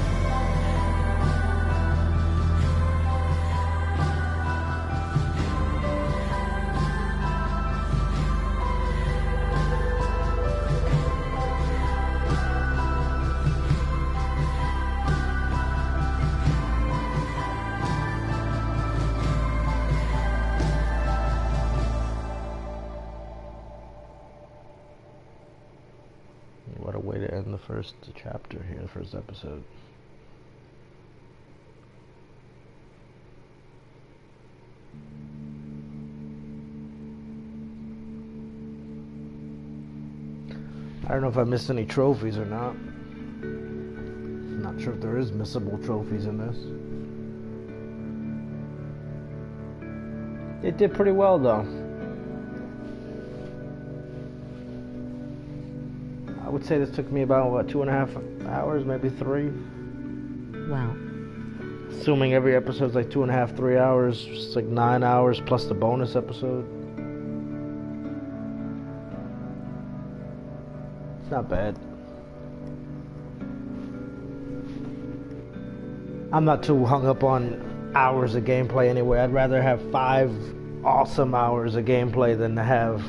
What a way to end the first chapter here, the first episode. I don't know if I missed any trophies or not. I'm not sure if there is missable trophies in this. It did pretty well though. I would say this took me about, what, 2.5 hours, maybe 3? Wow. Assuming every episode's like 2.5, 3 hours, it's like 9 hours plus the bonus episode. It's not bad. I'm not too hung up on hours of gameplay anyway. I'd rather have 5 awesome hours of gameplay than to have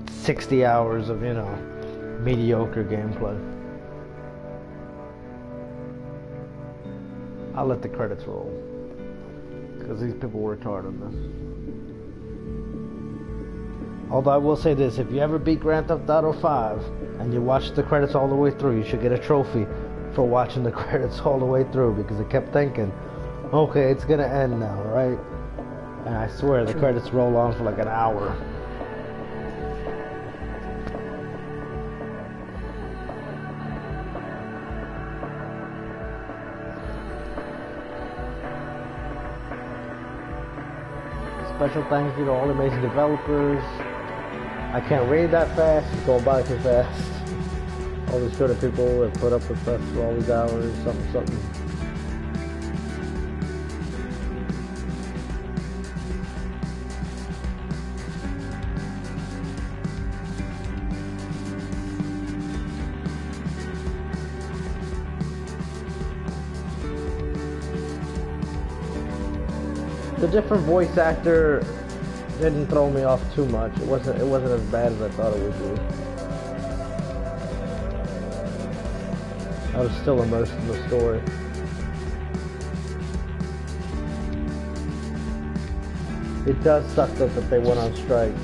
60 hours of, you know, mediocre gameplay. I'll let the credits roll, because these people worked hard on this. Although I will say this, if you ever beat Grand Theft Auto 5 and you watch the credits all the way through, you should get a trophy for watching the credits all the way through, because I kept thinking, okay, it's gonna end now, right? And I swear the credits roll on for like an hour. Special thank you to all the amazing developers. I can't read that fast, it's going by too fast. All these good people that put up with us for all these hours, something. The different voice actor didn't throw me off too much. It wasn't as bad as I thought it would be. I was still immersed in the story. It does suck though that they went on strike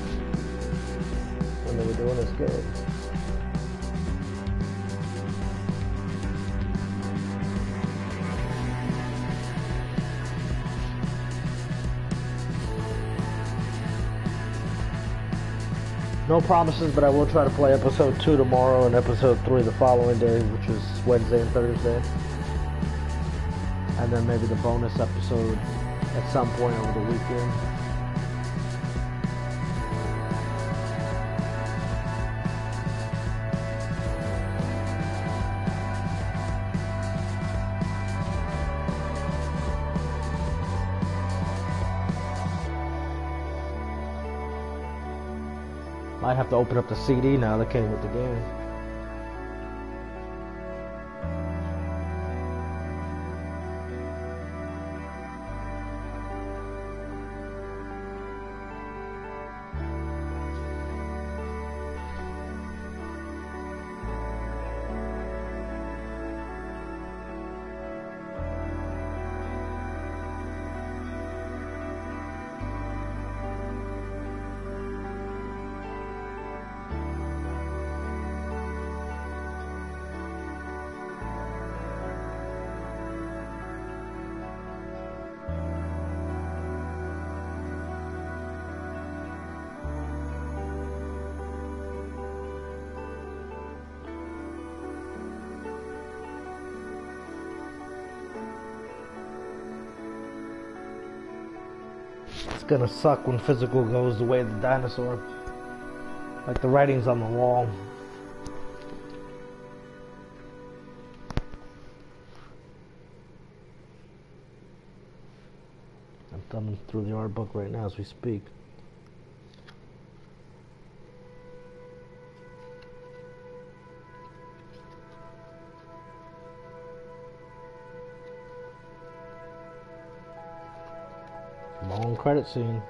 when they were doing this game. No promises, but I will try to play episode 2 tomorrow and episode 3 the following day, which is Wednesday and Thursday. And then maybe the bonus episode at some point over the weekend. Might have to open up the CD now that came with the game. It's gonna suck when physical goes the way of the dinosaur. Like the writing's on the wall. I'm thumbing through the art book right now as we speak. Long credit scene.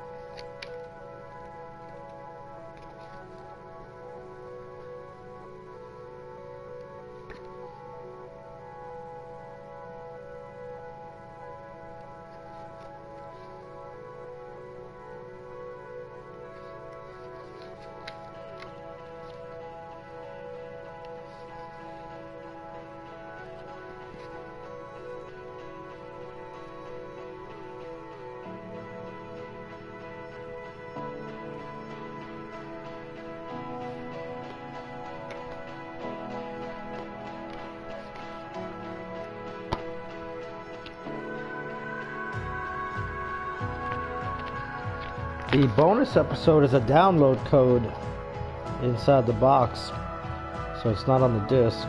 The bonus episode is a download code inside the box, so it's not on the disc.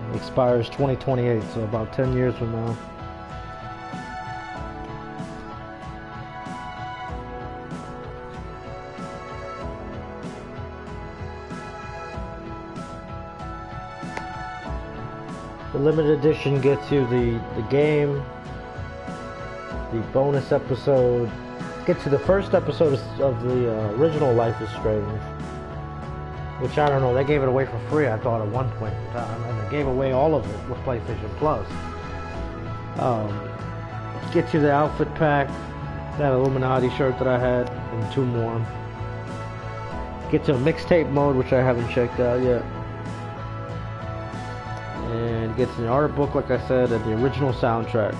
It expires 2028, so about 10 years from now. The limited edition gets you the game, the bonus episode, gets you the first episode of the original Life is Strange, which I don't know, they gave it away for free, I thought, at one point in time, and they gave away all of it with PlayStation Plus. Gets you the outfit pack, that Illuminati shirt that I had, and 2 more. Gets you a mixtape mode, which I haven't checked out yet. And gets an art book, like I said, and the original soundtrack.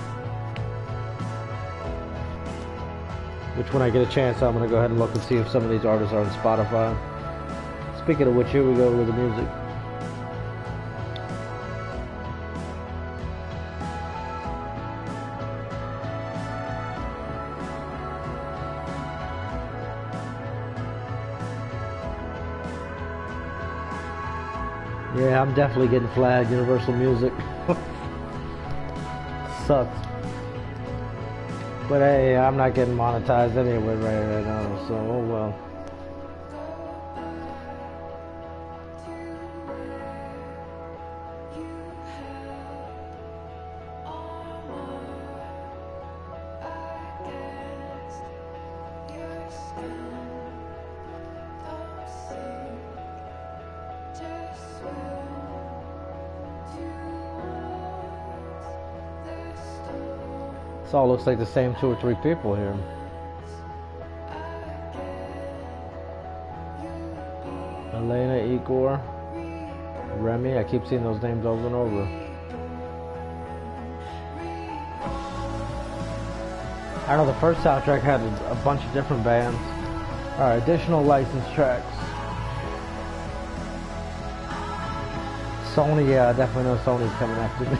Which, when I get a chance, I'm going to go ahead and look and see if some of these artists are on Spotify. Speaking of which, here we go with the music. Yeah, I'm definitely getting flagged, Universal Music. Sucks. But hey, I'm not getting monetized anyway right now, so oh well. This all looks like the same 2 or 3 people here. Elena, Igor, Remy. I keep seeing those names over and over. I know the first soundtrack had a bunch of different bands. Alright, additional licensed tracks. Sony, yeah, I definitely know Sony's coming after me.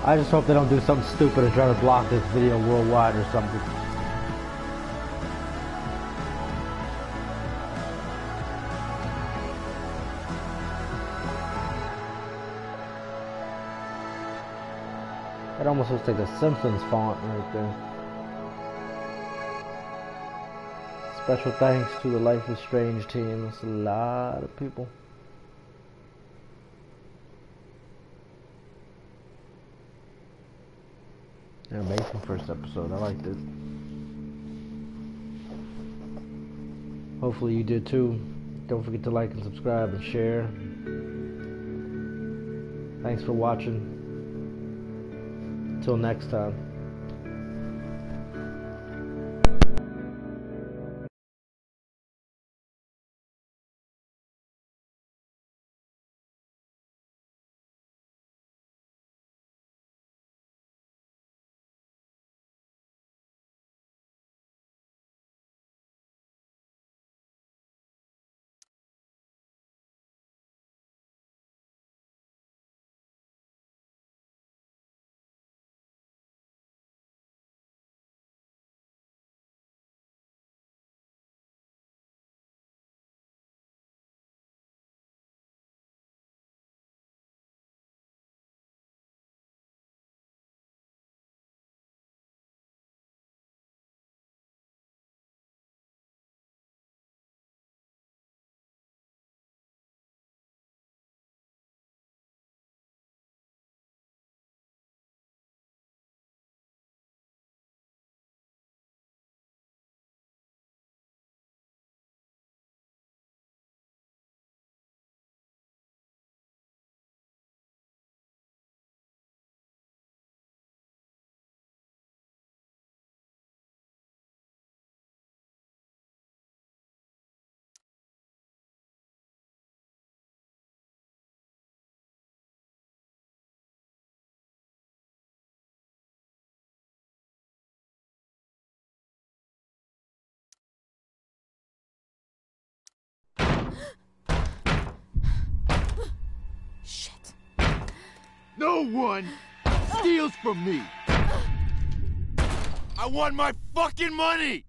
I just hope they don't do something stupid and try to block this video worldwide or something. That almost looks like the Simpsons font right there. Special thanks to the Life is Strange team. That's a lot of people. Amazing first episode. I liked it. Hopefully you did too. Don't forget to like and subscribe and share. Thanks for watching. Until next time. No one steals from me. I want my fucking money!